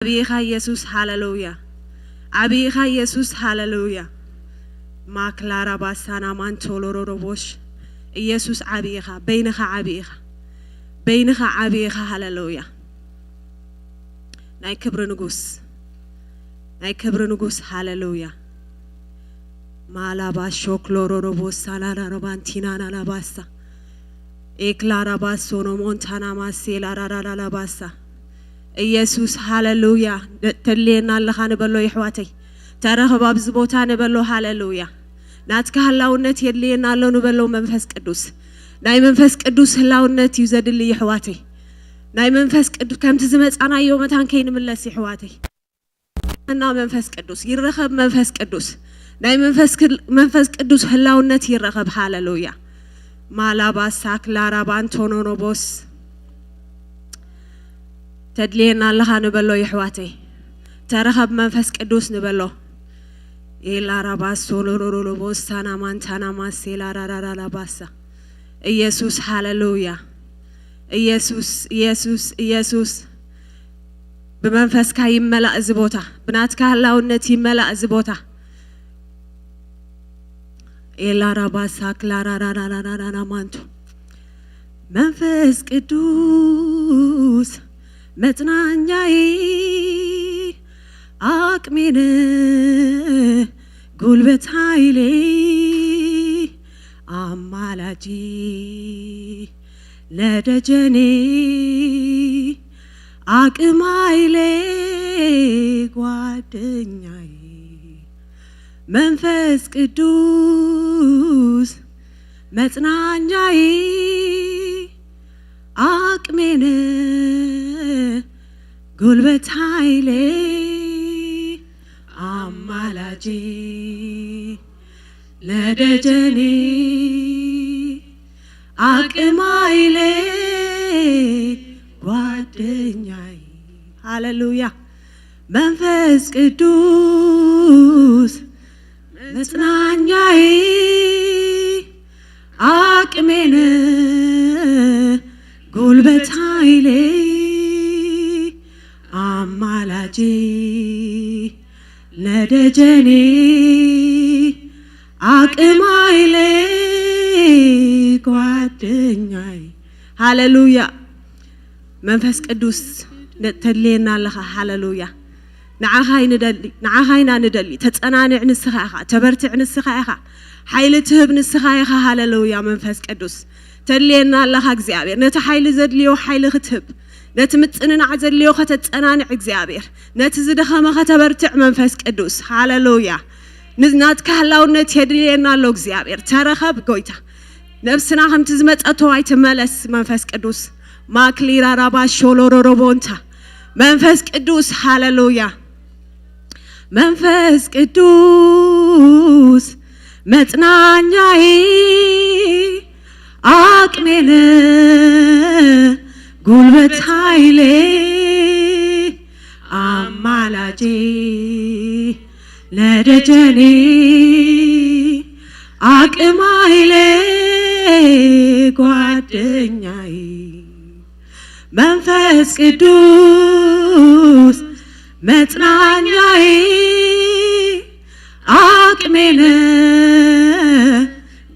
عبيخا يسوس هاللويا عبيخا يسوس هاللويا ما كلارا باسانا مان تولورو روبوش يسوس عبيخا بينخا عبيخا هاللويا ناي كبر نغوس هاللويا ما لابا شوكلورو روبوس سالانا روبانتينا لاباسا إكلارا باسونو مونتانا ماسيلا رارا لاباسا يسوس هاللويا تلينا الله نبلو يحواتي ترى باب زبوتا نبلو هاللويا ناتك هلاونت يلينا الله نبلو منفس قدوس ناي منفس قدوس هلاونت يزد اللي يحواتي ناي منفس قدوس كم تزمت أنا يومتان كين ملس يحواتي أنا منفس قدوس يرخب منفس قدوس ناي منفس قدوس هلاونت يرخب هاللويا ما لاباس ساكلا رابان تونو روبوس تدلينا الله نبلو يحواتي ترخب منفس قدوس نبلو إلا رباس سولورو بوستانا مانتانا ماسيلا رارا لباسا يسوس هاللويا يسوس بمنفس كاي ملأ زبوتا بناتك هلاونتي ملأ زبوتا إلا رباس هاكلا رارا مانتو منفس قدوس متنانياي أكمن قلبت هايلي أمالاجي لدجني أكمايلي قوادنياي منفس قدوس متنانياي أكمن قلبت هايلي أمالاجي لدجني أكمايلي قوادنياي هاللويا منفس قدوس متنانياي أكمن قلبت هايلي أمالاجي لدجني أكمايلي قوادنياي هاللويا منفس قدوس نتلينا لها هاللويا نعاهاينا ندلي تتصنانع نسخاها تبرتع نسخاها حيل تهب نسخاها هاللويا منفس قدوس تلينا لها እግዚአብሔር نت حيل زدليو حيل ختب نت متصنن عزليو ختتصنانع እግዚአብሔር نت زدخمه ختبرتع منفس قدوس هاللويا نزنات كهلاونت يدلينا لو እግዚአብሔር ترخب ጎይታ نفسنا هم تزمطتو አይተመለስ መንፈስ ቅዱስ ማክሊራ ራባ ሾሎሮሮቦንታ መንፈስ ቅዱስ ሃሌሉያ መንፈስ ቅዱስ መጽናኛዬ አቅሜነ ጉልበት ኃይሌ አማላጄ ለደጀኔ አቅም ኃይሌ ጓደኛዬ መንፈስ ቅዱስ መጽናኛዬ አቅሜነ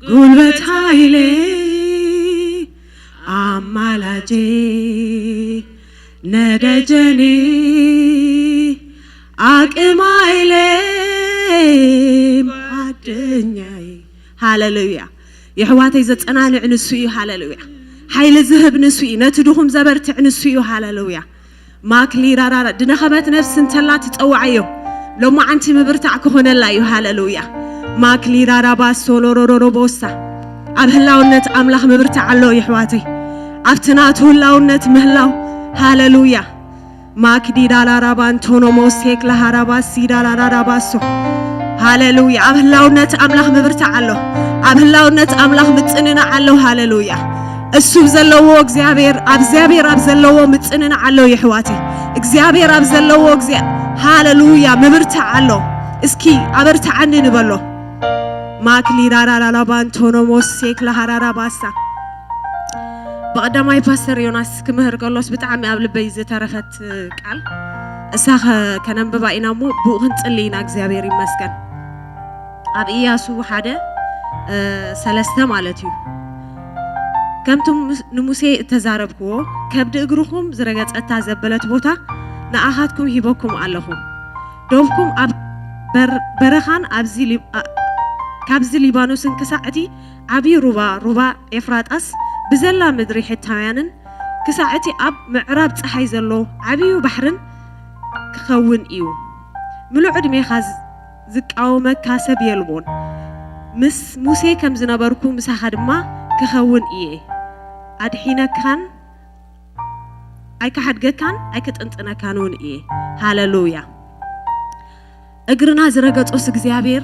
ጉልበት ኃይሌ አማላጄ ነደጀኔ አቅም ኃይሌ ጓደኛዬ ሃሌሉያ يحواتي زتنانع نسوي هاللويا حيل ذهب نسوي نتدهم زبرتع نسوي هاللويا ماكلي رارا دنخبت نفس انتلا تتقوعيو لو ما انت مبرتعك هنا لا هاللويا ماكلي رارا باسولو رورو بوسا ابهلاونت املاح مبرتع الله يحواتي افتناته هلاونت مهلاو هاللويا ماكدي دالارا بانتونو موسيك لهارابا سيدالارا باسو هاللويا ابهلاونت املاح مبرتع الله ابهلاونت املاح متصننا علو هاللويا السوب زلوا እግዚአብሔር አብዘለዎ ምጽንና አለው ይህዋቲ እግዚአብሔር አብዘለዎ ሃሌሉያ መብርታ አለው እስኪ አበርታ አንን በሎ ማክሊራራራ ባንቶኖ ሞሴክ ለሃራራ ባሳ بقدماي باستر يوناس كمهر قالوس بتعمي قبل بيز ترفت قال እሳኸ ከነንበባ ኢና ሞ ብኡኽን ጽልይና እግዚአብሔር ይመስገን ኣብ ኢያሱ ሓደ ሰለስተ ማለት እዩ ከምቱም ንሙሴ ተዛረብክዎ ከብድ እግሩኹም ዝረገጸታ ዘበለት ቦታ ንኣኻትኩም ሂበኩም ኣለኹም ዶብኩም ኣብ በረኻን ካብዚ ሊባኖስን ክሳዕቲ ዓብይ ሩባ ኤፍራጣስ ብዘላ ምድሪ ሕታውያንን ክሳዕቲ ኣብ ምዕራብ ፀሓይ ዘሎ ዓብይ ባሕርን ክኸውን እዩ ምሉዕ ዕድሜኻ ዝቃወመካ ሰብ የልቦን ምስ ሙሴ ከም ዝነበርኩ ምሳኻ ድማ ክኸውን እየ ኣድሒነካን ኣይከሓድገካን ኣይከጥንጥነካን እውን እየ ሃሌሉያ እግርና ዝረገጾስ እግዚአብሔር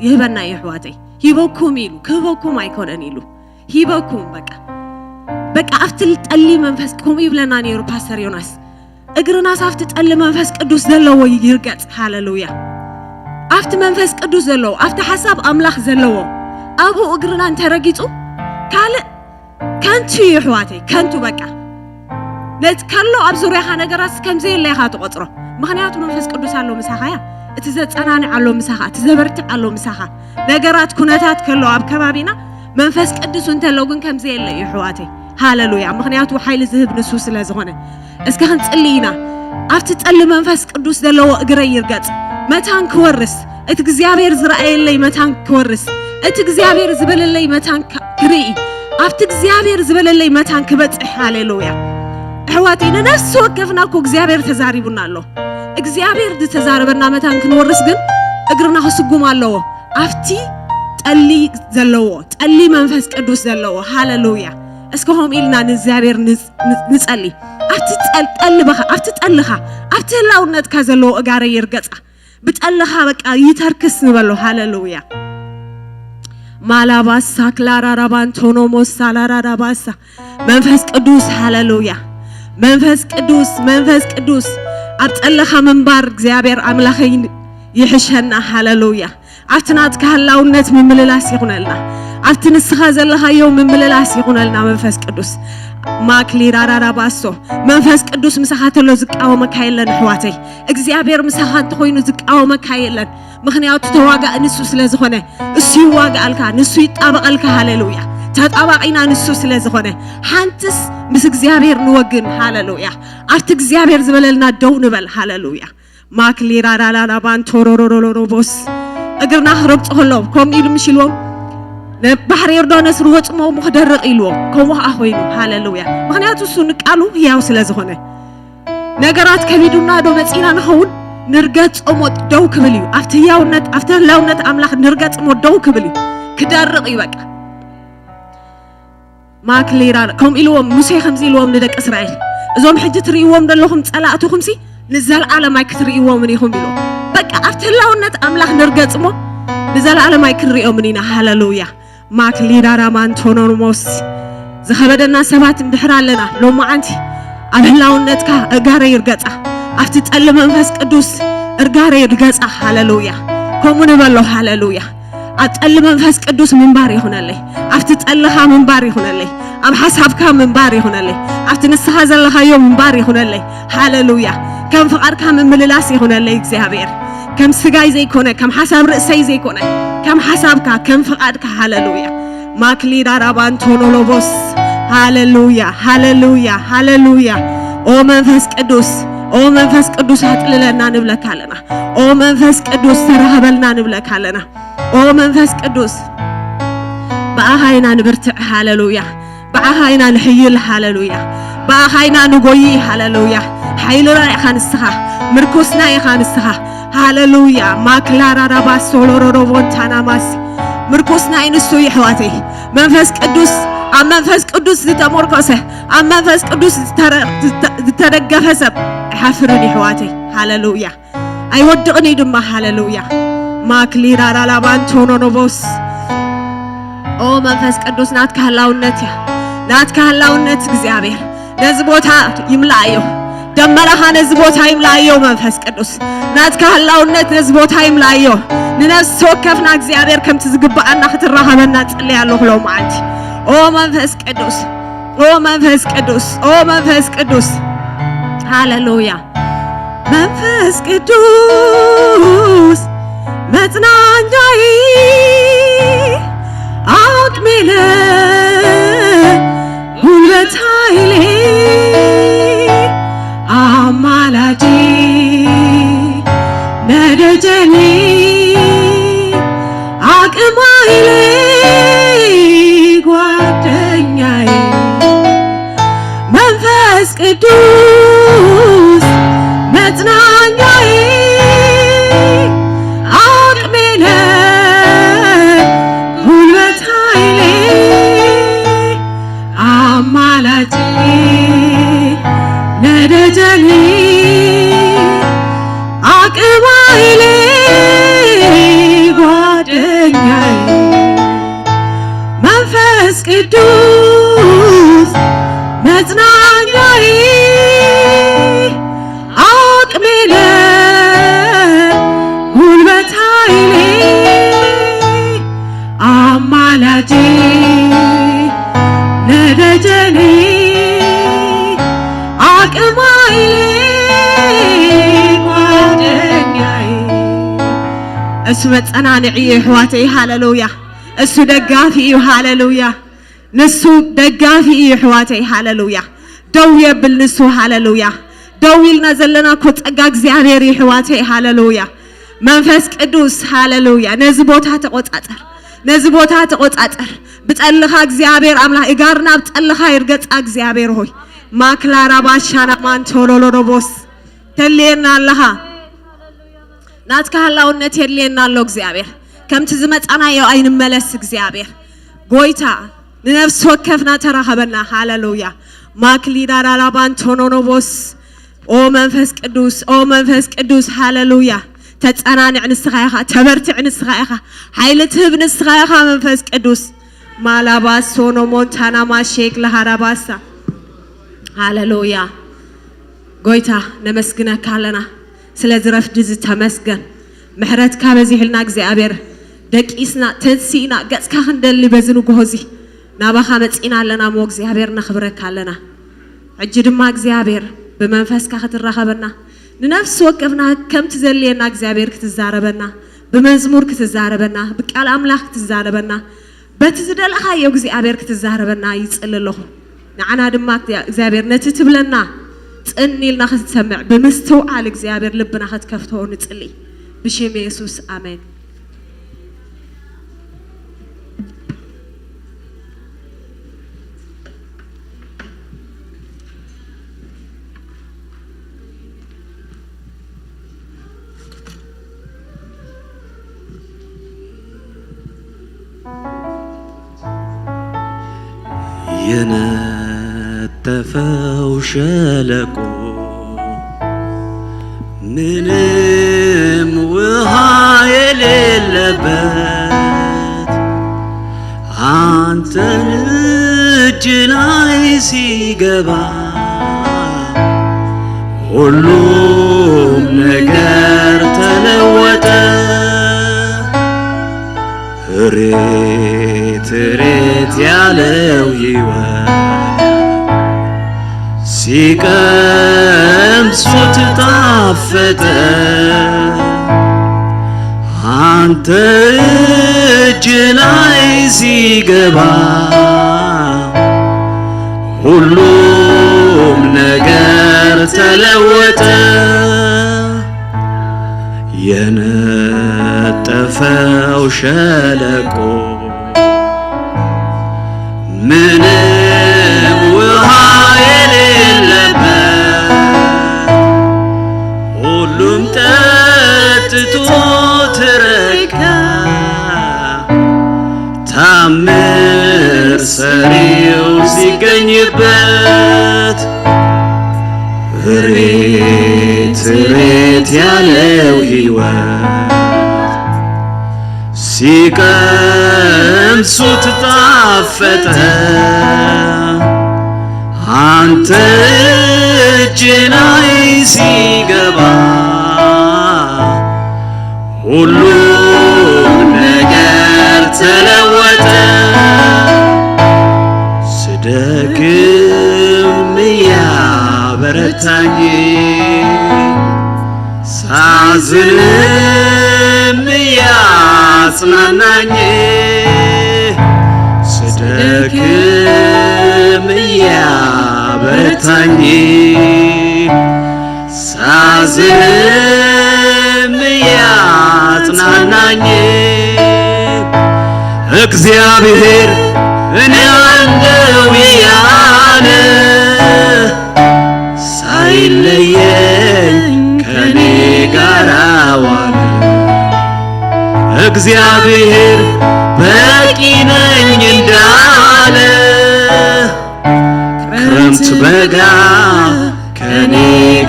ይህበና ይሕዋተይ ሂበኩም ኢሉ ክህበኩም ኣይኮነን ኢሉ ሂበኩም በቃ ኣፍትል ጠሊ መንፈስ ኮም ይብለና ነይሩ ፓስተር ዮናስ እግርና ሳፍት ጠሊ መንፈስ ቅዱስ ዘለዎ ይርገጽ ሃሌሉያ ኣፍት መንፈስ ቅዱስ ዘለዎ ኣፍት ሐሳብ ኣምላኽ ዘለዎ ኣቡ እግርና እንተረጊጹ ካለ ከንቱ ይሕዋተይ ከንቱ በቃ ለት ከሎ ኣብ ዙርያኻ ነገራት ከምዘ የለይኻ ትቆጽሮ ምኽንያቱ መንፈስ ቅዱስ ኣሎ ምሳኻያ እቲ ዘጸናንዕ ኣሎ ምሳኻ እቲ ዘበርትዕ ኣሎ ምሳኻ ነገራት ኩነታት ከሎ ኣብ ከባቢና መንፈስ ቅዱስ እንተሎ ግን ከምዘ የለ ይሕዋተይ ሃሌሉያ ምኽንያቱ ሓይሊ ዝህብ ንሱ ስለ ዝኾነ እስከ ክንጽልይና ኣብቲ ጠሊ መንፈስ ቅዱስ ዘለዎ እግረ ይርገጽ መታን ክወርስ እቲ እግዚአብሔር ዝረአየለይ መታን ክወርስ እቲ እግዚአብሔር ዝበለለይ መታን ክርኢ ኣብቲ እግዚአብሔር ዝበለለይ መታን ክበጽሕ ሃሌሉያ ሕዋተይ ንነፍስ ወከፍና እኮ እግዚአብሔር ተዛሪቡና ኣሎ እግዚአብሔር ተዛረበና መታን ክንወርስ ግን እግርና ክስጉም ኣለዎ ኣብቲ ጠሊ ዘለዎ ጠሊ መንፈስ ቅዱስ ዘለዎ ሃሌሉያ እስከሆም ኢልና ንእግዚአብሔር ንጸሊ ኣብቲ ጠልበኻ ኣብቲ ጠልኻ ኣብቲ ህላውነትካ ዘለዎ እጋረ ይርገጻ ብጠልኻ በቃ ይተርክስ ንበሎ ሃሌሉያ ማላባሳ ክላራራባን ቶኖሞስ ሳላራራባሳ መንፈስ ቅዱስ ሃሌሉያ መንፈስ ቅዱስ ኣብ ጠልኻ መንባር እግዚአብሔር ኣምላኸይ ይሕሸና ሃሌሉያ ኣብትናት ካህላውነት ምምልላስ ይኹነልና ኣብቲ ንስኻ ዘለኻዮ ምምልላስ ይኹነልና መንፈስ ቅዱስ ማክሊራራራባሶ መንፈስ ቅዱስ ምሳኻ ተሎ ዝቃወመካ የለን ሕዋተይ እግዚአብሔር ምሳኻ እንተኾይኑ ዝቃወመካ የለን ምኽንያቱ ተዋጋእ ንሱ ስለ ዝኾነ እሱ ይዋጋኣልካ ንሱ ይጣበቐልካ ሃሌሉያ ተጣባቂና ንሱ ስለ ዝኾነ ሓንትስ ምስ እግዚአብሔር ንወግን ሃሌሉያ ኣብቲ እግዚአብሔር ዝበለልና ደው ንበል ሃሌሉያ ማክሊራራራባን ቶሮሮሮሮቦስ እግርና ክረግጽ ከሎ ከም ኢሉ ምሽልዎም ባህር ዮርዳኖስ ሩወጽሞ ምኽደርቕ ኢልዎም ከምኡ ኣኾይኑ ሃሌሉያ ምኽንያቱ እሱ ንቃሉ ሕያው ስለ ዝኾነ ነገራት ከቢዱና ዶ መጺና ንኸውን ንርገጾሞ ደው ክብል እዩ ኣብቲ ሕያውነት ኣብቲ ህላውነት ኣምላኽ ንርገጽሞ ደው ክብል እዩ ክደርቕ እዩ በቃ ማክሊራር ከም ኢልዎም ሙሴ ከምዚ ኢልዎም ንደቂ እስራኤል እዞም ሕጂ ትርእይዎም ዘለኹም ጸላእትኹም ሲ ንዘለዓለም ኣይክትርእይዎም ኢኹም ኢልዎም በቃ ኣብቲ ህላውነት ኣምላኽ ንርገጽሞ ንዘለዓለም ኣይክንሪኦም ኢና ሃሌሉያ ማክሊራራማን ቶኖርሞስ ዝኸበደና ሰባት እንድሕር ኣለና ሎማዓንቲ ኣብ ህላውነትካ እጋረ ይርገጻ ኣብቲ ጠሊ መንፈስ ቅዱስ እርጋረ ይርገጻ ሃሌሉያ ከምኡ ንበሎ ሃሌሉያ ኣብ ጠሊ መንፈስ ቅዱስ ምንባር ይኹነለይ ኣብቲ ጠልኻ ምንባር ይኹነለይ ኣብ ሓሳብካ ምንባር ይኹነለይ ኣብቲ ንስኻ ዘለኻዮ ምንባር ይኹነለይ ሃሌሉያ ከም ፍቓድካ ምምልላስ ይኹነለይ እግዚአብሔር ከም ስጋይ ዘይኮነ ከም ሓሳብ ርእሰይ ዘይኮነ ከም ሓሳብካ ከም ፍቓድካ ሃሌሉያ ማክሊራራባን ቶኖሎቦስ ሃሌሉያ ሃሌሉያ ሃሌሉያ ኦ መንፈስ ቅዱስ አጥልለና ንብለካ ኣለና ኦ መንፈስ ቅዱስ ተረኸበልና ንብለካ ኣለና ኦ መንፈስ ቅዱስ በአኻይና ንብርትዕ ሃሌሉያ በአኻይና ንሕይል ሃሌሉያ በአኻይና ንጎይ ሃሌሉያ ሓይልና ኢኻ ንስኻ ምርኮስና ኢኻ ንስኻ ሃሌሉያ ማክላራራባስ ሶሎሮሮቦንታናማስ ምርኮስና ይንሱ ይሕዋተይ መንፈስ ቅዱስ ኣብ መንፈስ ቅዱስ ዝተመርኮሰ ኣብ መንፈስ ቅዱስ ዝተደገፈ ሰብ ሓፍርን ይሕዋተይ ሃሌሉያ ኣይወድቕን ድማ ሃሌሉያ ማክሊራራላባን ቶኖኖቦስ ኦ መንፈስ ቅዱስ ናትካ ህላውነት ናትካ ህላውነት እግዚአብሔር ነዚ ቦታ ይምላእዮ ደመናኻ ነዚ ቦታ ይምላእዮ መንፈስ ቅዱስ ናትካ ህላውነት ነዚ ቦታ ይምላእዮ ንነፍሲ ወከፍና እግዚአብሔር ከምቲ ዝግባአና ክትራኸበና ጽልይ ኣለኹ ሎማዓንቲ ኦ መንፈስ ቅዱስ ኦ መንፈስ ቅዱስ ኦ መንፈስ ቅዱስ ሃሌሉያ መንፈስ ቅዱስ መጽናኛዬ አቅሜ ጉልበት ኃይሌ አማላጄ ነደጀኔ አቅም ኃይሌ ጓደኛዬ መንፈስ ቅዱስ መጽናኛዬ አቅሜ ጉልበት ኃይሌ አማላጄ ነደጀኔ አቅም ኃይሌ ጓደኛዬ መንፈስ ቅዱስ መጽናኛዬ አቅሜ ጉልበት ኃይሌ አማላጄ ነደጀኔ አቅም ኃይሌ ጓደኛዬ እሱ መጽናንዒ ሕዋተይ ሃሌሉያ እሱ ደጋፊ ሃሌሉያ ንሱ ደጋፊ ሕዋተይ ሃሌሉያ ደው የብል ንሱ ሃሌሉያ ደው ኢልና ዘለና እኮ ጸጋ እግዚአብሔር ሕዋተይ ሃሌሉያ መንፈስ ቅዱስ ሃሌሉያ ነዚ ቦታ ተቆጣጠር ነዚ ቦታ ተቆጣጠር ብጠልኻ እግዚአብሔር አምላክ እጋርና ብጠልኻ ይርገጻ እግዚአብሔር ሆይ ማክላራ ባሻና ማንቶሎሎሮቦስ ተሌና አለኻ ናትካ ሃላውነት የሌና አለው እግዚአብሔር ከምቲ ዝመጻና የው አይንመለስ እግዚአብሔር ጎይታ ንነፍስ ወከፍና ተራኸበና ሃሌሉያ ማክሊዳራራ ባንቶኖኖቦስ ኦ መንፈስ ቅዱስ ሃሌሉያ ተጸናንዕ ንስኻ ኢኻ ተበርትዕ ንስኻ ኢኻ ኃይል ትህብ ንስኻ ኢኻ መንፈስ ቅዱስ ማላባስ ሶኖሞንታና ማሼክ ለሃራባሳ ሃሌሉያ ጎይታ ነመስግነካ ኣለና ስለዚህ ረፍድ ዝተመስገን ምሕረትካ በዚሕልና እግዚአብሔር ደቂስና ተንሲና ገጽካ ክንደሊ በዝንጎዚ ናባኻ መጺና ኣለና ሞ እግዚአብሔር ነኽብረካ ኣለና ሕጂ ድማ እግዚአብሔር በመንፈስካ ክትራኸበና ንነፍስ ወከፍና ከምቲ ዘልየና እግዚአብሔር ክትዛረበና በመዝሙር ክትዛረበና በቃል አምላክ ክትዛረበና በትዝደለኻዮ እግዚአብሔር ክትዛረበና ይጽልልኹ ንዓና ድማ እግዚአብሔር ነቲ ትብለና ጽኒልና ክትሰምዕ ብምስትውዓል እግዚአብሔር ልብና ክትከፍቶ ንጽሊ ብሽም ኢየሱስ አሜን የነጠፈው ሸለቆ ምንም ውሃ የሌለበት አንተን እጅ ላይ ሲገባ ሁሉም ነገር ተለወጠ ሬት ያለው ሕይወት ሲቀምሱት ጣፈጠ አንተ እጅ ላይ ሲገባ ሁሉም ነገር ተለወጠ የነጠፈው ሸለቆ ምንም ውሃ የሌለበት ሁሉም ጠጥቶ ተረካ ታምር ሰሪው ሲገኝበት ሬት ያለው ሕይወት ሲቀምሱት ጣፈጠ አንተ እጅ ላይ ሲገባ ሁሉም ነገር ተለወጠ ስደክም ያበረታኝ ሳዝንም ያጽናናኝ ስደክም ያበረታኝ ሳዝንም ያጽናናኝ እግዚአብሔር እኔ አለው ያለ ሳይለየኝ ከኔ ጋር ዋለ እግዚአብሔር በቂ ነኝ እንዳለ ክረምት በጋ ከኔ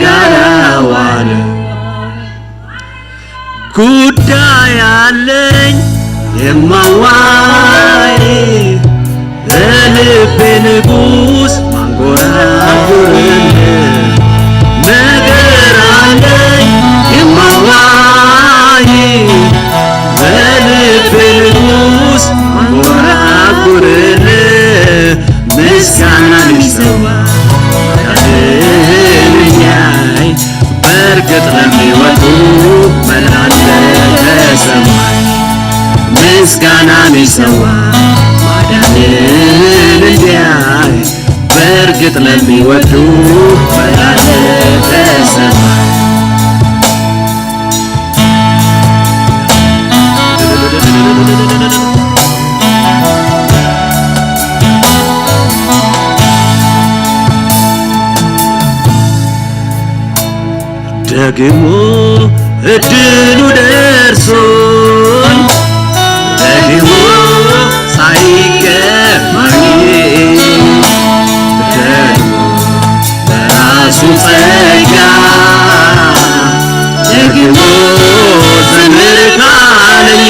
ጋር ዋለ ጉዳይ አለኝ የማዋይ ለልቤ ንጉሥ ማንጎራጉርልህ ነገር አለኝ የማዋይ ለልቤ ንጉሥ ማንጎራጉርልህ ምስጋና ሊሰዋ ያድነኛል በእርግጥ ለሚወጡ መላእክት ከሰማይ ምስጋና ሊሰዋ ማዳንን እንዲያይ በእርግጥ ለሚወዱ መላእክት ከሰማይ ደግሞ እድሉ ደርሶኝ ደግሞ ሳይገባኝ ደግሞ በራሱ ጸጋ ደግሞ ዘምር ካለኝ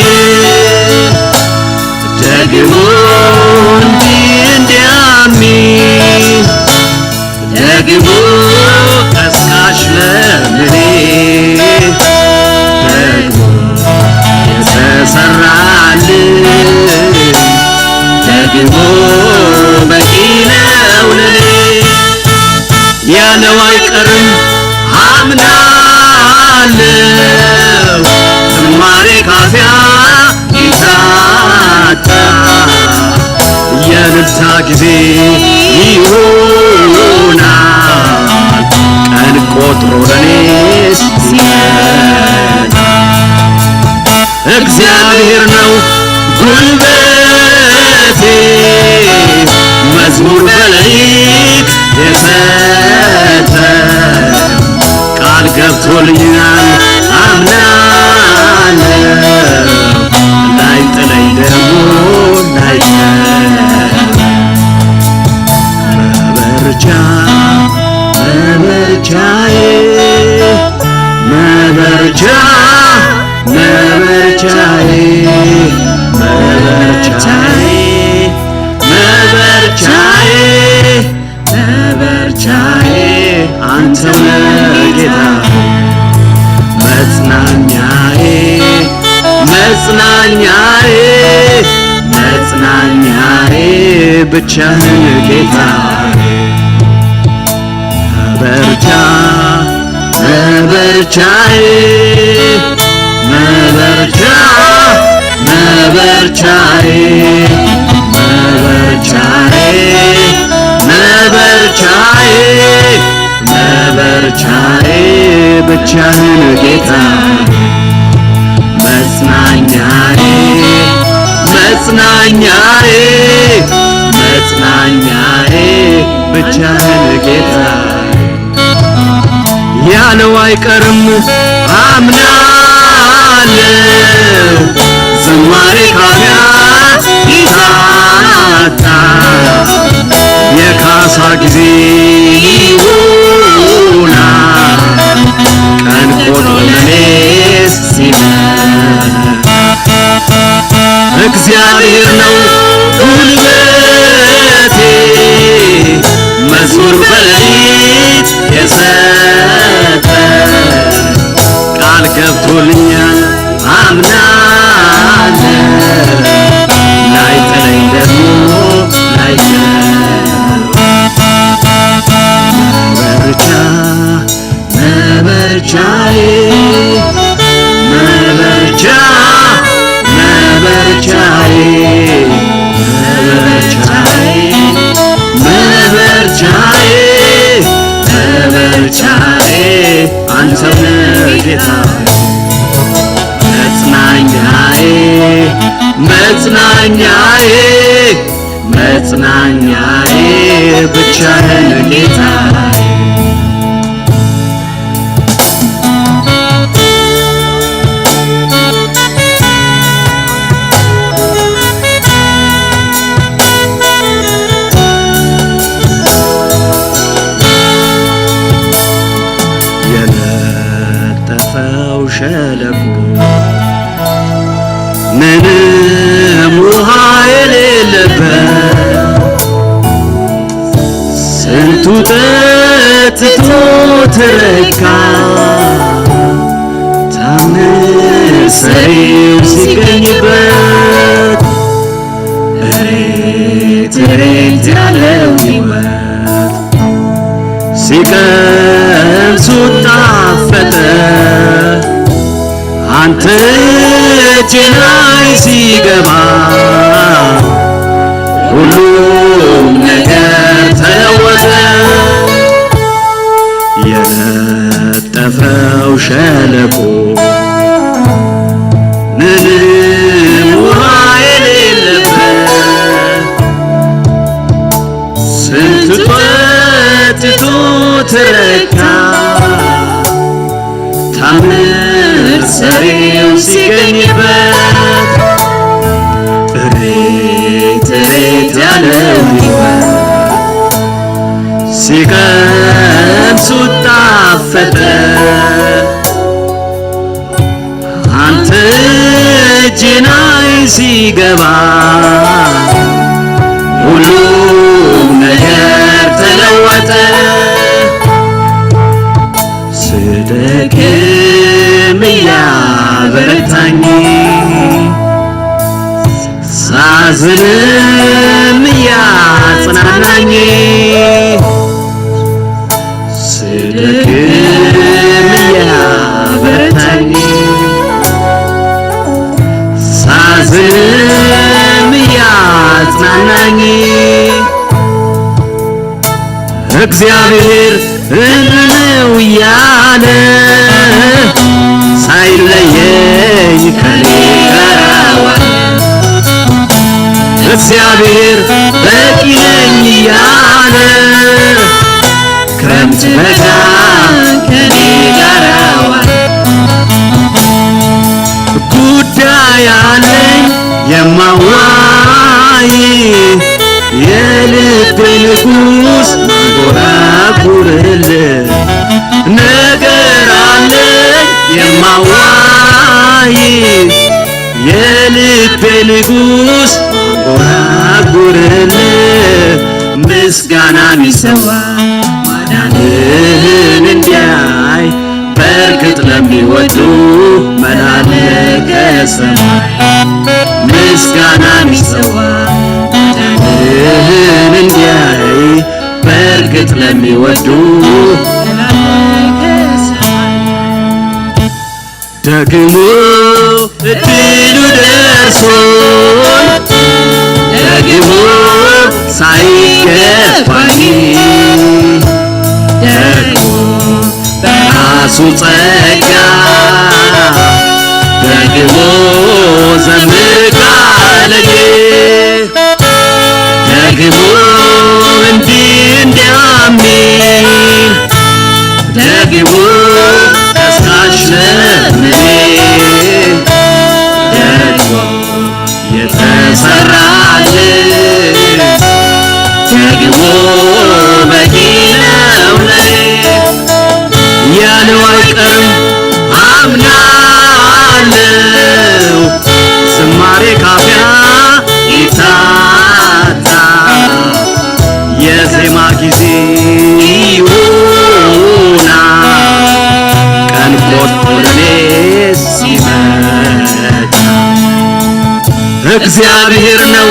ደግሞ እንዲያሚኝ ደግሞ ቀስቃሽ ለምኔ ደግሞ የተሰራልኝ ደግሞ በቂ ነው ለኔ ያለው አይቀርም አምናለሁ ዝማሬ ካፊያ ይታጣ የእልልታ ጊዜ ይሆናል ቀን ቆጥሮ ለኔስ ሲመጣ እግዚአብሔር ነው ጉልበቴ መዝሙር በሌሊት የሰጠ ቃል ገብቶልኛል አምናለሁ ላይጥለኝ ደግሞ መበርቻዬ አንተ ነህ ጌታ መጽናኛዬ ብቻህን ጌታ መበርቻዬ ብቻህን ጌታ መጽናኛዬ ብቻህን ጌታ ያለው አይቀርም አምናለሁ ዝማሬ ካፊያ ይታጣ የካሳ ጊዜ ይሆናል ቀን ቆጥሮ ለኔስ ሲመጣ እግዚአብሔር ነው ጉልበቴ መዝሙር በሌሊት የሰጠ ቃል ገብቶልኛል አምናለሁ ላይጥለኝ ደግሞ መበርቻዬ መጽናኛዬ መጽናኛዬ ብቻህን ጌታዬ የነጠፈው ሸለቆ ምንም ውሃ የሌለበት ስንቱ ጠጥቶ ተረካ ታምር ሰሪው ሲገኝበት እሬት እሬት ያለው ሕይወት ሲቀምሱት ጣፈጠ አንተ እጅ ላይ ሲገባ ሁሉም ነገር ተለወጠ የነጠፈው ሸለቆ ምንም ውሃ የሌለበት ስንት ጠጥቶ ተረካ ታምር ሰሪው ሲገኝበት እሬት እሬት ያለው ሕይወት ሲቀምሱት ጣፈጠ አንተ እጅ ላይ ሲገባ ሁሉም ነገር ተለወጠ ስደክም እያበረታኝ ሳዝንም እያጽናናኝ ስደክም እያበረታኝ ሳዝንም እያጽናናኝ እግዚአብሔር እነው እያለ ሳይለየኝ ከኔ ጋር ዋለ እግዚአብሔር በቂ ነኝ እያለ ክረምት በጋ ከኔ ጋር ዋለ ጉዳይ አለኝ የማዋይ የልቤ ንጉሥ ማንጎራጉርልህ ነገር አለኝ የማዋይ የልቤ ንጉሥ ማንጎራጉርልህ ምስጋናን ይሰዋ ማዳንህን እንዲያይ በእርግጥ ለሚወዱ መላለከ ሰማይ ምስጋናን ይሰዋ ማዳንህን እንዲያይ በእርግጥ ለሚወዱ መላለከ ሰማይ ደግሞ እድሉ ደርሶን ደግሞ ሳይገባኝ ደግሞ በራሱ ጸጋ ደግሞ ዘምር ካለኝ ደግሞ እንዲህ እንዲያሚል ደግሞ ቀስቃሽ ለምኔ ደግሞ የተሰራልኝ ደግሞ በቂ ነው ለኔ ያለው አይቀርም አምናለው ዝማሬ ካፊያ ይታታ የዜማ ጊዜ ይሁና ቀን ቆጥሬ ሲመጣ እግዚአብሔር ነው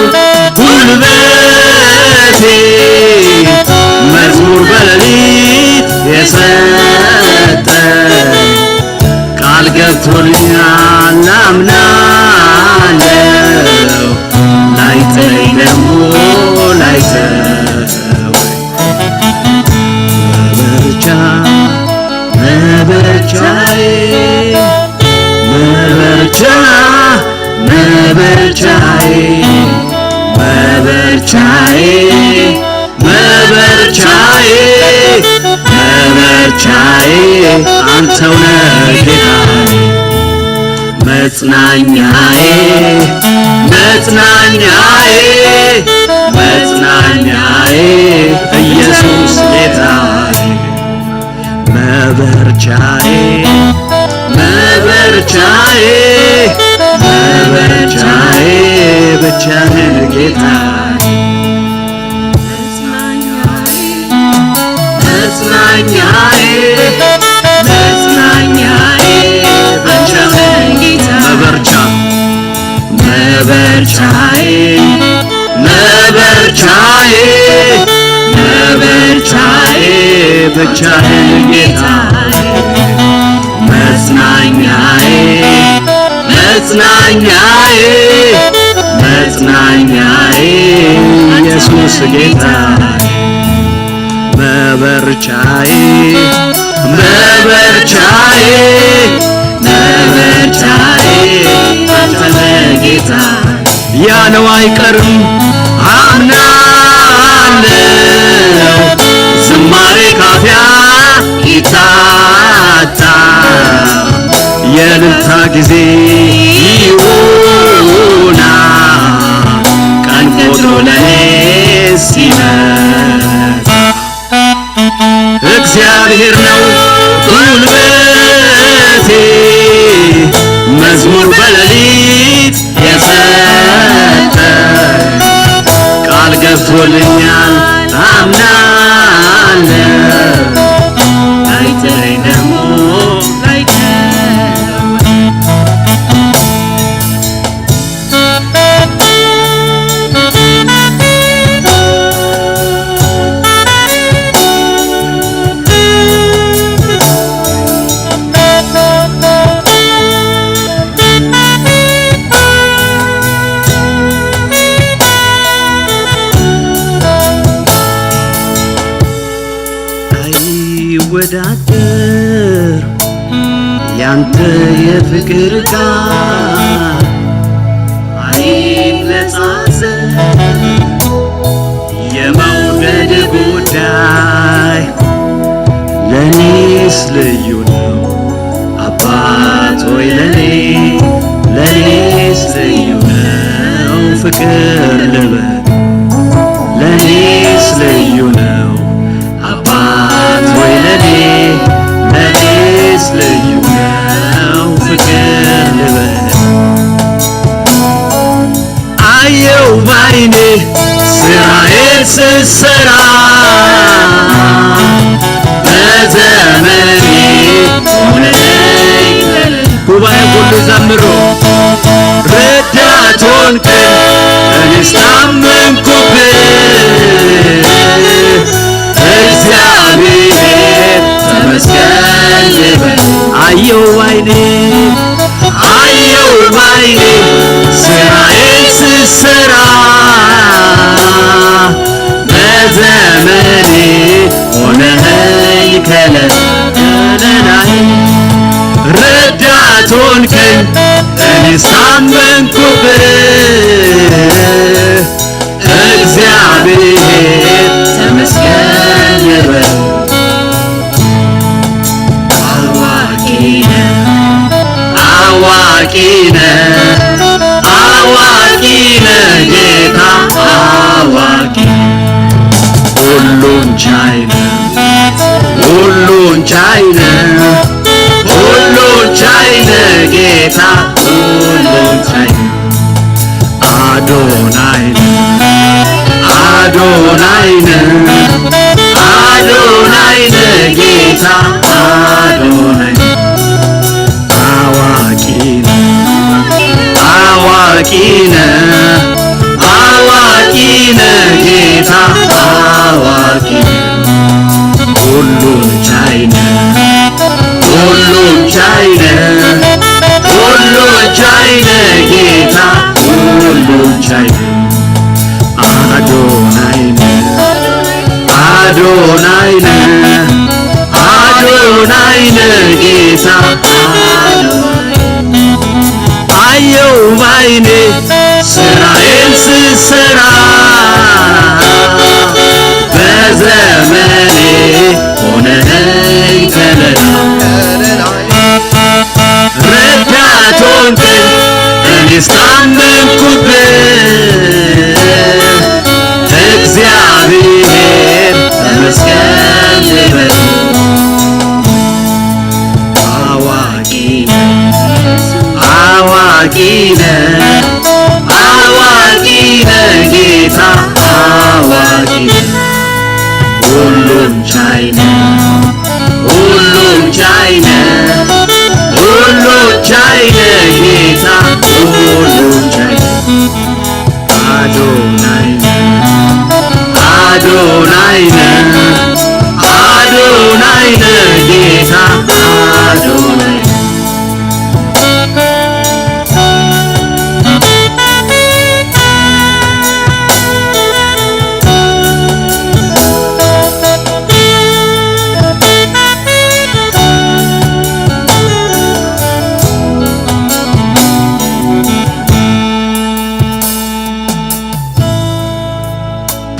ጉልበቴ መዝሙር በሌሊት የሰጠ ቃል ገብቶልኛል አምናለው ላይተወኝ ደግሞ ላይተወኝ መበርቻዬ መበርቻ መበርቻዬ መበርቻዬ መበርቻዬ መበርቻዬ አንተው ነህ ጌታዬ መጽናኛዬ መጽናኛዬ መጽናኛዬ ኢየሱስ ጌታዬ መበርቻዬ መበርቻዬ መበርቻዬ ብቻህን ጌታዬ መጽናኛዬ መጽናኛዬ ብቻህን ጌታ መበርቻ መበርቻዬ መበርቻዬ መበርቻዬ ብቻህን ጌታዬ መጽናኛዬ መጽናኛዬ መጽናኛዬ ኢየሱስ ጌታዬ መበርቻዬ መበርቻዬ መበርቻዬ አንተ ነህ ጌታዬ ያለው አይቀርም አምናለሁ ዝማሬ ካፊያ ይታጣ የእልልታ ጊዜ ይሁና ቀን ቆጥሮ ለኔ ሲመጣ እግዚአብሔር ነው ጉልበቴ መዝሙር በሌሊት የሰጠኝ ቃል ገብቶልኛል አምናለሁ አይተረኝ ደግሞ ወዳደር ያንተ የፍቅር ቃል አይነጻጸር የመውደድ ጉዳይ ለኔስ ልዩ ነው አባት ሆይ ለኔስ ልዩ ነው ፍቅር ልበል ለኔስ ልዩ ነው አባት ሆይ ለኔስ ልዩ ነው ፍቅር ልበል አየው ባይኔ ስራዬን ስሰራ በዘመኔ ሆነኝ ጉባኤ ሁሉ ዘምሮ ረዳቶን ቀን እኔስ ታመንኩብህ እግዚአብሔር ተመስገን ልበል አየው ባይኔ ስራዬን ስሰራ በዘመኔ ሆነኸኝ ከለላይ ረዳት ሆንከኝ እኔስ ታመንኩብህ እግዚአብሔር ተመስገን ልበል አዋቂ ነህ ጌታ አዋቂ ሁሉን ቻይ ነህ ጌታ ሁሉን ቻይ አዶናይ ነህ ጌታ አዶናይ አዋቂ ነህ ጌታ አዋቂ ሁሉን ቻይ ነህ ጌታ ሁሉን ቻይ አዶናይ ነህ ጌታ አየው ባይኔ ስራዬን ስሰራ በዘመኔ ሆነኸኝ ከለላ ረዳት ሆንከኝ እኔስ ታመንኩብህ እግዚአብሔር ተመስገን ልበል አዋቂ ነህ አዋቂ ነህ ጌታ አዋቂ ነህ ሁሉም ቻይ ነህ ሁሉም ቻይ ነህ ሁሉም ቻይ ነህ ጌታ ሁሉም ቻይ ነህ አዶናይ ነህ አዶናይ ነህ አዶናይ ነህ ጌታ አዶናይ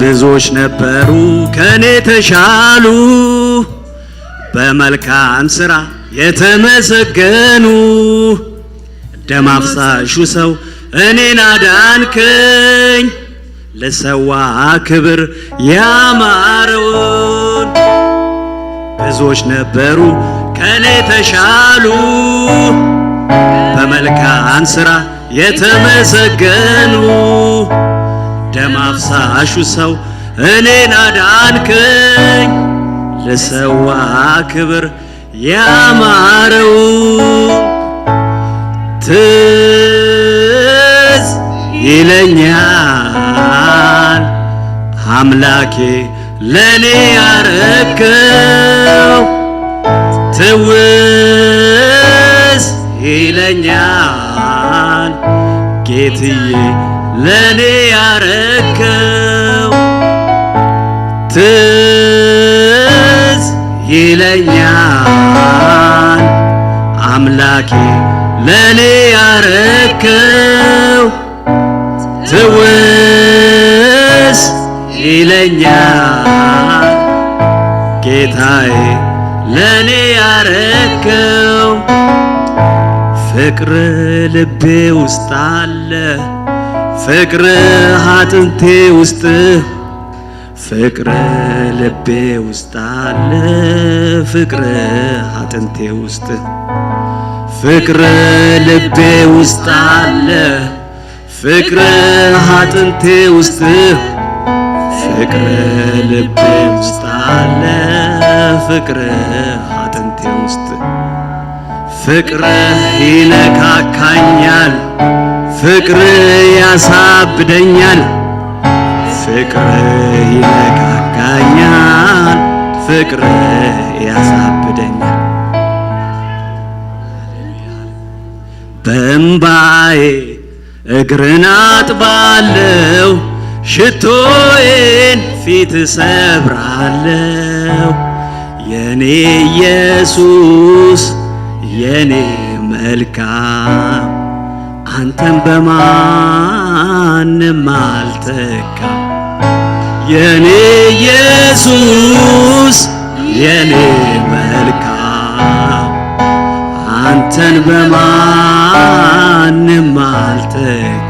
ብዙዎች ነበሩ ከኔ ተሻሉ በመልካም ሥራ የተመሰገኑ ደም አፍሳሹ ሰው እኔን አዳንከኝ ለሰዋ ክብር ያማረውን ብዙዎች ነበሩ ከኔ ተሻሉ በመልካም ሥራ የተመሰገኑ ደም አፍሳሹ ሰው እኔን አዳንከኝ ለሰዋ ክብር ያማረው ትዝ ይለኛል አምላኬ ለኔ ያረከው ትውስ ይለኛል ጌትዬ ለኔ ያረከው ትዝ ይለኛል አምላኬ ለኔ ያረከው ትውስ ይለኛል ጌታዬ ለኔ ያረከው ፍቅር ልቤ ውስጥ አለ ፍቅር አጥንቴ ውስጥ ፍቅር ልቤ ውስጥ አለ ፍቅር አጥንቴ ውስጥ ፍቅር ልቤ ውስጥ አለ ፍቅር አጥንቴ ውስጥ ፍቅር ልቤ ውስጥ አለ ፍቅር አጥንቴ ውስጥ ፍቅር ይነካካኛል ፍቅር ያሳብደኛል ፍቅር ይነካካኛል ፍቅር ያሳብደኛል በእምባዬ እግርን አጥባለሁ ሽቶዬን ፊት ሰብራለሁ የኔ ኢየሱስ የኔ መልካም አንተን በማንም አልተካም የኔ ኢየሱስ የኔ መልካም አንተን በማንም አልተካም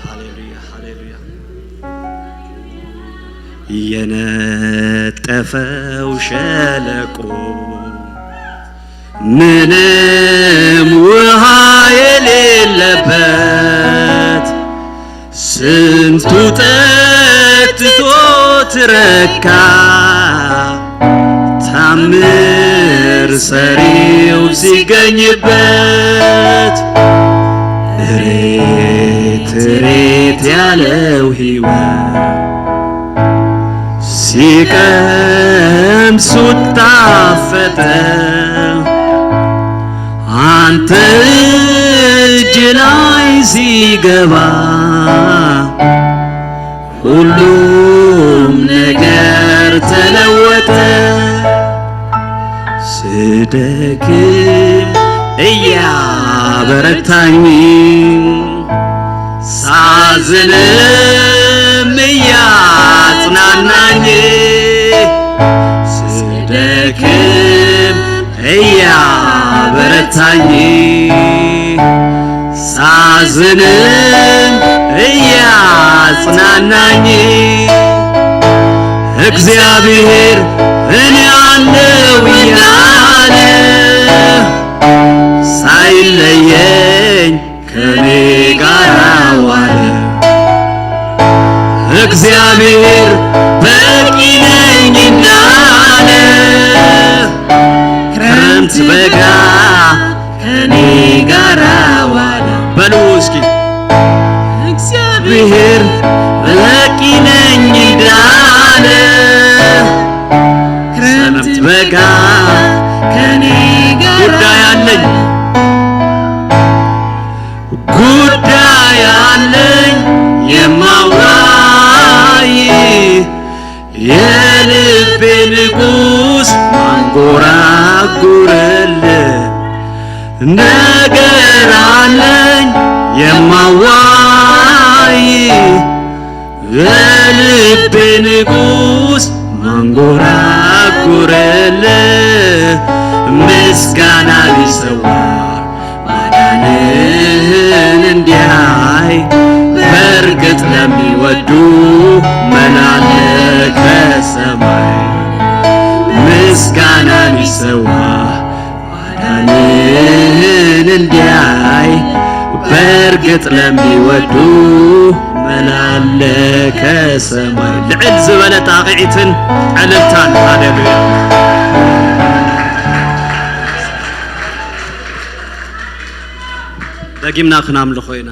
ሃሌሉያ ሃሌሉያ የነጠፈው ሸለቆ ምንም ውሃ የሌለበት ስንቱ ጠጥቶ ትረካ ታምር ሰሪው ሲገኝበት እሬት እሬት ያለው ሕይወት ሲቀምሱት ጣፈጠ አንተ እጅ ላይ ሲገባ ሁሉም ነገር ተለወጠ ስደክም እያበረታኝ ሳዝንም እያጽናናኝ ስደክም እያበረታኝ ሳዝንም እያጽናናኝ እግዚአብሔር እኔ አለው እያለ ሳይለየኝ ከኔ ጋር ዋለ እግዚአብሔር በቂ ነኝ እንዳለ ክረምት በጋ ከኔ ጋር ዋለ በሉ እስኪ እግዚአብሔር በቂ ነኝ እንዳለ ክረምት በጋ ከኔ ጋር ጉዳይ አለኝ የማዋይ የልቤ ንጉሥ ማንጎራጉርልህ ነገር አለኝ የማዋይ የልቤ ንጉሥ ማንጎራጉርልህ ምስጋና ሊሰዋ ማዳንህን እንዲያይ በእርግጥ ለሚወዱ መላለ ከሰማይ ምስጋና ሊሰዋ ማዳንህን እንዲያይ በእርግጥ ለሚወዱ መላለ ከሰማይ ልዕል ዝበለ ጣቂዕትን ዕልልታን ሃሌሉያ ደጊምና ክናምልኾ ኢና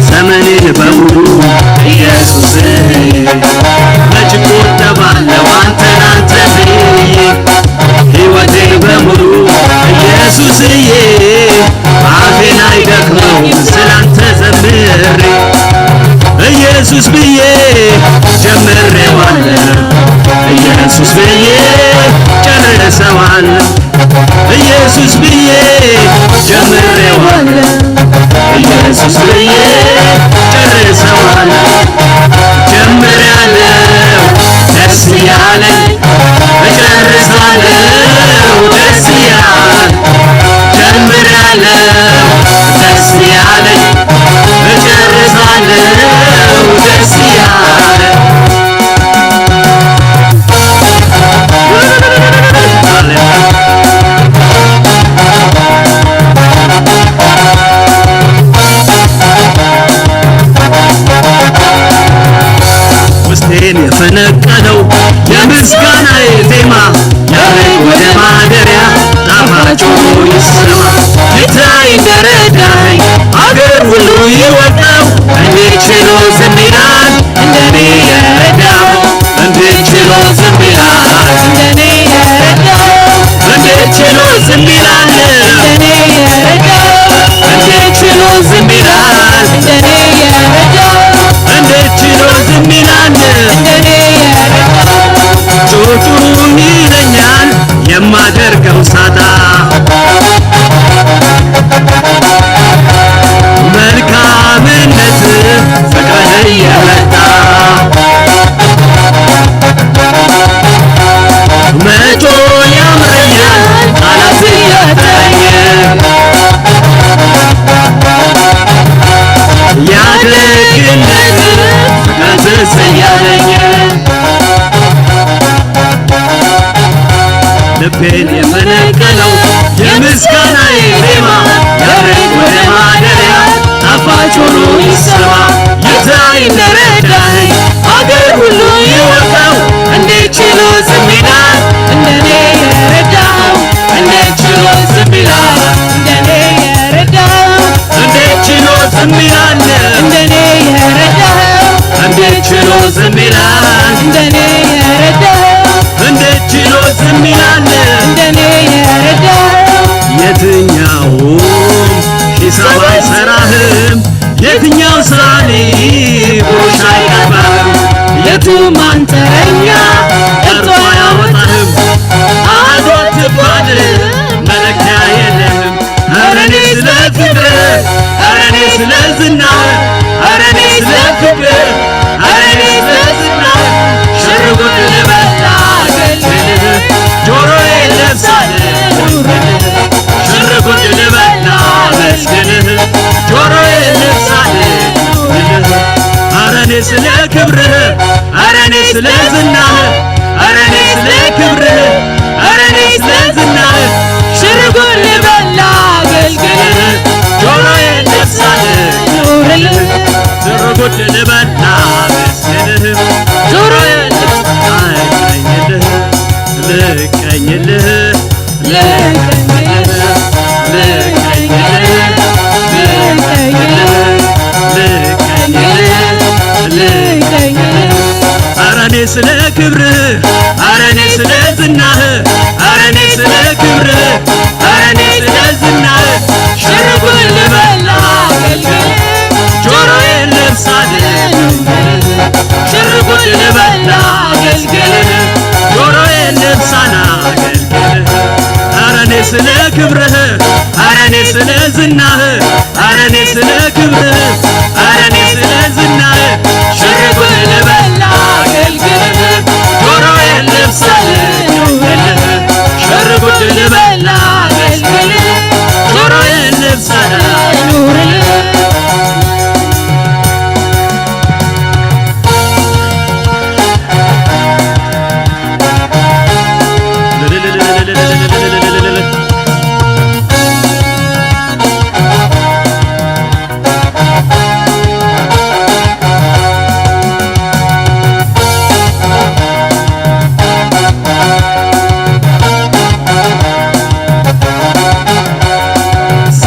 ዘመኔን በሙሉ ኢየሱስ መች ቆጠባለሁ አንተን ብዬ ሕይወቴን በሙሉ ኢየሱስዬ አፌን አይደክመው ስላንተ ዘምሬ ኢየሱስ ብዬ ጀምሬዋለሁ ኢየሱስ ብዬ ጨርሰዋለሁ ኢየሱስ ብዬ ጀምሬዋለሁ ኢየሱስ ብዬ ጨርሰዋለሁ ጀምሬያለሁ ደስ ያለኝ እጨርሳለሁ ደስ ያለኝ ጀምሬያለሁ ደስ ያለኝ እጨርሳለሁ ደስ ያለኝ ውስጤን የፈነቀለው የምስጋናዬ ዜማ ያረግ ወደ ማደሪያ ጣፋጭ ይሰማ ጌታዬ እንደረዳኝ አገር ሁሉ ይወቀው እንዴት ችሎ ዝም ይላል እንደኔ የረዳው እንዴት ችሎ ዝም ይላል እንደኔ የረዳው እንዴት ችሎ ዝም ይላል እንደኔ የረዳው እንዴት ችሎ ዝም ይላል እንደኔ የረዳው እንዴት ችሎ ያደግነት ፍቅርህ ያለኝ ልቤን የፈነቀለው የምስጋናዬ ዜማ ያረግ ወደ ማደሪያ ጣፋጭ ሆኖ ይሰማ ይታይ እንደረዳኸኝ አገር ሁሉ ይወቀው እንዴት ችሎ ዝም ይላል እንደኔ የረዳኸው እንዴት ችሎ ዝም ይላል እንደኔ የረዳኸው እንዴት ችሎ ዝም ይላል እንደኔ የረዳኸው እንዴት ችሎ ዝም ይላል እንደኔ የረዳኸው እንዴት ችሎ ዝም ይላል እንደኔ የረዳኸው የትኛውም ሂሳብ አይሰራህም የትኛው ሳሌ ቦሽ አይቀርብህም የቱም አንተኛ ቀርቶ አያወጣህም አሐዱ አትባልም መለኪያ የለህም ኧረ እኔ ስለ ፍቅርህ ኧረ እኔ ስለ ዝናህ ኧረ እኔ ስለ ፍቅርህ ኧረ እኔ ስለ ዝናህ ሽር ጉድ ልበል ላገልግልህ ጆሮዬን ልብሳለሁ ሽር ጉድ ልበል ላመስግንህ ጆሮዬን ልብሳለሁ ኧረ እኔ ስለ ክብርህ ኧረ እኔ ስለ ዝናህ ኧረ እኔ ስለ ክብርህ ኧረ እኔ ስለ ዝናህ ሽር ጉድ ልበል ላገልግልህ ጆሮዬን ልብሳለሁ ሽር ጉድ ልበል ላመስግንህ ጆሮዬን ልቀኝልህ ልቀኝልህ ልቀኝልህ ልቀኝልህ ኧረ እኔ ስለ ክብርህ ኧረ እኔ ስለ ዝናህ ኧረ እኔ ስለ ክብርህ ኧረ እኔ ስለ ዝናህ ሽር ጉድ ልበል ላገልግልህ ጆሮዬን ልብሳለሁ ሽር ጉድ ልበል ላገልግልህ ጆሮዬን ልብሳን አገልግልህ ኧረ እኔ ስለ ክብርህ ኧረ እኔ ስለ ዝናህ ኧረ እኔ ስለ ክብርህ ኧረ እኔ ስለ ዝናህ ሽር ጉድ ልበል ላገልግልህ ጆሮዬን ልብሳለሁ ሽር ጉድ ልበል ላገልግልህ ጆሮዬን ልብሳለሁ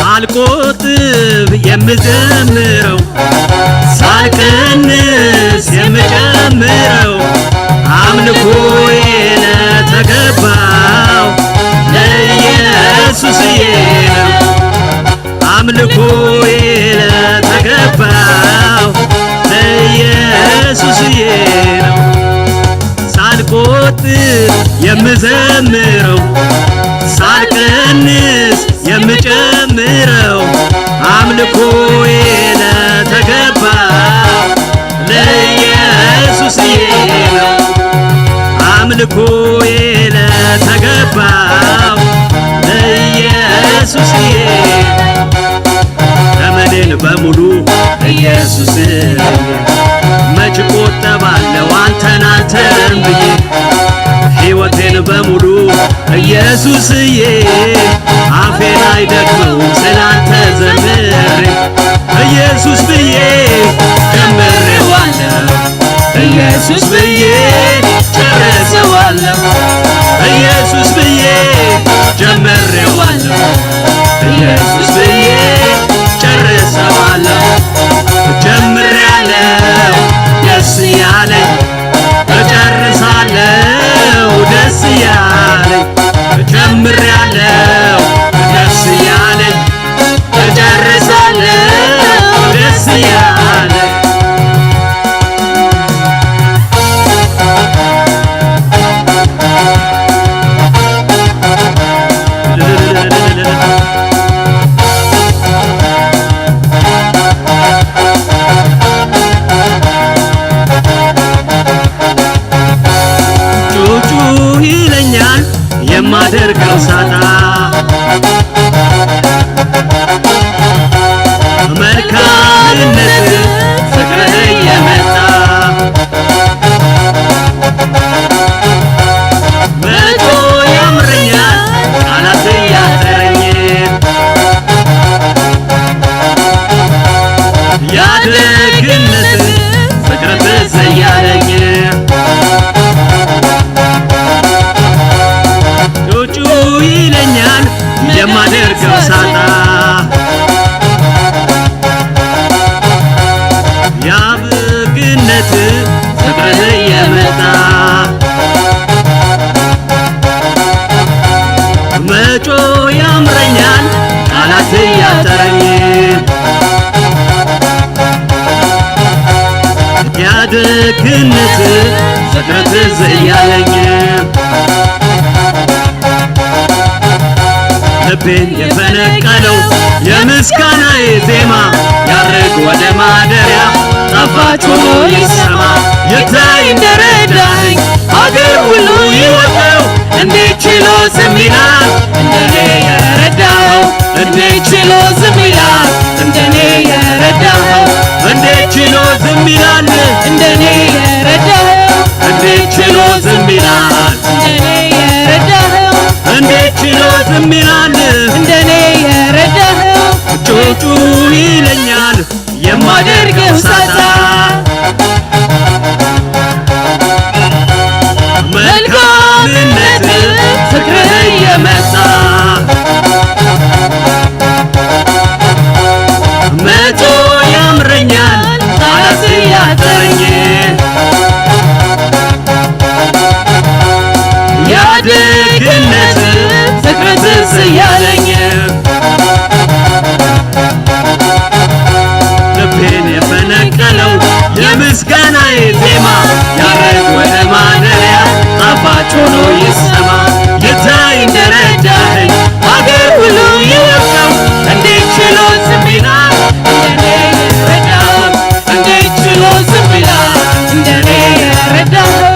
ሳልቆጥብ የምዘምረው ሳልቀንስ የምጨምረው አምልኮዬ ለተገባው ለኢየሱስዬ ነው አምልኮዬ ለተገባው ለኢየሱስዬ ነው ሳልቆጥብ የምዘምረው ሳልቀንስ የምጨምረው አምልኮዬ ለተገባው ለኢየሱስዬ ነው አምልኮዬ ለተገባው ለኢየሱስዬ ዘመኔን በሙሉ ኢየሱስ መች ቆጠባለሁ አንተን አንተን ብዬ ሕይወቴን በሙሉ ኢየሱስዬ አፌን አይደክመውም ስላንተ ዘምሬ ኢየሱስ ብዬ ጀምሬዋለሁ ኢየሱስ ብዬ ጨርሰዋለሁ ኢየሱስ ብዬ ጀምሬዋለሁ ኢየሱስ ብዬ ጨርሰዋለሁ ጀምሬያለሁ ደስ ያለኝ እጨርሳለሁ ደስ ያለኝ ጀምሬያለሁ ደስ ያለኝ እጨርሳለሁ ደስ ያለኝ ደግነት ፍቅር ትዝ እያለኝ ጩጩ ይለኛል የማደርገው ሳጣ ያብግነት ፍቅር እየመጣ መጮ ያምረኛል ቃላት እያጠረኝ ያደግነት ፍቅር ትዝ እያለኝ ልቤን የፈነቀለው የምስጋናዬ ዜማ ያርግ ወደ ማደሪያ ጣፋጭ ሆኖ ይሰማ ይታይ እንደረዳኸኝ አገር ሁሉ ይወቀው እንዴት ችሎ ዝም ይላል እንደኔ የረዳኸው እንዴት ችሎ ዝም ይላል እንደኔ የረዳኸው እንዴት ችሎ ዝም ይላል እንደኔ የረዳኸው እንዴት ችሎ ዝም ይላል እንደኔ የረዳኸው እንዴት ችሎ ዝም ይላል እንደኔ የረዳኸው ጩጩ ይለኛል የማደርገው ሳጣ መልካምነት ፍቅር እየመጣ መቶ ያምረኛል ቃላት እያጠረኝ ያደግነት ፍቅር ትዝ እያለኝ ልቤን የፈነቀለው የምስጋናዬ ዜማ ያረግ ወደ ማደሪያ ጣፋጭ ሆኖ ይሰማ ይታይ እንደረዳኸኝ አገር ሁሉ ይወቀው እንዴት ችሎ ዝም ይላል እንደኔ የረዳኸው እንዴት ችሎ ዝም ይላል እንደኔ የረዳኸው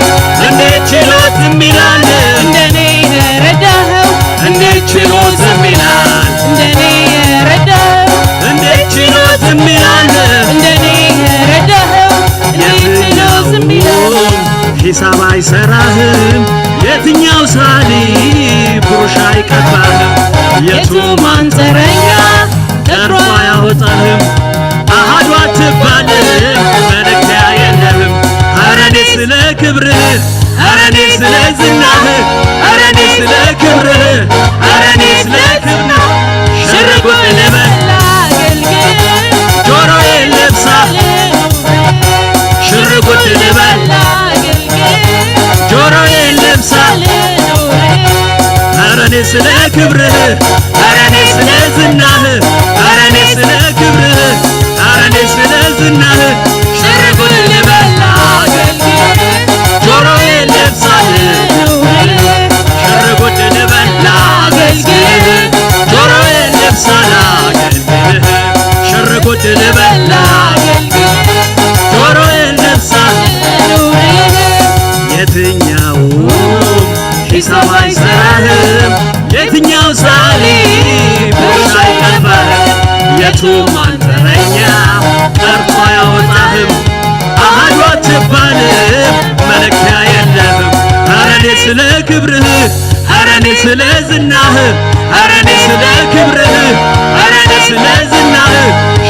እንዴት ችሎ ዝም ይላል እንደኔ የረዳኸው እንዴት ችሎ ዝም ይላል እንደኔ የረዳኸው እንዴት ችሎ ዝም ይላል እንደኔ የረዳኸው እንዴት ችሎ ዝም ይላል ሂሳብ አይሰራህም የትኛው ሳሊ ብሩሽ አይቀባህም የቱ ማንዘረኛ ቀርቦ አያወጣህም አሃዱ አትባልም መለኪያ የለህም ኧረ እኔ ስለ ክብርህ ኧረ እኔ ስለ ዝናህ ኧረ እኔ ስለ ክብርህ ኧረ እኔ ስለ ክብርህ ሽርጉድ ልበል ጆሮዬን ልብሳ ሽርጉድ ልበል ጆሮዬን ልብሳ ኧረ እኔ ስለ ክብርህ ኧረ እኔ ስለ ዝናህ ኧረ እኔ ስለ ክብርህ ኧረ እኔ ስለ ዝናህ ሽርጉድ ልበል ጆሮዬን ልብሳ ሽርጉድ ልበል ላገልግልህ ጆሮዬን ልብሳ ላገልግልህ ሽርጉድ ልበል ላገልግልህ ጆሮዬን ልብሳ የትኛውም ሂሳብ አይሰራህም የትኛው ሳሊ ብሩሽ አይቀባህም የቱም አንጥረኛ ቀርቶ አያወጣህም አሃዱ አትባልም መለኪያ የለህም ኧረ እኔ ስለ ክብርህ ኧረ እኔ ስለ ዝናህ ኧረ እኔ ስለ ክብርህ ኧረ እኔ ስለ ዝናህ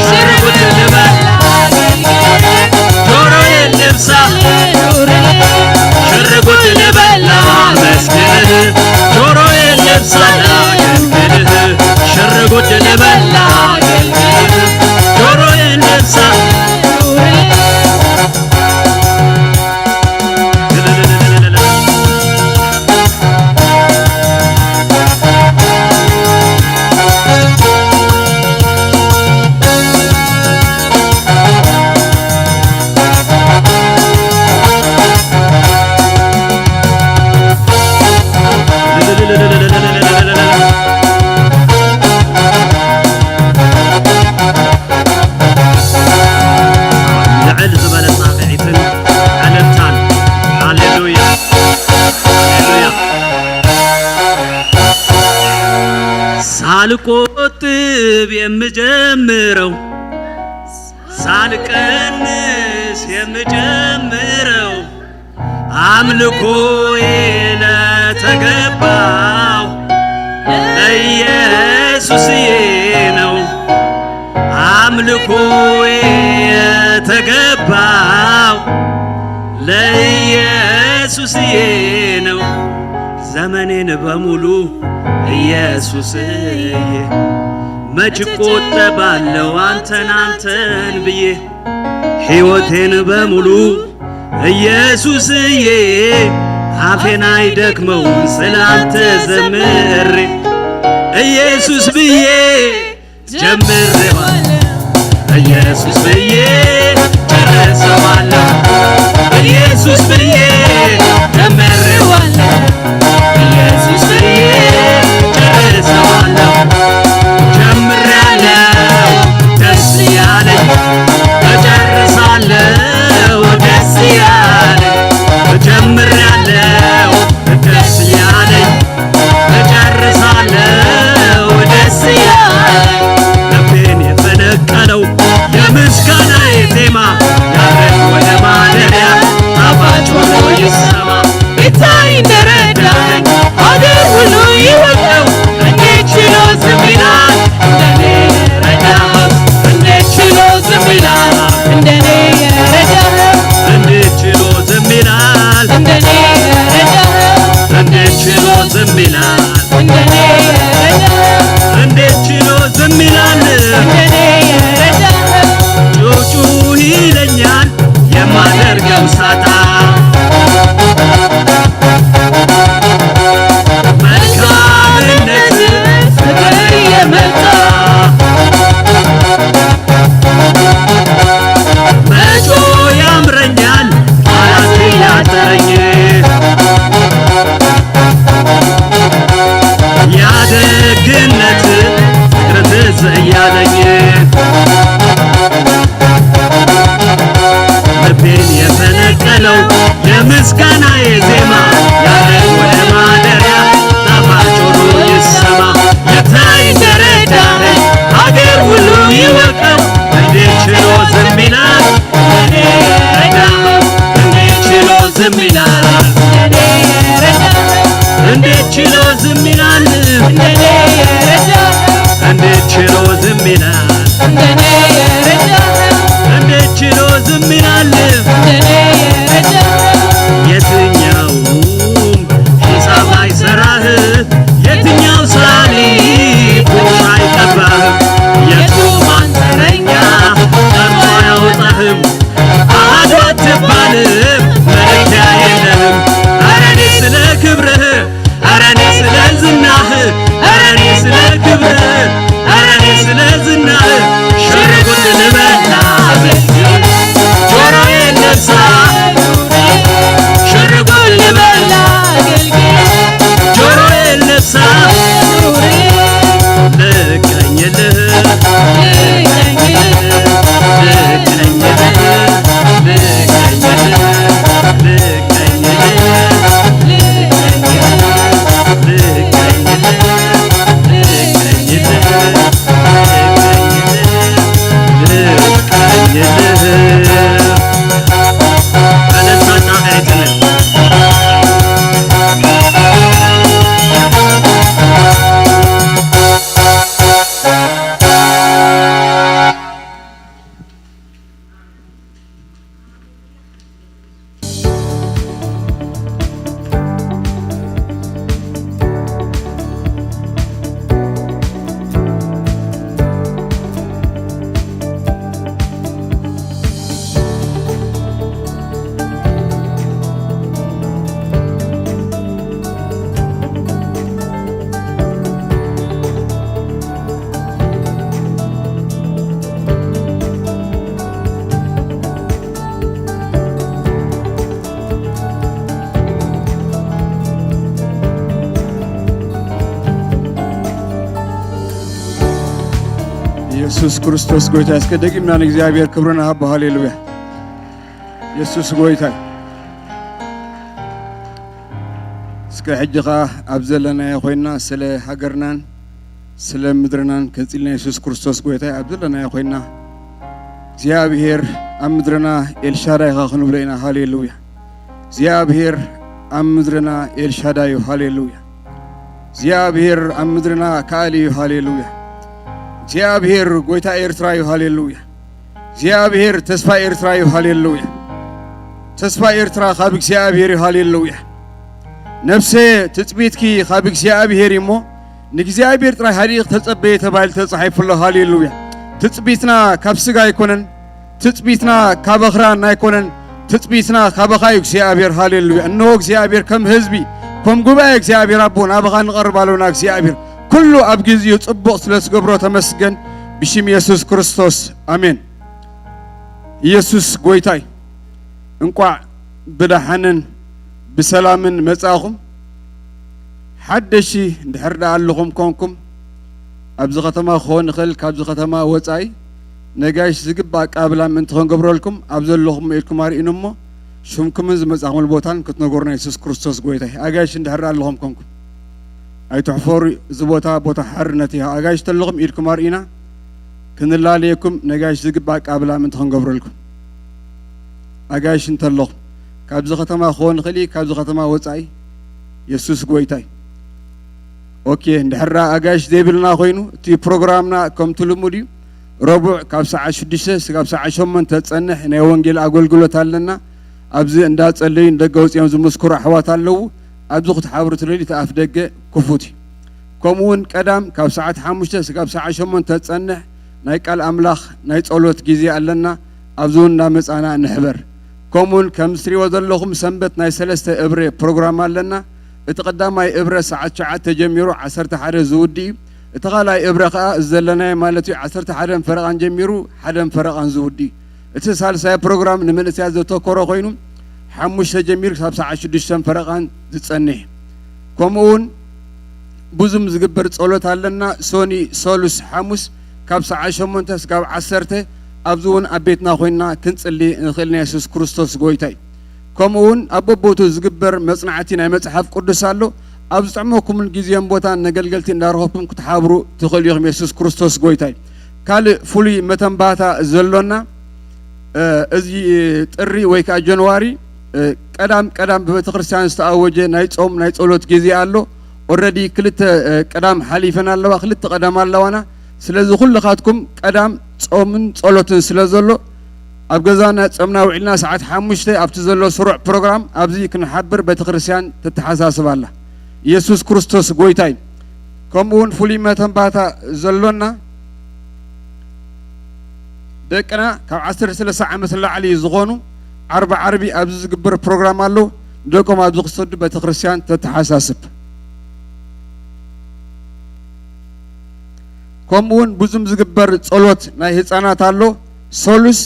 ሽርጉድ ልበል ጆሮዬን ልብሳ ሽርጉድ ልበል ላመስግንህ ጆሮዬን ልብሳ ላገልግልህ ሽርጉድ ልበል ላገልግልህ ጆሮዬን ልብሳ ልዕል ዝበለ ጻቅዒትን ዓለምታን ሃሌሉያ ሃሌሉያ ሳልቆጥብ የምጀምረው ሳልቀንስ የምጀምረው አምልኮዬ ለተገባው ለኢየሱስዬ ነው። አምልኮዬ የተገባው ለኢየሱስዬ ነው። ዘመኔን በሙሉ ኢየሱስዬ መች ቆጠባለው አንተን ብዬ ሕይወቴን በሙሉ ኢየሱስዬ አፌን አይደክመው ስላንተ ዘምሬ ኢየሱስ ብዬ ጀምሬዋለሁ ኢየሱስ ብዬ ጨርሰዋለሁ ኢየሱስ ብዬ ጀምሬዋለሁ ኢየሱስ ብዬ ጨርሰዋለሁ ጀምሬያለሁ ደስ ያለኝ እጨርሳለሁ ደስ ያለኝ ጀምሬያለሁ ደስ ያለኝ እጨርሳለሁ ደስ ያለኝ ልቤን የፈነቀለው የምስጋናዬ ዜማ ያረግ ወደ ማደሪያ ጣፋጭ ሆኖ ይሰማ ጌታዬ እንደረዳኝ አገር ሁሉ ይወቀው እንዴት ችሎ ዝም ይላል እንደኔ የረዳኸው እንዴት ችሎ ዝም ይላል እንደኔ የረዳኸው እንዴት ችሎ ዝም ይላል እንደኔ የረዳኸው እንዴት ችሎ ዝም ይላል እንደኔ የረዳኸው እንዴት ችሎ ዝም ይላል እንደኔ የረዳኸው ጩጩ ይለኛል የማደርገው ሳጣ መልካምነት ፍቅር የመጣ መጮ ያምረኛል ቃላት ያጠረኝ ያደግነት ፍቅር ትዝ እያለኝ ልቤን የፈነቀለው የምስጋናዬ ዜማ ያረግ ወደ ማደሪያ ጣፋጭ ሆኖ ይሰማ ጌታዬ እንደረዳኸኝ አገር ሁሉ ይወቀው እንዴት ችሎ ዝም ይላል እንደኔ የረዳኸው እንዴት ችሎ ዝም ይላል እንደኔ የረዳኸው እንዴት ችሎ ዝም ይላል እንደኔ የረዳኸው እንዴት ችሎ ዝም ይላል እንደኔ የረዳኸው እንዴት ችሎ ዝም ይላል እንደኔ የረዳኸው የትኛውም ሂሳብ አይሰራህ የትኛው ሳሊት አይቀባህ የቱም አንተረኛ ጠርቶ አያወጣህም አሐዱ አትባልም መለኪያ የለህም ኧረ እኔ ስለ ክብርህ ኧረ እኔ ስለ ዝናህ ኧረ እኔ ስለ ክብርህ ኧረ እኔ ስለ ዝናህ ሽር ጉድ ልበላ ጆሮዬን ነፍሳ ሽር ጉድ ልበላ ጆሮዬን ነፍሳ ልቀኝልህ ኢየሱስ ክርስቶስ ጎይታ እስከደቂምናን እግዚአብሔር ክብርን አብ ሃሌሉያ ኢየሱስ ጎይታ እስከ ሕጅኻ ኣብ ዘለና ኮይና ስለ ሃገርናን ስለ ምድርናን ከጽልና ኢየሱስ ክርስቶስ ጎይታ ኣብ ዘለና ኮይና እግዚአብሔር ኣብ ምድርና ኤልሻዳይ ኻኽንብሎ ኢና ሃሌሉያ እግዚአብሔር ኣብ ምድርና ኤልሻዳይ ሃሌሉያ እግዚአብሔር ኣብ ምድርና ካሊ ሃሌሉያ እግዚአብሔር ጎይታ ኤርትራዩ ሃሌሉያ እግዚአብሔር ተስፋ ኤርትራዩ ሃሌሉያ ተስፋ ኤርትራ ካብ እግዚአብሔር ሃሌሉያ ነፍሴ ትጽቢትኪ ካብ እግዚአብሔር ይሞ ንእግዚአብሔር ጥራይ ሃዲቕ ተጸበየ ተባይል ተጻሒፉሎ ሃሌሉያ ትጽቢትና ካብ ስጋ ኣይኮነን ትጽቢትና ካብ ኣኽራን ኣይኮነን ትጽቢትና ካብ ኣኻዩ እግዚአብሔር ሃሌሉያ እነሆ እግዚአብሔር ከም ህዝቢ ከም ጉባኤ እግዚአብሔር ኣቦ ናብኻ ንቐርብ ኣለና እግዚአብሔር ኩሉ ኣብ ግዚኡ ጽቡቕ ስለ ዝገብሮ ተመስገን ብሽም ኢየሱስ ክርስቶስ ኣሜን ኢየሱስ ጎይታይ እንቋዕ ብዳሓንን ብሰላምን መጻኹም ሓደሺ እንድሕርዳ ኣለኹም ኮንኩም ኣብዚ ከተማ ክኾን ይኽእል ካብዚ ከተማ ወፃኢ ነጋሽ ዝግባእ ቃብላ ምንቲ ክንገብረልኩም ኣብ ዘለኹም ኢልኩም ኣርኢኑ እሞ ሽምኩምን ዝመጻኹምሉ ቦታን ክትነገሩና ኢየሱስ ክርስቶስ ጎይታይ ኣጋይሽ እንድሕርዳ ኣለኹም ኮንኩም ኣይትሕፈሩ እዚ ቦታ ሓርነት ኢኻ ኣጋይሽ ተለኹም ኢልኩም ኣርኢና ክንላለየኩም ነጋሽ ዝግባእ ቃብላ ምንቲ ክንገብረልኩም ኣጋይሽ እንተለኹም ካብዚ ከተማ ክኾን ይኽእል ካብዚ ከተማ ወፃኢ ኢየሱስ ጎይታይ ኦኬ እንድሕራ ኣጋይሽ ዘይብልና ኮይኑ እቲ ፕሮግራምና ከምቲ ልሙድ እዩ ረቡዕ ካብ ሰዓት 6 እስካብ ሰዓት 8 ተጸንሕ ናይ ወንጌል ኣገልግሎት ኣለና ኣብዚ እንዳጸለዩ ደገ ወፂኦም ዝምስክሩ ኣሕዋት ኣለዉ ኣብዚ ክትሓብሩ ትልሊ ተኣፍ ደገ ክፉት እዩ ከምኡውን ቀዳም ካብ ሰዓት 5 እስካብ ሰዓት 8 ተጸንሕ ናይ ቃል ኣምላኽ ናይ ጸሎት ግዜ ኣለና ኣብዚ እውን እንዳመጻና ንሕበር ከምኡውን ከም ትሪእዎ ዘለኹም ሰንበት ናይ 3 እብረ ፕሮግራም ኣለና እቲ ቀዳማይ እብረ ሰዓት 9 ተጀሚሩ 11 ዝውዲ እዩ እቲ ካልኣይ እብረ ከዓ ዘለናይ ማለት እዩ 11 ፈረቓን ጀሚሩ 1 ፈረቓን ዝውዲ እቲ ሳልሳይ ፕሮግራም ንመንእስያት ዘተኮረ ኮይኑ 5 ጀሚሩ ካብ ሰዓት 6 ፈረቓን ዝጸንሕ ከምኡውን ብዙም ዝግበር ጸሎት ኣለና ሶኒ ሶሉስ ሐሙስ ካብ ሰዓት 8 እስካብ 10 ኣብዚ እውን ኣብ ቤትና ኮይንና ክንጽሊ ንኽእል ናይ ኢየሱስ ክርስቶስ ጎይታይ ከምኡውን ኣብ በቦቱ ዝግበር መጽናዕቲ ናይ መጽሓፍ ቅዱስ ኣሎ ኣብ ዝጥዕመኩምን ግዜን ቦታን ነገልገልቲ እንዳረኸብኩም ክትሓብሩ ትኽእሉ ኢኹም ኢየሱስ ክርስቶስ ጎይታይ ካልእ ፍሉይ መተንባታ ዘሎና እዚ ጥሪ ወይ ከዓ ጃንዋሪ ቀዳም በቤተ ክርስቲያን ዝተኣወጀ ናይ ጾም ናይ ጸሎት ግዜ ኣሎ ኦልሬዲ ክልተ ቀዳም ሓሊፈን ኣለዋ ክልተ ቀዳም ኣለዋና ስለዚ ኩልኻትኩም ቀዳም ጾምን ጸሎትን ስለ ዘሎ ኣብ ገዛና ጾምና ውዒልና ሰዓት 5 ኣብቲ ዘሎ ስሩዕ ፕሮግራም ኣብዚ ክንሓብር ቤተ ክርስቲያን ተተሓሳስብ ኣላ ኢየሱስ ክርስቶስ ጎይታይ ከምኡውን ፍሉይ መተንባታ ዘሎና ደቅና ካብ 13 ዓመት ላዕሊ ዝኾኑ ዓርቢ ኣብዚ ዝግበር ፕሮግራም ኣሎ ደቆም ኣብዚ ክሰዱ ቤተ ክርስቲያን ተተሓሳስብ ከምኡውን ብዙም ዝግበር ጸሎት ናይ ህፃናት ኣሎ ሶሉስ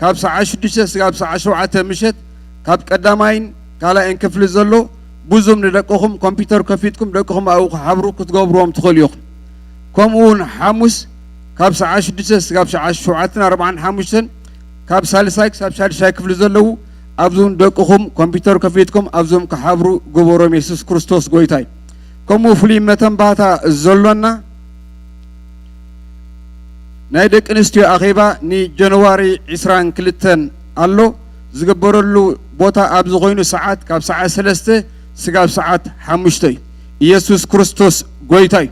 ካብ ሰዓት 6 እስካብ ሰዓት 7 ምሸት ካብ ቀዳማይን ካልኣይን ክፍሊ ዘሎ ብዙም ንደቅኹም ኮምፒተር ከፊትኩም ደቅኹም ኣብኡ ክሓብሩ ክትገብርዎም ትኽእሉ ኢኹም ከምኡውን ሐሙስ ካብ ሰዓት 6 እስካብ ሰዓት 7:45 ካብ ሳልሳይ ክሳብ ሻድሻይ ክፍሊ ዘለዉ ኣብዞም ደቅኹም ኮምፒተር ከፊትኩም ኣብዞም ክሓብሩ ግበሮም ኢየሱስ ክርስቶስ ጎይታይ ከምኡ ፍሉይ መተንባታ ዘሎና ናይ ደቂ ኣንስትዮ ኣኼባ ንጃንዋሪ 22 ኣሎ ዝግበረሉ ቦታ ኣብዚ ኮይኑ ሰዓት ካብ ሰዓት 3 እስካብ ሰዓት 5 እዩ ኢየሱስ ክርስቶስ ጎይታይ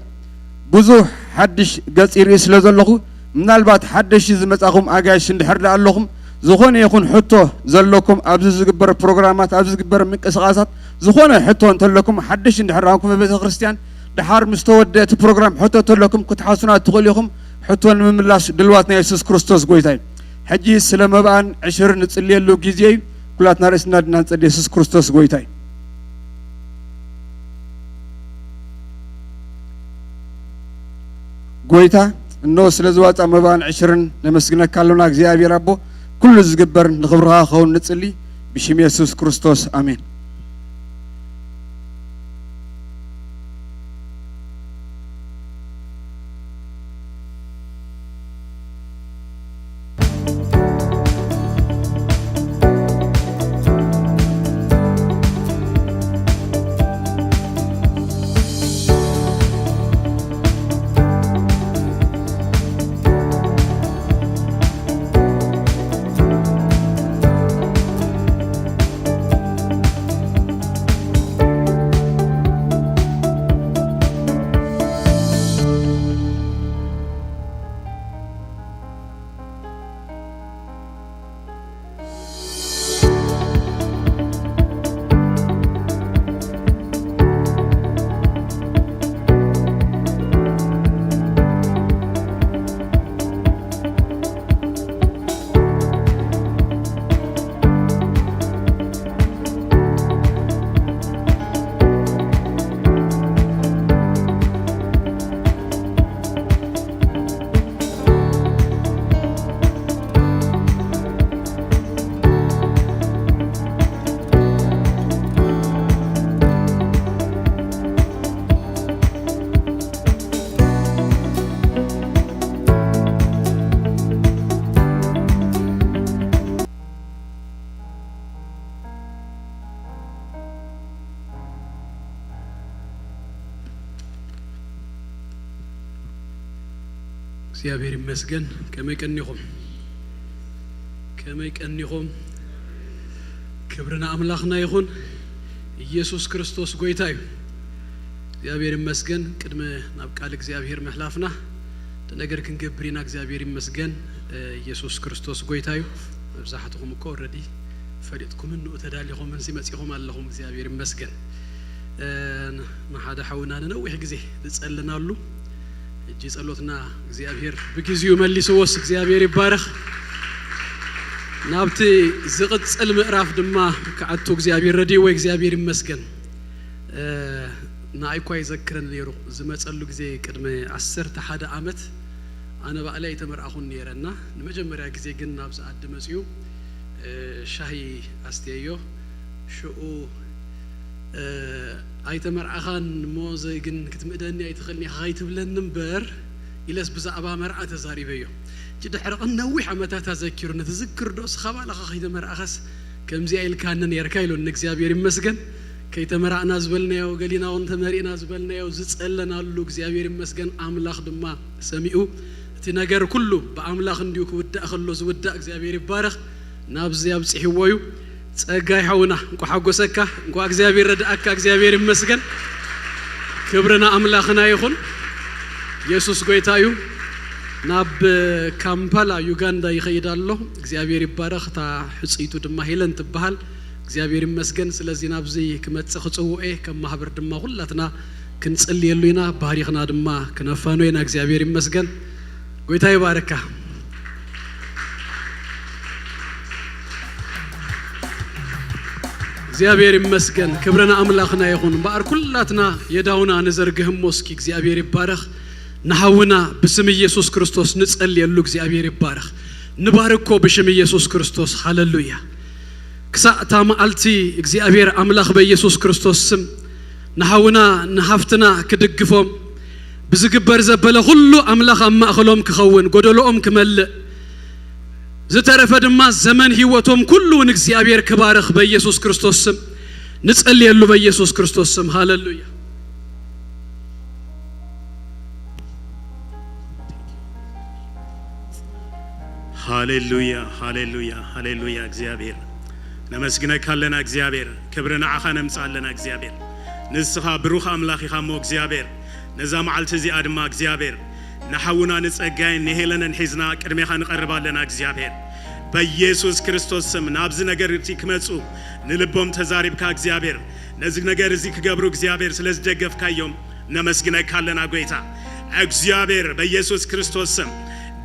ብዙሕ ሓድሽ ገጽ ይርኢ ስለ ዘለኹ ምናልባት ሓደሽ ዝመጻኹም ኣጋይሽ እንድሕር ኣለኹም ዝኾነ ይኹን ሕቶ ዘለኩም ኣብዚ ዝግበር ፕሮግራማት ኣብዚ ዝግበር ምንቅስቓሳት ዝኾነ ሕቶ እንተለኩም ሓደሽ እንድሕር ኣንኩም ቤተ ክርስቲያን ድሓር ምስ ተወድአ እቲ ፕሮግራም ሕቶ እንተለኩም ክትሓሱና ትኽእሉ ኢኹም ሕቶ ንምምላሽ ድልዋት ናይ ኢየሱስ ክርስቶስ ጎይታይ ሕጂ ስለ መብኣን 20 ንጽልየሉ ግዜ እዩ ኩላትና ርእስና ድና ንጸልይ ኢየሱስ ክርስቶስ ጎይታይ ጎይታ እነሆ ስለ ዝዋፃ መብኣን 20 ነመስግነካ ኣለና እግዚአብሔር ኣቦ ኩሉ ዝግበር ንኽብርኻ ክኸውን ንጽልይ ብሽም ኢየሱስ ክርስቶስ ኣሜን እግዚአብሔር ይመስገን ከመይ ቀኒኹም ክብርና አምላኽና ይኹን ኢየሱስ ክርስቶስ ጎይታ እዩ እግዚአብሔር ይመስገን ቅድመ ናብ ቃል እግዚአብሔር መሕላፍና ነገር ክንገብሪና እግዚአብሔር ይመስገን ኢየሱስ ክርስቶስ ጎይታ እዩ ብዛሕትኩም እኮ ኦሬዲ ፈሊጥኩም እንኡ ተዳሊኹም እንሲ መጽኢኹም ኣለኹም እግዚአብሔር ይመስገን ንሓደ ሓውና ነዊሕ ግዜ ዝጸልናሉ እጂ ጸሎትና እግዚአብሔር በጊዜው መልሶስ እግዚአብሔር ይባረክ ናብቲ ዝቅጽል ምዕራፍ ድማ ከዓቱ እግዚአብሔር ረዲ ወይ እግዚአብሔር ይመስገን ናይኳይ ዘክረን ነይሩ ዝመጸሉ ግዜ ቅድመ 11 ዓመት አነ ባዕላይ ተመርአኹን ነይረና ንመጀመሪያ ግዜ ግን ናብ ሰዓት መጽዩ ሻሂ አስተያዮ ሽኡ አይተመርአኻን ሞዘ ግን ክትምደኒ አይተኸልኒ ኻይትብለን ነበር ኢለስ ብዛዕባ መርዓ ተዛሪበዮ ድሕሪ ነዊሕ ዓመታት ተዘኪሩ ነተዝክር ዶስ ኸባላ ኻይተመርአኻስ ከምዚ አይልካነን የርካ ኢሉን እግዚአብሔር ይመስገን ከይተመራዕና ዝበልናዮ ገሊናውን ተመሪና ዝበልናዮ ዝጸለናሉ እግዚአብሔር ይመስገን አምላኽ ድማ ሰሚኡ እቲ ነገር ኩሉ በአምላኽ እንዲሁ ክውዳእ ከሎ ዝውዳእ እግዚአብሔር ይባረክ ናብዚ ያብጽሕወዩ ጸጋይ ሐውና እንኳ ሐጎሰካ እንኳ እግዚአብሔር ረዳአካ እግዚአብሔር ይመስገን ክብርና አምላኽና ይኹን ኢየሱስ ጎይታዩ ናብ ካምፓላ ዩጋንዳ ይኸይዳሎ እግዚአብሔር ይባረክ ታ ሕጽይቱ ድማ ሄለን ትባሃል እግዚአብሔር ይመስገን ስለዚህ ናብዚ ክመጽእ ክጽውኤ ከማህበር ድማ ሁላትና ክንጽልየሉና ባሪኽና ድማ ክነፋኖይና እግዚአብሔር ይመስገን ጎይታ ይባረካ እግዚአብሔር ይመስገን ክብርና አምላኽና ይኹን ባር ኩላትና የዳውና ነዘርግህም ሞስኪ እግዚአብሔር ይባረክ ነሐውና በስም ኢየሱስ ክርስቶስ ንጸልየሉ እግዚአብሔር ይባረክ ንባርኮ በስም ኢየሱስ ክርስቶስ ሃሌሉያ ክሳታ ማልቲ እግዚአብሔር አምላኽ በኢየሱስ ክርስቶስ ስም ነሐውና ነሐፍትና ክድግፎም ብዝግበር ዘበለ ሁሉ አምላኽ አማእኸሎም ክኸውን ጎደሎኦም ክመልእ ዝተረፈ ድማ ዘመን ህይወቶም ኩሉን እግዚአብሔር ክባረክ በኢየሱስ ክርስቶስ ስም ንጸልየሉ በኢየሱስ ክርስቶስ ስም ሃሌሉያ ሃሌሉያ ሃሌሉያ ሃሌሉያ እግዚአብሔር ነመስግነካ ለና እግዚአብሔር ክብርና አኻነም ጻለና እግዚአብሔር ንስኻ ብሩኽ አምላኽ ኢኻሞ እግዚአብሔር ነዛ መዓልቲ እዚ አድማ እግዚአብሔር ነሐውና ንጸጋይ ነሄለነን ሒዝና ቅድሜኻ ንቀርባለና እግዚአብሔር በኢየሱስ ክርስቶስ ስም ናብዚ ነገር እቲ ክመጹ ንልቦም ተዛሪብካ እግዚአብሔር ነዚ ነገር እዚ ክገብሩ እግዚአብሔር ስለዝደገፍካዮም ነመስግነካ ለና ጎይታ እግዚአብሔር በኢየሱስ ክርስቶስ ስም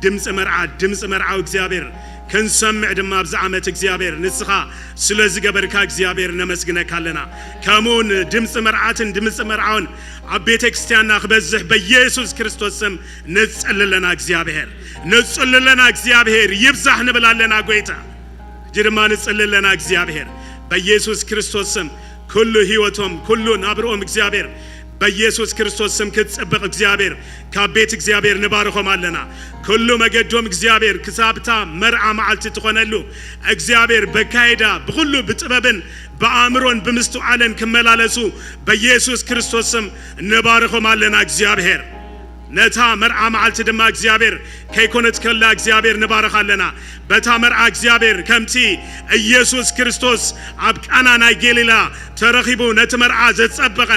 ድምጽ መርዓው እግዚአብሔር ከንሰምዕ ድማ ብዛ ዓመት እግዚአብሔር ንስኻ ስለዚ ገበርካ እግዚአብሔር ነመስግነካ ለና ከመውን ድምጽ መርዓውን አቤተ ክርስቲያንና ክበዝሕ በኢየሱስ ክርስቶስ ስም ንጸልለና እግዚአብሔር ይብዛሕ ንብላለና ጎይታ ጅርማ ንጸልለና እግዚአብሔር በኢየሱስ ክርስቶስ ስም ኩሉ ህይወቶም ኩሉ ናብሮኦም እግዚአብሔር በኢየሱስ ክርስቶስ ስም ክትጽብቅ እግዚአብሔር ካቤት እግዚአብሔር ንባርኾም አለና ኩሉ መገዶም እግዚአብሔር ክሳብታ መርዓ መዓልቲ ትኾነሉ እግዚአብሔር በካይዳ በኩሉ በጥበብን በአእምሮን በምስተዓለን ከመላለሱ በኢየሱስ ክርስቶስ ስም ንባርኾም አለና እግዚአብሔር ነታ መርዓ መዓልቲ ድማ እግዚአብሔር ከይኮነት ከላ እግዚአብሔር ንባርኻለና በታ መርዓ እግዚአብሔር ከምቲ ኢየሱስ ክርስቶስ አብ ቃና ገሊላ ተረኺቡ ነቲ መርዓ ዘጸበቀ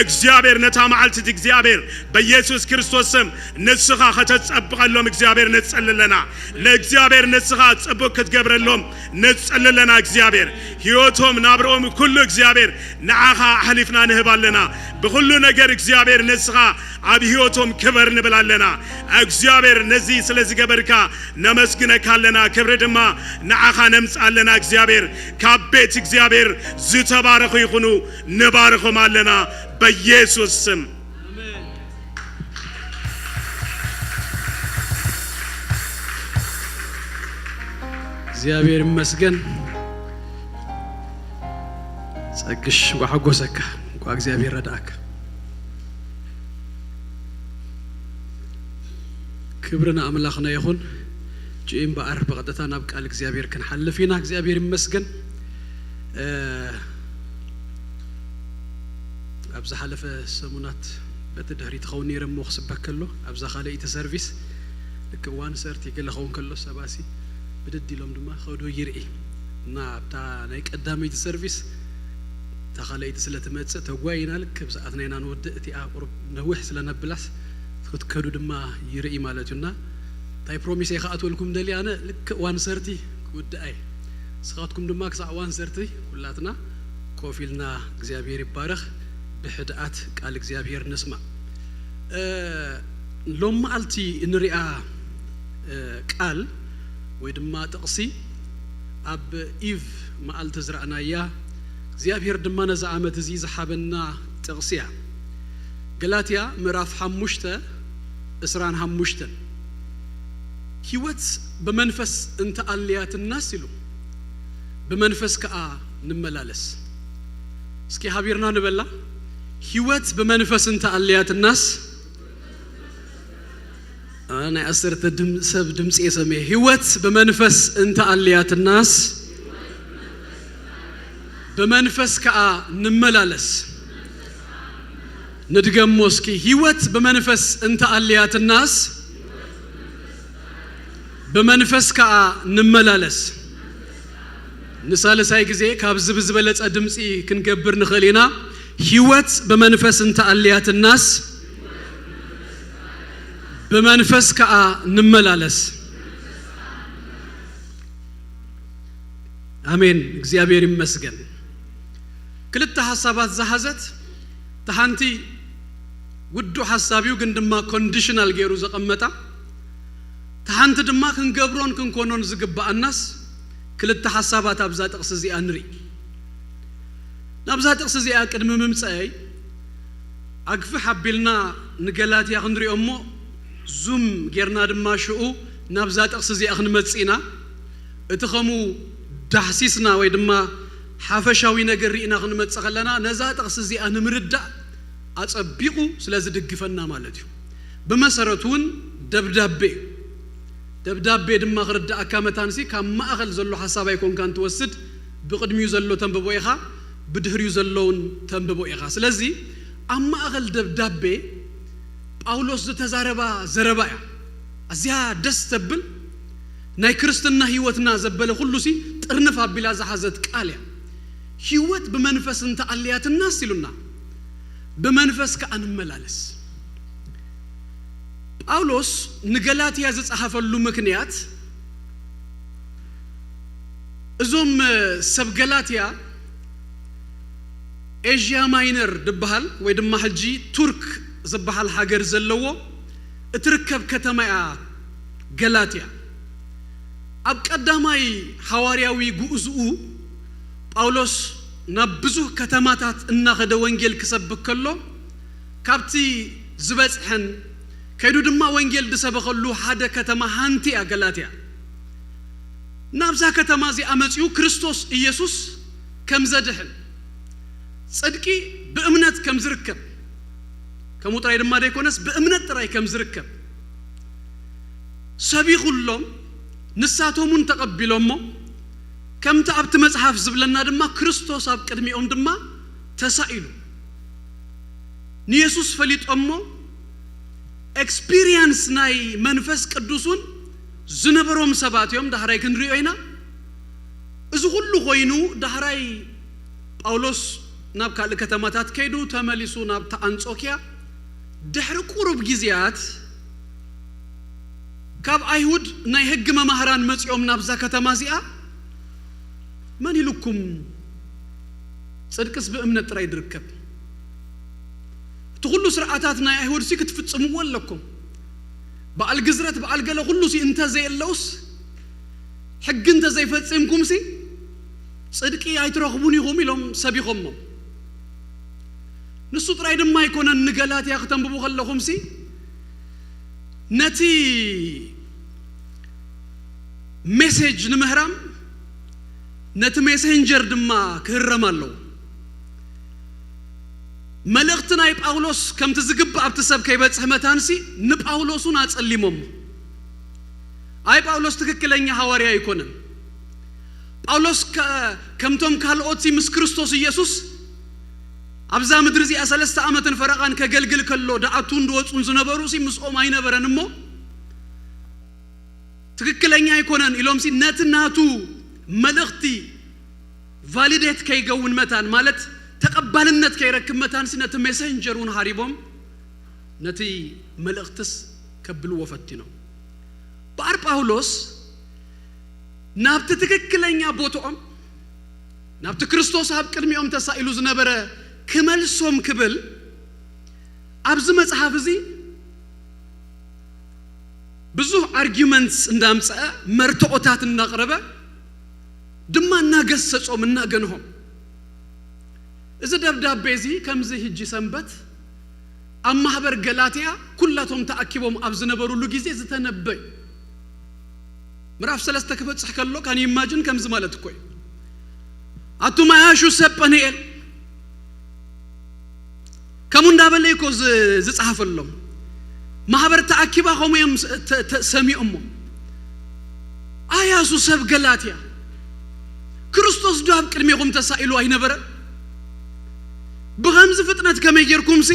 እግዚአብሔር ነታ መዓልቲ እግዚአብሔር በኢየሱስ ክርስቶስ ስም ንስኻ ከተጸብቀሎም እግዚአብሔር ንጸልለና ለእግዚአብሔር ንስኻ ጽቡቅ ክትገብረሎም ንጸልለና እግዚአብሔር ህይወቶም ናብሮኦም ኩሉ እግዚአብሔር ንዓኻ አሕሊፍና ንህባለና በኩሉ ነገር እግዚአብሔር ንስኻ አብ ህይወቶም ክበር ንብላለና እግዚአብሔር ነዚ ስለዚ ገበርካ ነመስግነካለና ክብር ድማ ንዓኻ ነምጻለና እግዚአብሔር ካቤት እግዚአብሔር ዝተባረኹ ይኹኑ ንባርኾም አለና በኢየሱስ ስም አሜን እግዚአብሔር ይመስገን ጸግሽ ወሐጎሰካ እግዚአብሔር ረዳአካ ክብርና አምላኽና ይኹን ጂም ባር በቀጥታ ናብ ቃል እግዚአብሔር ከንሐልፊና እግዚአብሔር ይመስገን አብዛ ሐለፈ ሰሙናት በተዳሪ ተኸውኒ ረሞ خصبك كله አብዛ ኻለይቲ ሰርቪስ كوان سرتي كل خون كله سباسي بدي لهم دما خدو يرئي نا بتاع نايك قدامي السيرفيس تخليت سلة متس تقوينا لك بساعتنا هنا نود تي أقرب نوح سلنا بلاس تكت كدو دما يرئي مالتنا تاي بروميس يا خاطر لكم دلي أنا لك وان سرتي كود أي سخاتكم دما كسا وان سرتي كلاتنا كوفيلنا إخزابير بارخ بحدات قال إخزابير نسمع لوم ألتي نرئا قال ويدما تقصي أب إيف ما ألت زرعنا إياه إخزابير دما نزعمت زي زحابنا تقصيها غلاطيا مراف حموشته إسران حموشته هيوت بمنفس انت أليات الناس له بمنفس كأ نملالس اسكي حبيرنا نبلا هيوت بمنفس انت أليات الناس أنا أسرت سب دمس اسمي هيوت بمنفس انت أليات الناس بمنفس كأ نملالس ندقم موسكي هيوت بمنفس انت أليات الناس بمنفس كأ نملالس نسال سايق زي كابز بزبلت أدمسي كنقبر نخلينا هيوت بمنفس انت أليات الناس بمنفس كأ نملالس آمين እግዚአብሔር ይመስገን كلتا حسابات زحزت تحنتي ودو حسابيو ግን ድማ ኮንዲሽናል ገይሩ ዘቀመጣ تحنت ድማ ክንገብሮን ክንኮኖን ዝግባእ الناس كلتا حسابات أبزا تقص زي أنري نبزا تقص زي أكدم ممسأي أقف حبيلنا نقلات يا خندري أمو زوم غيرنا دما شؤو نبزا تقص زي أخن متسينا اتخمو دحسيسنا ويدما حافشاوي نقرينا أخن متسخلنا نزا تقص زي أن مردا أتصبيقو سلازي دقفنا مالتيو بمسارتون دبدابي دما غرد أكامتانسي كم ما أخل زلو حسابا يكون كان توسد بقدميو زلو تنببو إيخا بدهريو زلون تنببو إيخا سلازي أما أخل دبدابي باولوس دو تزاربا زربايا أزيها دستبل ناي كرستنا هيوتنا زبل خلوسي ترنفها بلا زحازت كاليا هيوت بمنفس انت عليات الناس لنا بمنفس كأن ملالس باولوس نقلات يازت أحفلو مكنيات ازوم سبقلاتيا ايجيا ماينر دبهال ويدما حجي ترك زبهال حاجر زلوو اتركب كتمايا قلاتيا اب قداماي حوارياوي غوزو باولوس نبزو كتماتات اناخد وانجيل كسبكلو كابتي زبصحن كيدو دما وانجيل دسبخلو حدا كتما هانتي اغلاتيا نابزا كتما زي امصيو كريستوس ኢየሱስ كم زدحن صدقي بامنت كم زركب كموطراي دما دايكونس بامنت طراي كم زركب سبي كلهم نساتهم تقبلهم كم تعبت مصحف زبلنا دما كريستوس اب قدميهم دما تسائلوا نيسوس فليط امو experience ناي منفس قدوسون زنبروم سباتيوم دحراي كنريوينا ازو كله خوينو دحراي باولوس ناب كال كتماتات كيدو تمليسو ناب تانصوكيا دحر قرب غزيات كاب ايهود ناي حق ممهران مصيوم نابزا كتمازيا من يلكم صدقس بامنت راي دركب تقولوا سرعاتاتنا يا ايهود سي كتفصموا لكم بقال جزرت بقال قال كله سي انت زي اللوس حق انت زي فصمكم سي صدقي ايترخبوني هم يلوم سبيخم نسو طراي دما يكون النقلات يا ختم ببو خلهم سي نتي مسج نمهرام نت ميسنجر دما كهرمالو ملغتنا يباولوس كم تزقب ابتسب كيبصح متانسي نباولوسون اصليمم اي باولوس تككلኛ ሐዋርያ ይኮነን ጳውሎስ ከምቶም ካልኦቲ ምስ ክርስቶስ ኢየሱስ አብዛ ምድር ዚ 3 ዓመትን ፈረቃን ከገልግል ከሎ ዳአቱ እንደወጹን ዝነበሩ ሲ ምስኦም አይነበረንሞ ትክክለኛ ይኮነን ኢሎም ሲ ነትናቱ መልእክቲ ቫሊዴት ከይገውን መታን ማለት ተቀባልነት ከይረክብ መታን ሲነት ሜሴንጀሩን ሐሪቦም ነቲ መልእክትስ ከብሉ ወፈቲ ነው ባር ጳውሎስ ናብት ትክክለኛ ቦታኦም ናብት ክርስቶስ አብ ቅድሚኦም ተሳኢሉ ዝነበረ ክመልሶም ክብል አብዝ መጽሐፍ እዚ ብዙ አርጊውመንትስ እንዳምጻ መርቶኦታት እናቀረበ ድማ እናገሰጾም እናገንሆም እዚ ደብዳቤ እዚ ከምዚ ሂጂ ሰንበት አብ ማህበር ገላትያ ኩላቶም ተአኪቦም አብዝ ነበሩሉ ጊዜ ዝተነበይ ምዕራፍ 3 ከበጽሕ ከሎ ካን ኢማጂን ከምዚ ማለት እኮ አቱ ማያሹ ሰጠኔል ከሙ እንዳበለ እኮ ዝጻፈሎም ማህበር ተአኪባ ሆሞም ሰሚኡሞ አያሱ ሰብ ገላትያ ክርስቶስ ዳብ ቅድሚኩም ተሳኢሉ አይነበረ በኸምዝ ፍጥነት ከመየርኩም ሲ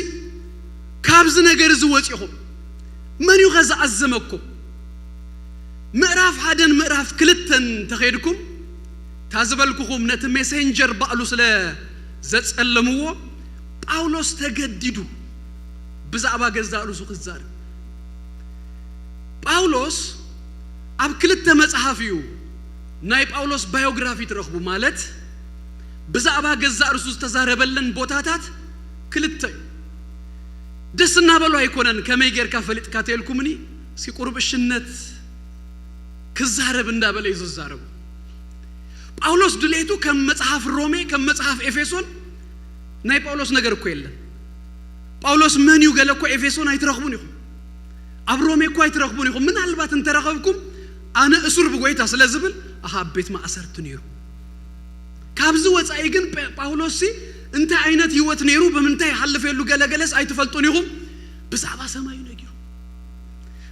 ካብዝ ነገር ዝወጪኹም መን ይኸዛ አዘመኩም ምዕራፍ ሓደን ምዕራፍ ክልተን ተኸይድኩም ታዝበልኩኹም ነት ሜሴንጀር ባዕሉ ስለ ዘጸለምዎ ጳውሎስ ተገዲዱ ብዛዕባ ገዛሉ ሱኽዛር ጳውሎስ አብ ክልተ መጽሐፊዩ ናይ ጳውሎስ ባዮግራፊ ትረኽቡ ማለት ብዛዕባ ገዛሩ ተዛረበለን ቦታታት ክልተ ደስና በሉ አይኮነን ከመይገር ካፈሊጥ ካቴልኩምኒ ሲቁርብሽነት ክዛረብ እንዳበለ ይዘዛረቡ ጳውሎስ ድሌቱ ከመጽሐፍ ሮሜ ከመጽሐፍ ኤፌሶን ናይ ጳውሎስ ነገር እኮ የለም ጳውሎስ ምን ይገለኮ ኤፌሶን አይትረኽቡን ይኹም አብ ሮሜ እኮ አይትረኽቡን ይኹም ምን አልባት እንተረኸብኩም አነ እሱር ብጎይታ ስለዝብል አሃ ቤት ማእሰርት ነይሩ ካብዝ ወጻይ ግን ጳውሎስ እንተ አይነት ህይወት ነይሩ በመንታይ ሐልፈሉ ገለገለስ አይተፈልጡን ይኹም ብዛዕባ ሰማዩ ነጊሩ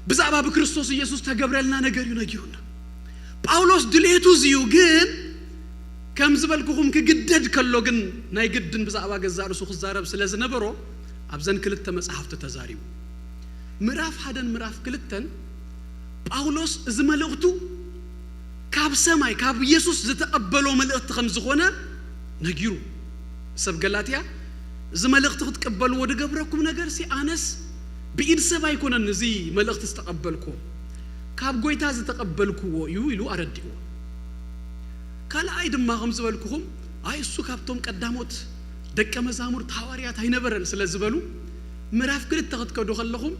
ብዛዕባ በክርስቶስ ኢየሱስ ተገብረልና ነገር ይነጊሩና ጳውሎስ ድሌቱ ዝዩ ግን ከምዝበልኩኹም ክግደድ ከሎ ግን ናይ ግድን ብዛዕባ ገዛሩ ሱኽዛረብ ስለዝነበሮ አብዘን ክልተ መጽሐፍት ተዛሪቡ ምዕራፍ ሓደን ምዕራፍ ክልተን ጳውሎስ እዚ መልእክቱ ካብ ሰማይ ካብ ኢየሱስ ዝተቀበሎ መልእክት ከም ዝኾነ ነጊሩ ሰብ ገላትያ እዚ መልእክት ክትቀበሉ ወደ ገብረኩም ነገር ሲ አነስ በኢድ ሰብ አይኮነን እዚ መልእክት ተቀበልኩ ካብ ጎይታ ዝተቀበልኩዎ ይሉ አረዲው ካላ አይድማ ከም ዝበልኩኹም አይ እሱ ካብቶም ቀዳሞት ደቀ መዛሙር ሐዋርያት አይነበረን ስለዝበሉ ምዕራፍ ክልተ ተከትከዱ ከለኹም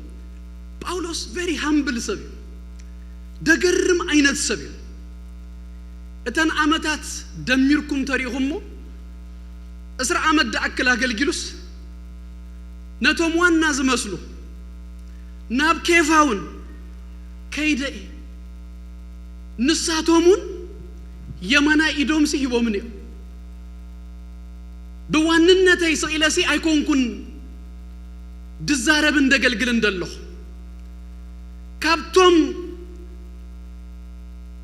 ጳውሎስ very humble ሰብ ደገርም አይነት ሰብ እተን ዓመታት ደሚርኩም ተሪኹምሞ እስራ ዓመት ዳአክል አገልግሉስ ነቶም ዋና ዝመስሉ ናብ ኬፋውን ከይደኢ ንሳቶሙን የማና ኢዶም ሲሂቦምን በዋንነተይ ሰኢለሲ አይኮንኩን ድዛረብ እንደገልግል እንደለሁ ካብቶም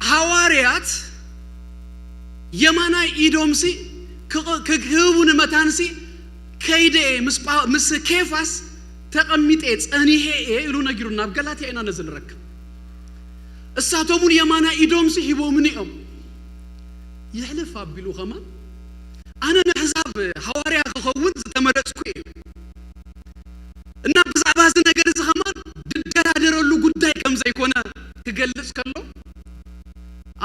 ሐዋርያት የማና ኢዶምሲ ከክቡን መታንሲ ከይደ ምስ ኬፋስ ተቀሚጤ ጸኒሄ ይሉ ነግሩና በገላትያ ኢና ነዝንረክ እሳቶሙን የማና ኢዶምሲ ሂቦምን ይሕልፍ አቢሉ ከማ አነ ነሕዛብ ሐዋርያ ከኸውን ዝተመረጽኩ እና ብዛዕባ እዚ ነገር እዚ ከማ ድደራደረሉ ጉዳይ ከም ዘይኮነ ክገልጽ ከሎ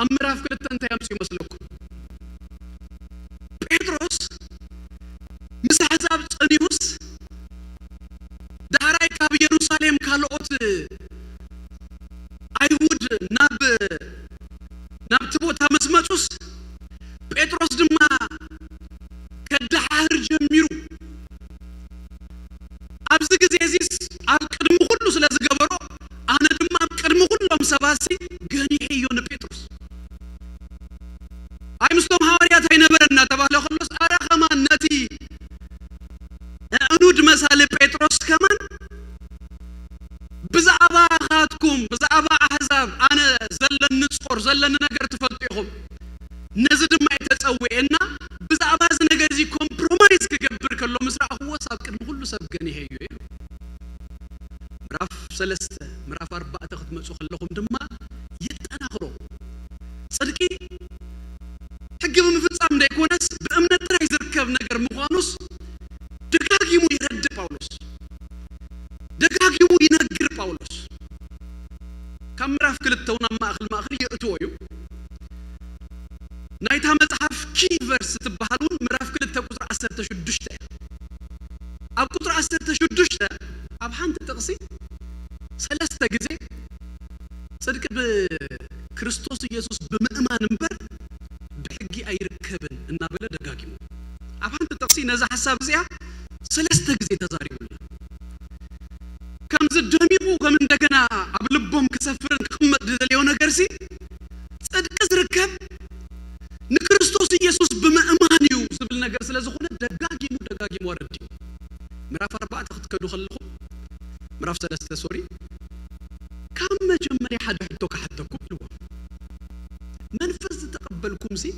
አምራፍ ክልተን ታያምጽ ይመስለኩ ጴጥሮስ ምስ አሕዛብ ጸኒሁስ ዳራይ ካብ ኢየሩሳሌም ካልኦት አይሁድ ናብ ቦታ መስመጹስ ጴጥሮስ ድማ ከዳህር ጀሚሩ አብዝ ጊዜ ዚስ አብ ቅድሙ ሁሉ ስለዝገበሮ አነ ድማ አብ ቅድሙ ሁሉም ሰባሲ ገኒ ሄዮን ጴጥሮስ አይምስቶም ሐዋርያት አይነበረና ተባለ خلص አራ ከማነቲ እንውድ መሳለ ጴጥሮስ ከማን ብዛዕባ ኻትኩም ብዛዕባ አሕዛብ አነ ዘለን ጾር ዘለን ነገር ተፈልጥኹም ነዚ ድማ የተጸውየና ብዛዕባ እዚ ነገር እዚ ኮምፕሮማይዝ ክገብር ከሎ ምስራዕ ወሳብ ቅድም ሁሉ ሰብ ገኒ ሄዩ ምዕራፍ 3 ምዕራፍ 4 ክትመጹ ከለኹም ድማ ዘይኮነስ በእምነት ጥራይ ዝርከብ ነገር ምዃኑስ ደጋጊሙ ይረድ ጳውሎስ ደጋጊሙ ይነግር ጳውሎስ ከምዕራፍ ክልተውና ማእኽል የእትወዩ ናይታ መጽሐፍ ኪ ቨርስ ትበሃሉን ምዕራፍ ክልተ ቁጥር 16 ኣብ ቁጥር 16 ኣብ ሓንቲ ጥቕሲ ሰለስተ ጊዜ ጽድቅ በክርስቶስ ኢየሱስ ብምእማን እምበር ብሕጊ ኣይርከብን እናበለ ደጋጊሙ ኣብ ሓንቲ ጥቕሲ ነዛ ሓሳብ እዚኣ ሰለስተ ጊዜ ተዛሪቡልና ከምዚ ደሚቁ ከም እንደገና ኣብ ልቦም ክሰፍርን ክቕመጥ ዝደልዮ ነገርሲ ጽድቅ ዝርከብ ንክርስቶስ ኢየሱስ ብምእማን እዩ ዝብል ነገር ስለ ዝኾነ ደጋጊሙ ወረድዩ ምዕራፍ 4 ክትከዱ ከለኹም ምዕራፍ 3 ሶሪ ካብ መጀመርያ ሓደ ሕቶ ከሓተኩም ኢልዎ መንፈስ ዝተቀበልኩም ሲ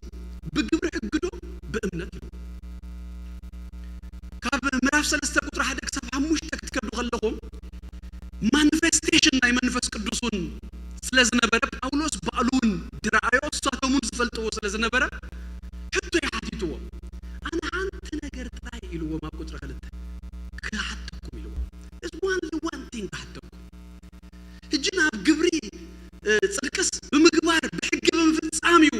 ብግብሪ ሕግዶ በእምነት ኢልዎ ካብ ምዕራፍ 3 ቁጥር 1 ክሳብ 5 ክትከዱ ከለኹም ማኒፌስቴሽን ናይ መንፈስ ቅዱስን ስለዝነበረ ጳውሎስ ባዕሉን ድራአዮ ሳተሙን ዝፈልጥዎ ስለዝነበረ ሕቶ ይሓቲትዎ ኣነ ሓንቲ ነገር ጥራይ ኢልዎ ኣብ ቁጥር 2 ክሓተኩም ኢልዎ is one thing ከሓተኩም ሕጂ ናብ ግብሪ ጽድቅስ ብምግባር ብሕጊ ብምፍጻም እዩ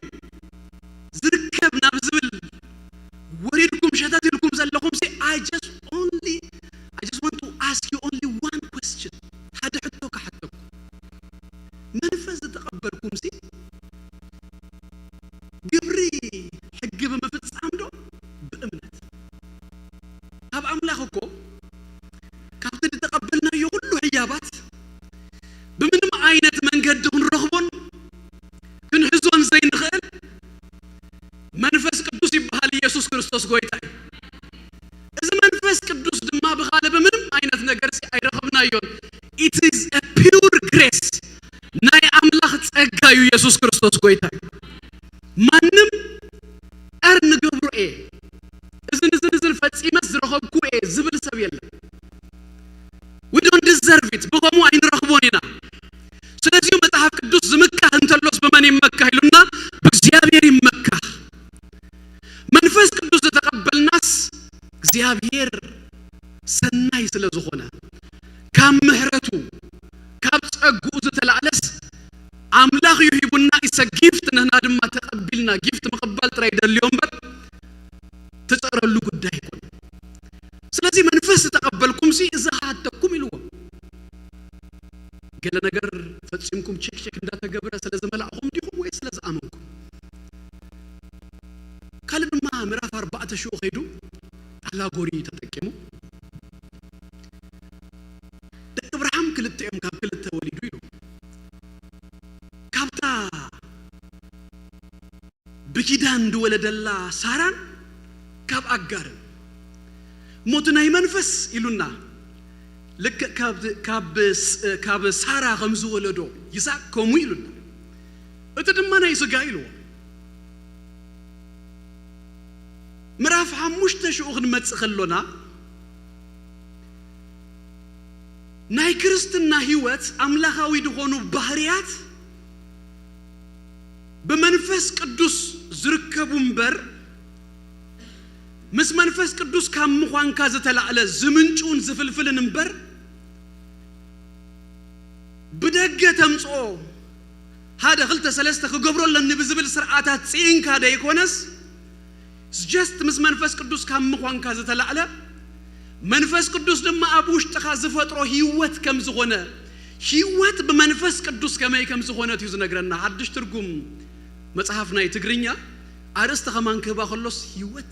ዝርከብ ናብ ዝብል ወሪድኩም ሸታትልኩም ዘለኹም ሲ I just want to ask you only one question ሓደ ሕቶ ከሓተኩም መንፈስ ተቀበልኩም ሲ ግብሪ ሕጊ ብምፍጻም ዶ በእምነት ኣብ አምላክኮ ካብቲ ተቀበልናዮ ሁሉ ሕያባት በምንም አይነት መንገድ ክንረኽቦን ክንሕዞን ዘይንኽእል መንፈስ ቅዱስ ይባሃል ኢየሱስ ክርስቶስ ጎይታ እዚ መንፈስ ቅዱስ ድማ ብኻለ በምንም አይነት ነገር ሲ አይረኽብናዮን it is a pure grace ናይ አምላክ ጸጋ እዩ ኢየሱስ ክርስቶስ ጎይታ ማንም እርን ገብሩ እዝን ፈጺመስ ዝረኸብኩ ዝብል ሰብ የለም we don't deserve it በቆሙ አይንረኽቦን ኢና ስለዚህ መጽሐፍ ቅዱስ ዝምካህ እንተሎስ በማን ይመካህ ይሉና በእግዚአብሔር ይመካህ መንፈስ ቅዱስ ተቀበልናስ እግዚአብሔር ሰናይ ስለዝኾነ ካብ ምህረቱ ካብ ጸጉኡ ዝተላዕለስ አምላክ ይሂቡና ኢሰ ጊፍት ነህና ድማ ተቀቢልና ጊፍት መቀበል ጥራይ ደልዮም በር ተጸረሉ ጉዳይ ይኮን ስለዚህ መንፈስ ተቀበልኩም ሲ እዛሃተኩም ይልዎ ገለ ነገር ፈጽምኩም ቼክ እንዳተገብረ ስለዘመላእኹም ዲኹም ወይ ስለዘአመንኩም ካልድማ ምዕራፍ 4 ሺው ኸይዱ አላጎሪ ተጠቀሙ አብርሃም ክልተም ካብ ክልተ ወሊዱ ይሉ ካብታ ብኪዳን ድወለደላ ሳራን ካብ አጋር ሞትናይ መንፈስ ይሉና ልክ ካብ ሳራ ከምዝ ወለዶ ይስሐቅ ከሙ ይሉና እቲ ድማ ናይ ስጋ ይልዎ ምዕራፍ 5 ሺው ክንመጽእ ከሎና ናይ ክርስትና ህይወት አምላካዊ ድኾኑ ባህሪያት በመንፈስ ቅዱስ ዝርከቡን በር ምስ መንፈስ ቅዱስ ካብ ምዃንካ ዝተላዕለ ዝምንጩን ዝፍልፍልን እምበር ብደገ ተምጽኦ ሓደ ክልተ ሰለስተ ክገብሮለን ብዝብል ስርዓታት ጽንካ ደይኮነስ just ምስ መንፈስ ቅዱስ ካብ ምዃንካ ዝተላዕለ መንፈስ ቅዱስ ድማ ኣብ ውሽጥኻ ዝፈጥሮ ህይወት ከም ዝኾነ ህይወት በመንፈስ ቅዱስ ከመይ ከም ዝኾነ እዩ ዝነግረና ሓድሽ ትርጉም መጽሐፍ ናይ ትግርኛ አርስተ ከማን ከባ ከሎስ ህይወት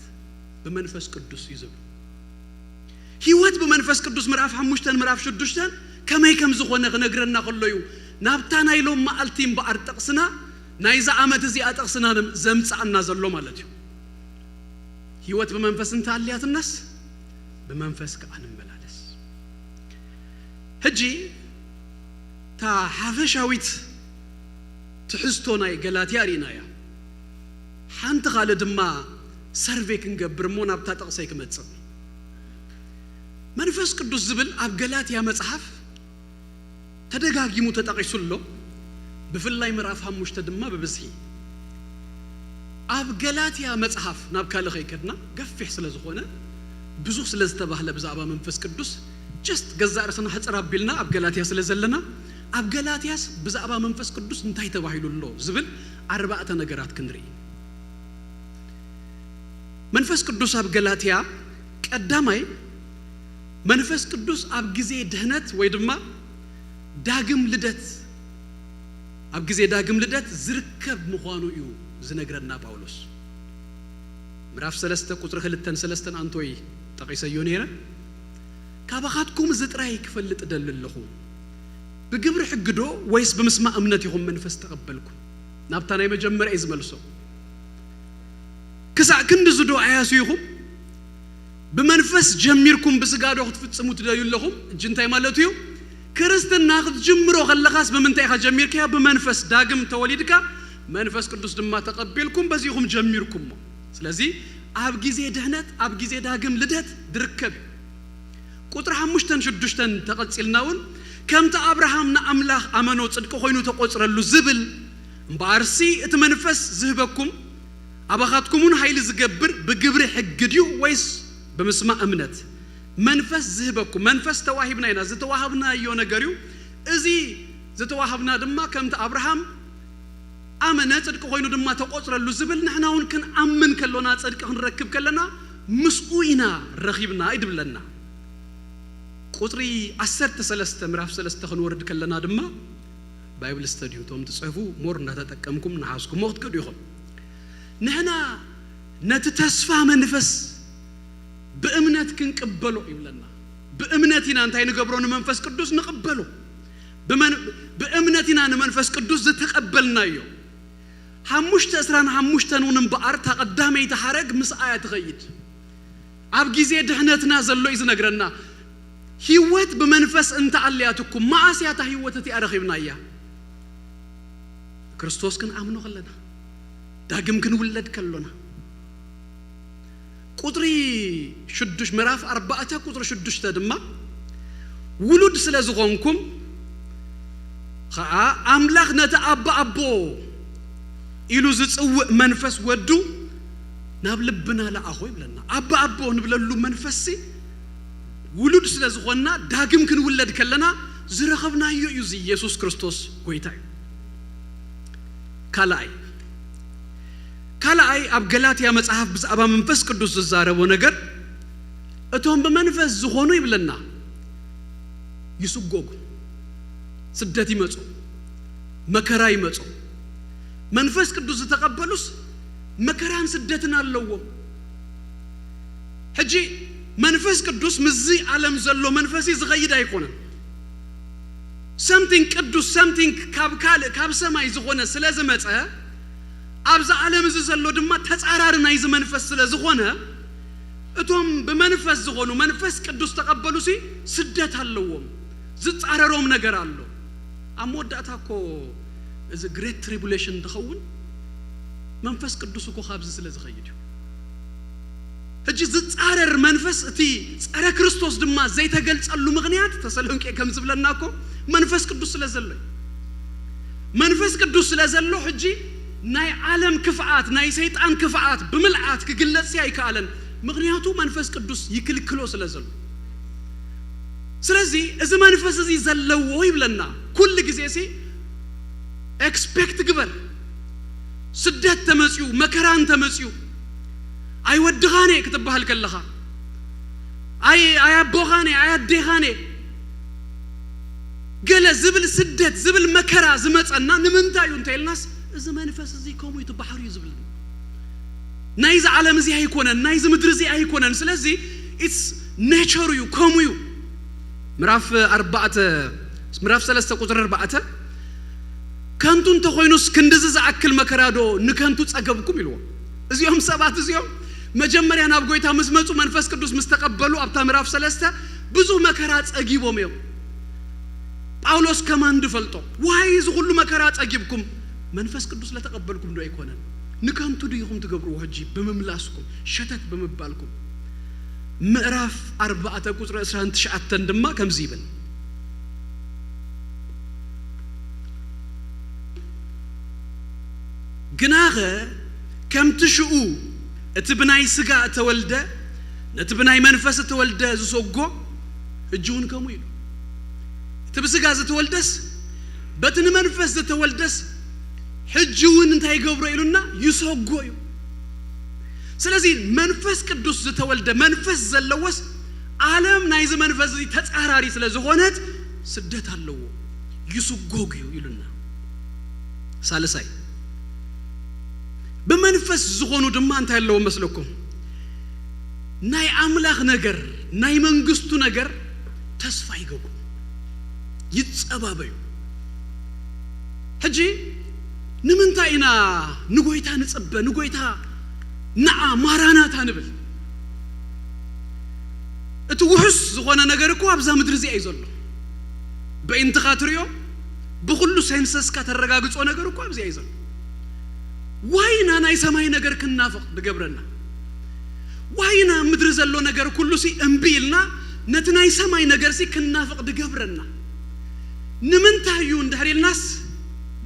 በመንፈስ ቅዱስ ይዘብ ህይወት በመንፈስ ቅዱስ ምዕራፍ 5 ምዕራፍ 6 ከመይ ከም ዝኾነ ክነግረና ከሎዩ ናብታ ናይሎም ማልቲም በአርጠቅስና ናይዛ ዓመት እዚ አጠቅስና ዘምጻና ዘሎ ማለት እዩ ህይወት በመንፈስ እንታልያትናስ በመንፈስ ከአን መላለስ ህጂ ታ ሐፈሻዊት ትሕስቶናይ ገላትያ ሪናያ ሓንቲ ኻለ ድማ ሰርቬይ ክንገብር ሞ ናብታ ጠቕሰይ ክመጽእ መንፈስ ቅዱስ ዝብል ኣብ ገላትያ መጽሐፍ ተደጋጊሙ ተጠቂሱሎ ብፍላይ ምዕራፍ 5 ድማ በብዝሒ ኣብ ገላትያ መጽሐፍ ናብ ካልኸ ይከድና ገፊሕ ስለ ዝኾነ ብዙ ስለ ዝተባህለ ብዛዕባ መንፈስ ቅዱስ just ገዛእ ርስና ሕጽር አቢልና ኣብ ገላትያ ስለ ዘለና ኣብ ገላትያስ ብዛዕባ መንፈስ ቅዱስ እንታይ ተባሂሉሎ ዝብል አርባዕተ ነገራት ክንርኢ መንፈስ ቅዱስ ኣብ ገላትያ ቀዳማይ መንፈስ ቅዱስ ኣብ ጊዜ ድህነት ወይ ድማ ዳግም ልደት ኣብ ጊዜ ዳግም ልደት ዝርከብ ምዃኑ እዩ ዝነግረና ጳውሎስ ምዕራፍ 3 ቁጥር 2-3 አንቶይ ጠቂሰዮ ነይረ ካባኻትኩም ዝጥራይ ክፈልጥ ደልልኹ بجبر حجدو ويس بمسمع أمنتهم منفس تقبلكم نابتنا يمجمر إزملسو كسا كند زدو عياسيهم بمنفس جميركم بسجادو خد فت سموت دا يلهم جنتاي مالتيو كرستن ناخد جمرو خلقاس بمنتاي خا جمير كيا بمنفس داقم توليدك منفس قدس دما تقبلكم بزيهم جميركم سلازي أب جزء دهنت أب جزء داقم لدهت دركب قطر حمشتن شدشتن تقصيلناون كم أبراهام نأملاخ أمانو تصدقوا خوينو تقصر اللو زبل بارسي اتمنفس زهبكم أباخاتكمون هاي لزجبر بجبر حجديو ويس بمسمع أمنت منفس زهبكم منفس تواهبنا هنا زتواهبنا يونا جريو إزي زتواهبنا دما كم أبراهام أمانة تصدقوا خوينو دما تقصر اللو زبل نحنا هون كن أمن كلنا تصدق هنركب كلنا مسؤولنا رخيبنا يدبلنا قطري أسرت سلسته مراف سلسته خنورد كلنا دما بايبل ستاديو توم تصحفوا مور نتتكمكم نحاسكم وقت كديهم نحنا نتتسفى منفس بأمنت كنقبلو يبلنا بأمنتنا انتي نقبرون منفس قدوس نقبلو بأمنتنا منفس قدوس تقبلنا يو حمشت أسران حمشتن ونبقر تقدامي تحرق مسآية تغيد عبقي زي دهنتنا زلو إذا نقرنا هيوت بمنفس انت علياتكم ما عسياتا هيوتتي أرخيبنا إياه كريستوس كان آمنو خلنا داقم كان ولد كلنا قطري شدش مراف أربعة قطر شدش تدما ولد سلازغونكم خاء أملاخ نتأبا أبو إلو زتسوء منفس ودو نابلبنا لأخوي بلنا أبا أبو نبللو منفسي ولد سلازغونا داقم كن ولد كلنا زرخبنا يوزي يسوس كريستوس قويتاي كالاي أب غلاطيا مصحف بزعبا منفس قدوس زاربو ነገር እቶም በመንፈስ ዝሆኑ ይብለና ይስጎጉ ስደት ይመጹ መከራ ይመጹ መንፈስ ቅዱስ ተቀበሉስ መከራን ስደትን አለውም ሕጂ መንፈስ ቅዱስ ምዚ ዓለም ዘሎ መንፈስ ይዝኸይድ አይኮንም something ቅዱስ something ካብ ሰማይ ዝሆነ ስለዝመጸ አብዛ ዓለም ዘሎ ድማ ተጻራርና ይዝ መንፈስ ስለዝሆነ እቶም በመንፈስ ዝሆኑ መንፈስ ቅዱስ ተቀበሉሲ ስደት አለውም ዝጻረሮም ነገር አለ አሞዳታኮ እዚ great tribulation ተኸውን መንፈስ ቅዱስ እኮ ካብዝ ስለዝኸይድ እጂ ዝጻረር መንፈስ እቲ ጸረ ክርስቶስ ድማ ዘይተገልጸሉ ምክንያት ተሰሎንቄ ከም ዝብለናኮ መንፈስ ቅዱስ ስለዘሎ መንፈስ ቅዱስ ስለዘሎ ሕጂ ናይ ዓለም ክፍዓት ናይ ሰይጣን ክፍዓት ብምልዓት ክግለጽ ያይካለን ምክንያቱ መንፈስ ቅዱስ ይክልክሎ ስለዘሎ ስለዚህ እዚ መንፈስ እዚ ዘለው ይብለና ኩል ጊዜሲ ኤክስፔክት ግበር ስደት ተመጽዩ መከራን ተመጽዩ አይ ወድኻኔ ክትባሃል ከለኻ አይ አያቦኻኔ አያዴኻኔ ገለ ዝብል ስደት ዝብል መከራ ዝመጸና ንምንታዩ እንተይልናስ እዚ መንፈስ እዚ ኮሙ ይትባሐሩ ይዝብል ናይዝ ዓለም እዚ አይኮነን ናይዝ ምድር እዚ አይኮነን ስለዚህ ኢትስ ኔቸሩ ዩ ኮሙ ዩ ምዕራፍ 3 ቁጥር 4 ከንቱን ተኾይኑስ ክንድዝ ዝአክል መከራዶ ንከንቱ ጸገብኩም ይልዎ እዚኦም ሰባት እዚኦም መጀመሪያ ናብ ጎይታ መስመጹ መንፈስ ቅዱስ መስተቀበሉ አብታ ምዕራፍ 3 ብዙ መከራ ጸጊቦም ይው ጳውሎስ ከማን ድፈልጦ ዋይ ዝ ሁሉ መከራ ጸጊብኩም መንፈስ ቅዱስ ለተቀበልኩም ነው አይኮነን ንከንቱ ዲኹም ትገብሩ ወጂ በመምላስኩም ሸተት በመባልኩም ምዕራፍ 4 ቁጥር 19 ድማ ከምዚ ይብል ግናኸ كم تشؤو اتبناي سقا تولده نتبناي منفس تولده زسوقو الجون كمويلو تبسقا زتولدس بتن منفس زتولدس حجون انتهي قبرو إلونا يسوقو سلازي منفس قدوس زتولده منفس زلوس عالم نايز منفس زي تتعراري سلازغونت سدت اللو يسوقو إلونا سالساي بمنفس زغونو دما انتهي اللو مسلوكم ناي أملاخ نجر ناي منقستو نجر تسفاي قبو يتصبابيو حجي نمنتاينا نقويتا نصب نقويتا نعا ماراناتا نبل اتوحس زغونا نجر اكو ابزا مدرزي ايزولو بانتخاتريو بكل سينسسكا ترغاغصو نجر اكو ابزي ايزولو واينا ناي سماي نجر كنافق بقبرنا واينا مدرزلو نجر كله سي امبيلنا نتناي سماي نجر سي كنافق بقبرنا نمنتايو اندهري الناس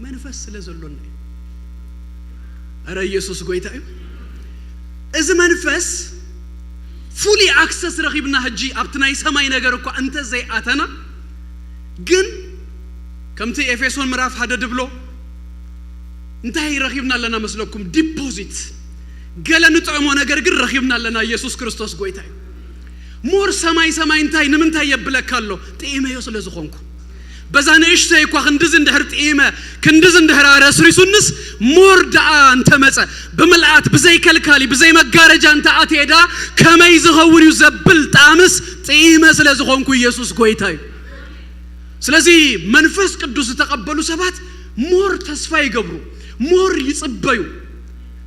منفس لزلونا ارى يسوس قويتايو اذا منفس فولي اكسس رغيبنا هجي ابتناي سماي نجر اكو انت زي اتنا جن كمتي افيسون مراف حدا دبلو انتهي رغيبنا لنا مسلكم ديبوزيت قال نطعمو نجر قر رغيبنا لنا يسوس كريستوس قويتايو مور سماي انتهي نمنتاي يبلكالو تيمه يوصل زخونكو بزان اشتي كو خندز اندهر تيمه كندز اندهر رسريسونس مور دعا انت مص بملعات بزي كلكالي بزي مغارجا انت اتيدا كما يزغور يزبل طامس تيمه سلازخونكو يسوس قويتاي سلازي منفس قدوس تقبلوا سبات مور تسفا يغبرو مور يصبيو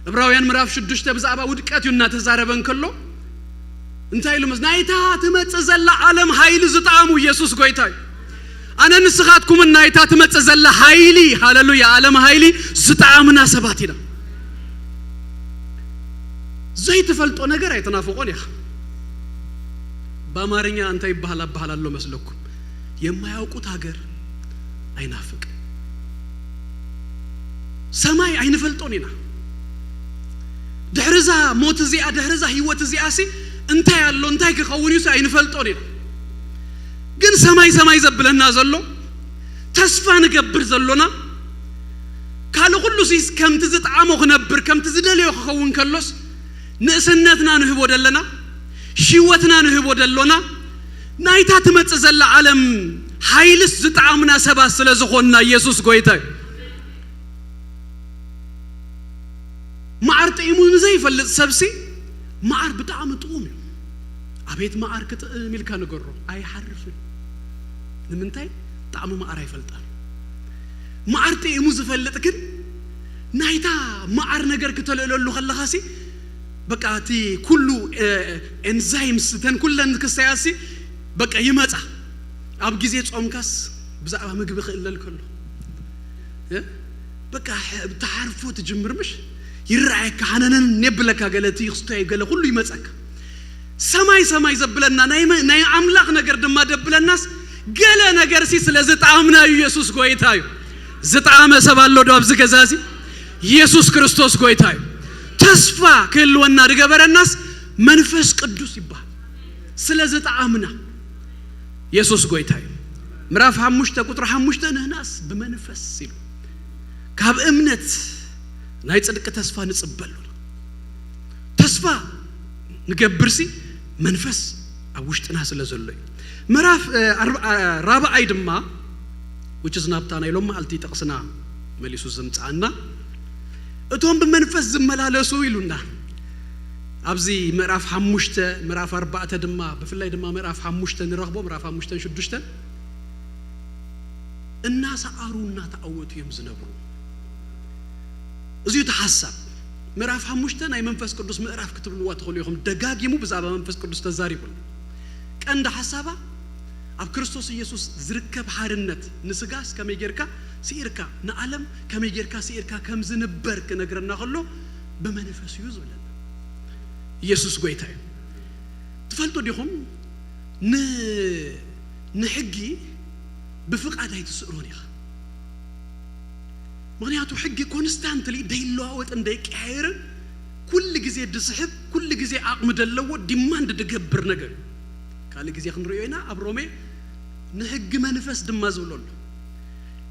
عبراويان مراف 6 بزعبا ودقاتيونا تزاربن كلو انتي لمس نايتا تمصزلا عالم حيل زطامو يسوس قويتاي انا نسخاتكم نايتا تمصزلا حيلي هاللويا عالم حيلي زطامنا سباتينا زي تفلطو ነገር አይተናፈቆን ያ በአማርኛ አንተ ይባላል መስለኩም የማያውቁት ሀገር አይናፍቅ ሰማይ አይንፈልጦኒና دحرزا موت زيا دحرزا هيوت زيا سي انت يالو انت كخونيو سي አይንፈልጦኒና ግን ሰማይ ዘብለና ዘሎ ተስፋ ንገብር ዘሎና ካለ ሁሉ ሲስ ከምት ዝጣሞ ነበር ከምት ዝደልዮ ከውን ከሎስ ንእስነትና ንህቦ ደለና ሽወትና ንህቦ ደሎና ናይታ ትመጽ ዘላ ዓለም ኃይልስ ዝጣምና ሰባስ ስለዝኾንና ኢየሱስ ጎይታይ ማዕር ጥይሙን ዘይ ይፈልጥ ሰብሲ ማዕር በጣም ጥኡም አቤት ማዕር ከጥሚልካ ነገሮ አይሐርፍ ለምንታይ ጣዕሙ ማዕር አይፈልጣል ማዕር ጥይሙ ዝፈልጥ ግን ናይታ ማዕር ነገር ከተለለሉ خلخاسي በቃቲ ኩሉ ኤንዛይምስ ተንኩለን ከሳያሲ በቃ ይመጣ አብ ጊዜ ጾምካስ ብዛዕባ ምግብ ይخلል ከሎ በቃ ተዓርፎ ተጀምርምሽ ይራይካ ሐነነን ነብለካ ገለቲ ይስታይ ገለ ሁሉ ይመጻካ ሰማይ ዘብለና ናይ አምላክ ነገር ደማ ደብለናስ ገለ ነገር ሲ ስለዝጣምና ኢየሱስ ጎይታዩ ዝጣመ ሰባሎ ዶብዝ ገዛዚ ኢየሱስ ክርስቶስ ጎይታዩ ተስፋ ከልወና ድገበረናስ መንፈስ ቅዱስ ይባል ስለዝጣምና ኢየሱስ ጎይታዩ ምዕራፍ 5 ቁጥር 5 ነህናስ በመንፈስ ሲሉ ካብ እምነት ናይ ጽድቅ ተስፋ ንጽበሉ ተስፋ ንገብርሲ መንፈስ አውሽጥና ስለዘለዩ ምዕራፍ 4 ድማ which is ናብታና ይሎም አልቲ ተቅስና መሊሱ ዝምጻና እቶም በመንፈስ ዝመላለሱ ይሉና አብዚ ምዕራፍ 5 ምዕራፍ 4 ድማ በፍላይ ድማ ምዕራፍ 5 ንረኽቦ ምዕራፍ 5 6 እና ሰአሩና ተአወቱ የምዝነብሩ እዚሁ ተሐሳብ ምዕራፍ 5 ናይ መንፈስ ቅዱስ ምዕራፍ ክትብልዋ ተኸልዩኹም ደጋጊሙ ብዛባ መንፈስ ቅዱስ ተዛሪቡን ቀንደ ሐሳባ አብ ክርስቶስ ኢየሱስ ዝርከብ ሓርነት ንስጋስ ከመይጌርካ ሲርካ ንዓለም ከመይጌርካ ሲርካ ከምዝንበር ከነግረና ከሎ በመንፈስ ይዙለና ኢየሱስ ጎይታዩ ትፈልጡ ዲኹም ንሕጊ بفقاد هاي تسألوني مغنياتو حقي كونستانتلي دايلو اوت انداي كاير كل جزء دسحب كل جزء عقم دلوا ديماند دجبر نجر قال جزء خن رؤينا أبرومي نحج منفس دماز ولول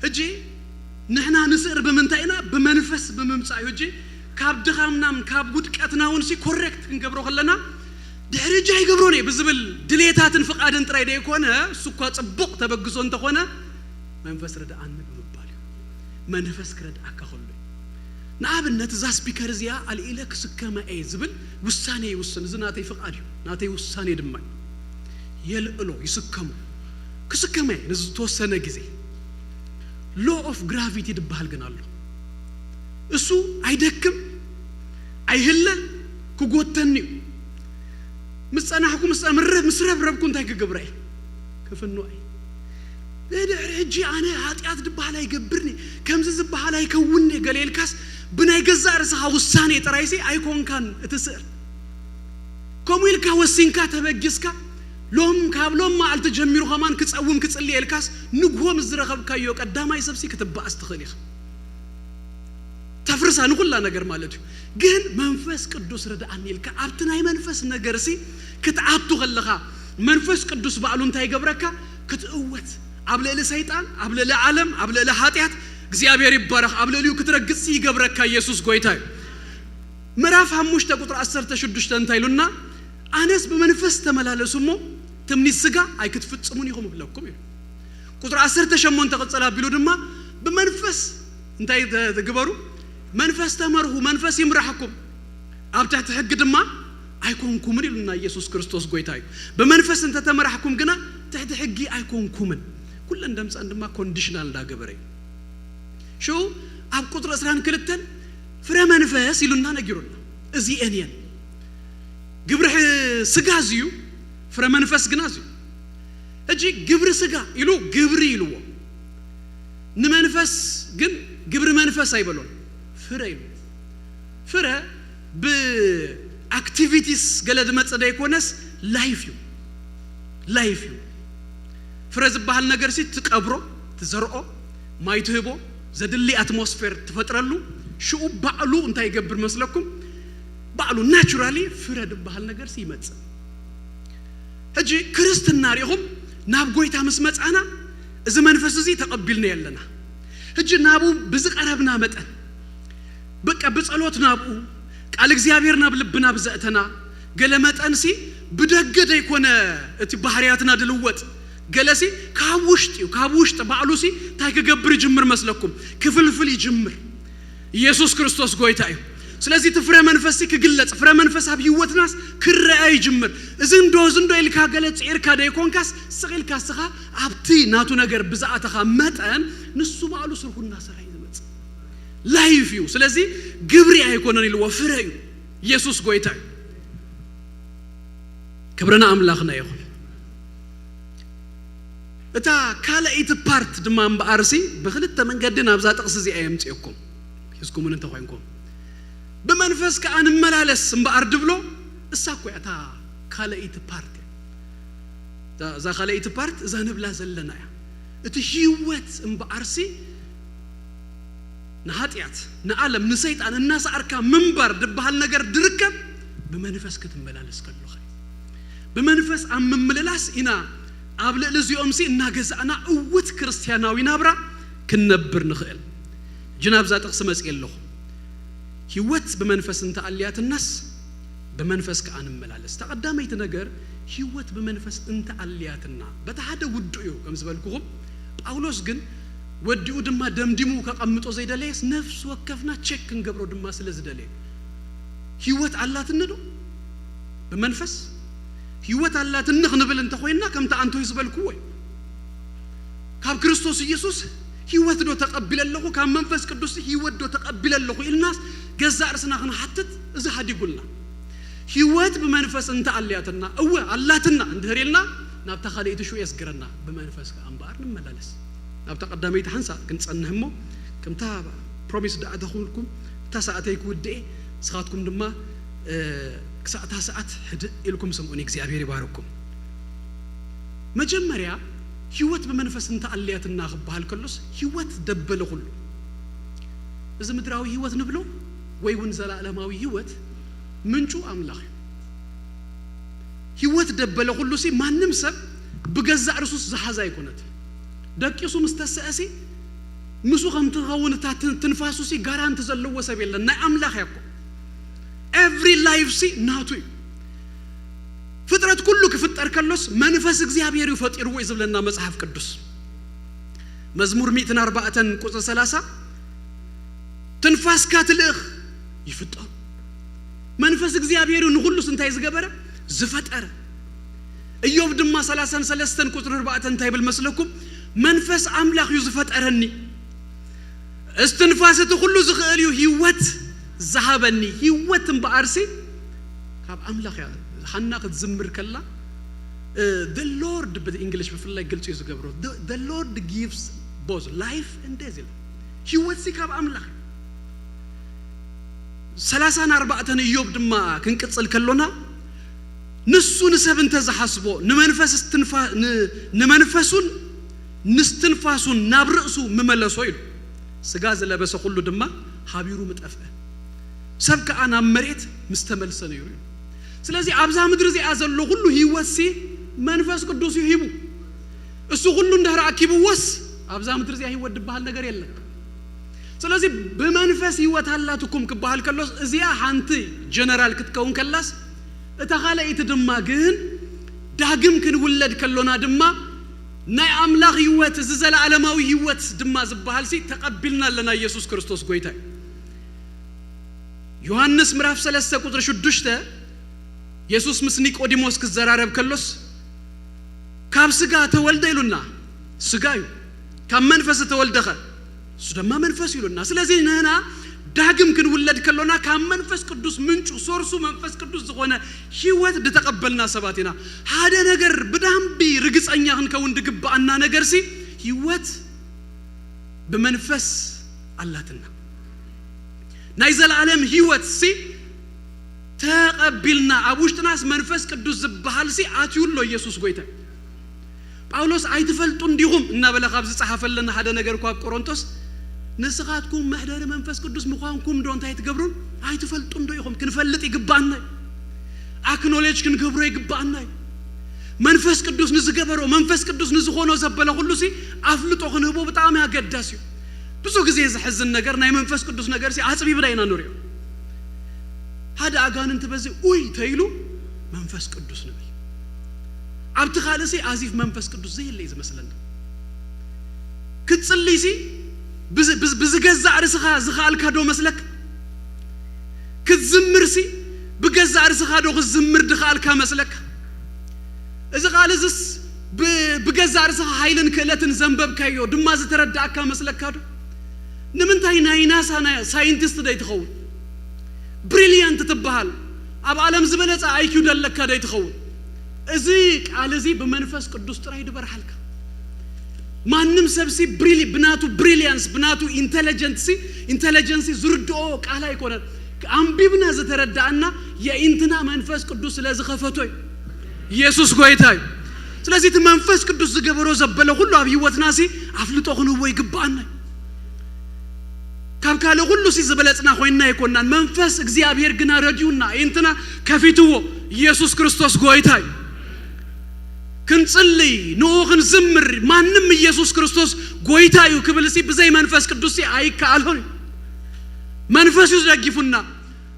هجي نحنا نسير بمنتقنا بمنفس بممسع هجي كاب دخامنا كاب قد كاتنا ونسي كوركت نجبره خلنا درجة يجبروني بزبل دليتات انفقاد انتراي ده يكونه سكوت بق تبقصون تكونه منفس رد عن مبالي منفس كرد أكخلي نعم النتزاس بكرزيا على إلك سكما أي زبل وساني وسن زناتي فقاديو ناتي وساني دماء يلقلو يسكمو كسكما نزتو سنة جزي law of gravity دبهال جنالو السو عيدكم عيهلل كقوتني مسأنا حكم مسرب ربكم تايك جبري كيف النوعي هذا رجع أنا هات دبهال يجبرني كم زب بهال يكونني قال الكاس بناي جزار سها وساني ترايسي أيكون كان تسر كميل كوسين كاتب جسكا لوم كابلوم ما على تجميرو كمان كتسوم كتسلي الكاس نقوم الزرقاب كايو قدام أي سبسي كتب أستخليخ تفرس أنا كل نجار مالتي جن منفس قدوس رد عني الك عبتناي منفس نجارسي كتعبتو غلقها منفس قدوس بعلون تاي جبركا كتقوت عبل إلى سيطان عبل إلى عالم عبل إلى حاتيات እግዚአብሔር ይባረክ አብለሊው ክትረግጽ ይገብረካ ኢየሱስ ጎይታይ ምዕራፍ 5 ቁጥር 16 እንታይሉና አነስ በመንፈስ ተመላለሱሞ ትምኒት ስጋ አይክትፍጽሙን ይሁን ብለኩም ቁጥር 10 ተሸሞን ተቀጸላ ቢሉ ድማ በመንፈስ እንታይ ተግበሩ መንፈስ ተመርሁ መንፈስ ይምራሐኩም አብታህ ህግ ድማ አይኮንኩም ይሉና ኢየሱስ ክርስቶስ ጎይታይ በመንፈስ እንተ ተመራሐኩም ግና ተህት ህግ አይኮንኩም ኩሉ እንደምጽ እንደማ ኮንዲሽናል እንዳገበረይ شو أب قدر أسران كلتن فرا منفس يلونا نجيرونا أزي أنيان جبره سجازيو فرا منفس جنازيو أجي جبر سجا يلو جبري يلو نمنفس جن جبر منفس أيبلون فرا يلو فرا ب activities قلد ما تصدق يكونس life يو فرا زبها النجارسي تقبره تزرعه ما يتهبه زدلي اتموسفير تفطرلو شو بعلو انت يجبر مسلكم بعلو ناتشورالي فرد بحال ነገር ሲመጽ እጂ ክርስትና ሪሁም ናብ ጎይታ መስመጽአና እዚ መንፈስ እዚ ተቀበልና ያለና እጂ ናቡ ብዝቀረብና መጠን በቃ በጸሎት ናቡ ቃል እግዚአብሔር ናብ ልብና ብዘእተና ገለመጠንሲ ብደገደ ይኮነ እቲ ባህሪያትና ድልወጥ جلسي كابوشت بعلوسي تايك جبر جمر مسلكم كفلفل يجمر يسوع كريستوس قويتايو سلازي تفرع منفسي كجلت فرع منفس هبيوت ناس كرأي جمر زندو إلك هجلت إيركا ديكون كاس سقيل كاسخا عبتي ناتو نجر بزعتها متأن نسوا بعلو سرقوا الناس راي زمت لا يفيو سلازي جبري أيكونني لو فرعيو يسوع قويتايو كبرنا أملاخنا يقول እታ ካለኢት ፓርት ድማም በአርሲ በخلت መንገድና አብዛጥ ቅስዚ አይምጽየኩም ይስኩምን እንተ ሆይንኩም በመንፈስ ከአን መላለስ እንበአርድ ብሎ እሳኮ ያታ ካለኢት ፓርት ዛ ካለኢት ፓርት ዛ ነብላ ዘለና እቲ ህይወት እንበአርሲ ነሐጥያት ነዓለም ንሰይጣን الناس አርካ መንበር ድባል ነገር ድርከም በመንፈስ ከተመላለስ ከለኸ በመንፈስ አመምለላስ ኢና أبل لزيوم سي ناجزنا قوة كريستياناوي نابرا كنبر نخيل جناب ذات قسمة إلله هيوت بمنفس انت عليات الناس بمنفس كأن ملالس تقدم يتنجر هيوت بمنفس انت علياتنا بتحدى وديو كم زبالكم أولوس جن وديو دم دمو كقمتو زي دليس نفس وكفنا تشيك نجبرو دم سلز دليل هيوت علاتنا دو بمنفس هيوت الله تنخنبل انت خوينا كم تانتو يزبل كوي كاب كريستوس يسوس هيوت دو تقبل الله كام منفس قدوس هيوت دو تقبل الله الناس جزاء رسنا خن حتت اذا حد يقولنا هيوت بمنفس انت علياتنا او علاتنا اندهريلنا ناب تخليت شو يسكرنا بمنفس انبار نملالس ناب تقدميت حنسا كنصنهمو كم تا بروميس دا ادخلكم تا ساعتيك ودي سخاتكم دما ساعات حد إلكم سموني እግዚአብሔር ይባርኩም መጀመሪያ ህይወት በመንፈስ እንተ አልያትና خبሃል ከሉስ ህይወት ደበለ ሁሉ እዚ ምድራዊ ህይወት ንብሎ ወይ ወን ዘላለማዊ ህይወት ምንጩ አምላኽ ህይወት ደበለ ሁሉ ሲ ማንም ሰብ በገዛ እርሱስ ዘሐዛ ይኮነት ደቂሱ መስተሰአሲ ምሱ ከምት ኸውንታ ትንፋሱ ሲ ጋራንት ዘለዎ ሰብ የለና አምላኽ ያቆ every life ሲ ናቱ ፍጥረት ሁሉ ክፍጠር ከሎስ መንፈስ እግዚአብሔር ይፈጥሩ ወይ ዝብለና መጽሐፍ ቅዱስ መዝሙር 140 ቁጥር 30 ትንፋስ ካትልህ ይፍጠር መንፈስ እግዚአብሔር ሁሉ ስንታይ ዝገበረ ዝፈጠረ ኢዮብ ድማ 33 ቁጥር 4 እንታይ ብል መስለኩም መንፈስ አምላኽ ይዝፈጠረኒ እስትንፋስቱ ሁሉ ዝኽእል ህይወት ዘሃበኒ ህይወትን በአርሲ ካብ አምላኽ ያ ሐናቅ ዝምር ከላ the lord በእንግሊሽ በፍላይ ግልጽ ይዝገብሮ the lord gives both life and death ህይወት ሲካብ አምላኽ 34 ኢዮብ ድማ ክንቅጽል ከሎና ንሱን ሰብን ተዛሐስቦ ንመንፈሱን ንስትንፋሱን ናብርእሱ መመለሶ ይሉ ስጋ ዘለበሰ ሁሉ ድማ ሀቢሩ መጠፈ ሰብከ አና መሬት ምስተመልሰነ ይሉ ስለዚህ አብዛ ምድር ዚ አዘሎ ሁሉ ህይወት ሲ መንፈስ ቅዱስ ይሂቡ እሱ ሁሉ እንደራኪቡ ወስ አብዛ ምድር ዚ ህይወት ድባል ነገር የለም ስለዚህ በመንፈስ ህይወት አላትኩም ከባል ከሎስ እዚያ ሃንቲ ጀነራል ክትከውን ከላስ እተኻለይት ድማ ግን ዳግም ክንውለድ ከሎና ድማ ናይ አምላኽ ህይወት ዘዘላዓለማዊ ህይወት ድማ ዝባሃል ሲ ተቀበልና ለና ኢየሱስ ክርስቶስ ጎይታ ዮሐንስ ምዕራፍ 3 ቁጥር 6 ኢየሱስ ምስ ኒቆዲሞስ ከዘራረብ ከሎስ ካብ ስጋ ተወልደ ይሉና ስጋዩ ካብ መንፈስ ተወልደኸ እሱ ድማ መንፈስ ይሉና ስለዚህ ነና ዳግም ክንውለድ ከሎና ካብ መንፈስ ቅዱስ ምንጩ ሶርሱ መንፈስ ቅዱስ ዝኾነ ህይወት ተቀበልና ሰባቲና ሓደ ነገር በዳምቢ ርግጸኛ ክንከውን ድግባአና ነገር ሲ ህይወት በመንፈስ አላትና ናይ ዘላለም ህይወት ሲ ተቀበልና አቡሽጥናስ መንፈስ ቅዱስ ዝባሃል ሲ አትዩሎ ኢየሱስ ጎይታ ጳውሎስ አይትፈልጡ እንዲሁም እና በለኻብ ዝጻፈለና ሓደ ነገር ኳብ ቆሮንቶስ ንስኻትኩም ማህደር መንፈስ ቅዱስ ምዃንኩም ዶንታ ይትገብሩን አይትፈልጡ እንደይኹም ክንፈልጥ ይግባአና አክኖሌጅ ክንገብሩ ይግባአና መንፈስ ቅዱስ ንዝገበሮ መንፈስ ቅዱስ ንዝኾኖ ዘበለ ሁሉ ሲ አፍልጦ ክንህቦ በጣም ያገዳስ ብዙ ጊዜ ዝሕዝን ነገር ናይ መንፈስ ቅዱስ ነገር ሲ አጽቢ ብላይና ኑሪዮ ሓደ አጋንንት በዚህ ኡይ ተይሉ መንፈስ ቅዱስ ነው አብቲ ኻለሲ አዚፍ መንፈስ ቅዱስ ዘይለ ይዝመስለና ክትጽልይ ሲ ብዝገዛ አርስኻ ዝኻልካዶ መስለክ ክትዝምር ሲ ብገዛ አርስኻዶ ክትዝምር ድኻልካ መስለክ እዚ ኻለዝስ ብገዛ አርስኻ ኃይልን ክእለትን ዘንበብካዮ ድማ ዝተረዳእካ መስለካዶ ንምንታይ ናይ ናሳ ሳይንቲስት ደይትኸውን ብሪሊያንት ትበሃል አብ ዓለም ዝበለጸ አይኪው ደለካ ደይትኸውን እዚ ቃል እዚ በመንፈስ ቅዱስ ጥራይ ድበርሃልካ ማንም ሰብሲ ብናቱ ብሪሊያንስ ብናቱ ኢንተለጀንሲ ዝርድኦ ቃል አይኮነ አንቢብና ዘተረዳአና የኢንትና መንፈስ ቅዱስ ስለዝኸፈቶይ ኢየሱስ ጎይታይ ስለዚህ መንፈስ ቅዱስ ዝገበሮ ዘበለ ሁሉ አብ ህይወትና ሲ አፍልጦ ሆኖ ወይ ግባአና ካብ ካለ ሁሉ ሲ ዝበለጽና ሆይና ይኮናን መንፈስ እግዚአብሔር ግና ረዲውና ኢንትና ከፊትዎ ኢየሱስ ክርስቶስ ጎይታይ ክንጽልይ ኖኽን ዝምር ማንም ኢየሱስ ክርስቶስ ጎይታዩ ክብልሲ በዘይ መንፈስ ቅዱስ አይካልሆን መንፈስ ይዝደግፉና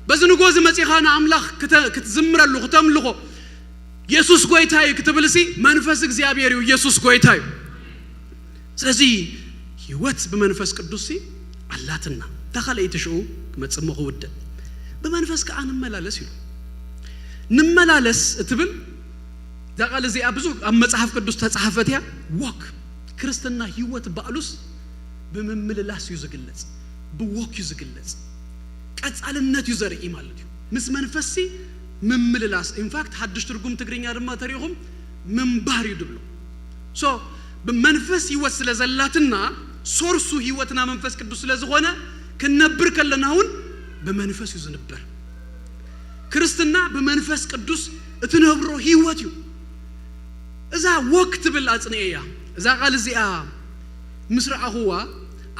በዝንጎዝ መጽኻና አምላኽ ክትዝምረሉ ከተምልኾ ኢየሱስ ጎይታዩ ክትብልሲ መንፈስ እግዚአብሔር ኢየሱስ ጎይታዩ ስለዚህ ህይወት በመንፈስ ቅዱስ አላትና ተኸለይትሹ መጽመኹ ወደ በመንፈስ ከአን መላለስ ይሉ ንመላለስ እትብል ዳቃለ ዚ አብዙ መጽሐፍ ቅዱስ ተጻፈተያ ወክ ክርስትና ህይወት ባሉስ በመምልላስ ይዝግለጽ በወክ ይዝግለጽ ቀጻልነት ይዘርኢ ማለት ምስ መንፈሲ መምልላስ ኢንፋክት ሐድሽ ትርጉም ትግርኛ ድማ ተሪኹም መንባር ይድብሉ ሶ በመንፈስ ህይወት ስለዘላትና ሶርሱ ህይወትና መንፈስ ቅዱስ ስለዝሆነ ከነብር ከለናውን በመንፈስ ይዝንበር ክርስትና በመንፈስ ቅዱስ እትነብሮ ህይወት ይው እዛ ወቅት ብላጽነያ እዛ ቃል እዚያ ምስራአሁዋ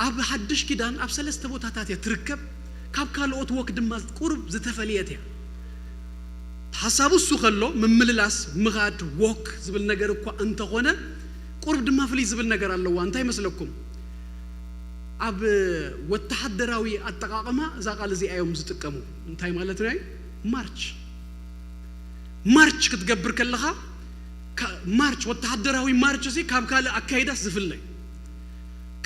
አብ ሐድሽ ኪዳን አብ ሰለስተ ቦታታት የትርከብ ካብ ካልኦት ወክ ድማ ቁርብ ዝተፈልየት ሐሳቡ እሱ ከሎ መምልላስ ምጋድ ወክ ዝብል ነገር እኮ እንተ ሆነ ቁርብ ድማ ፍሊ ዝብል ነገር አለው አንተ አይመስለኩም አብ ወተሐደራዊ አጠቃቀማ እዛ ቃል እዚ አየውም ዝጥቀሙ እንታይ ማለት ነው ማርች ክትገብር ከለኻ ማርች ወተሐደራዊ ማርች ሲ ካብካለ አካይዳስ ዝፍለይ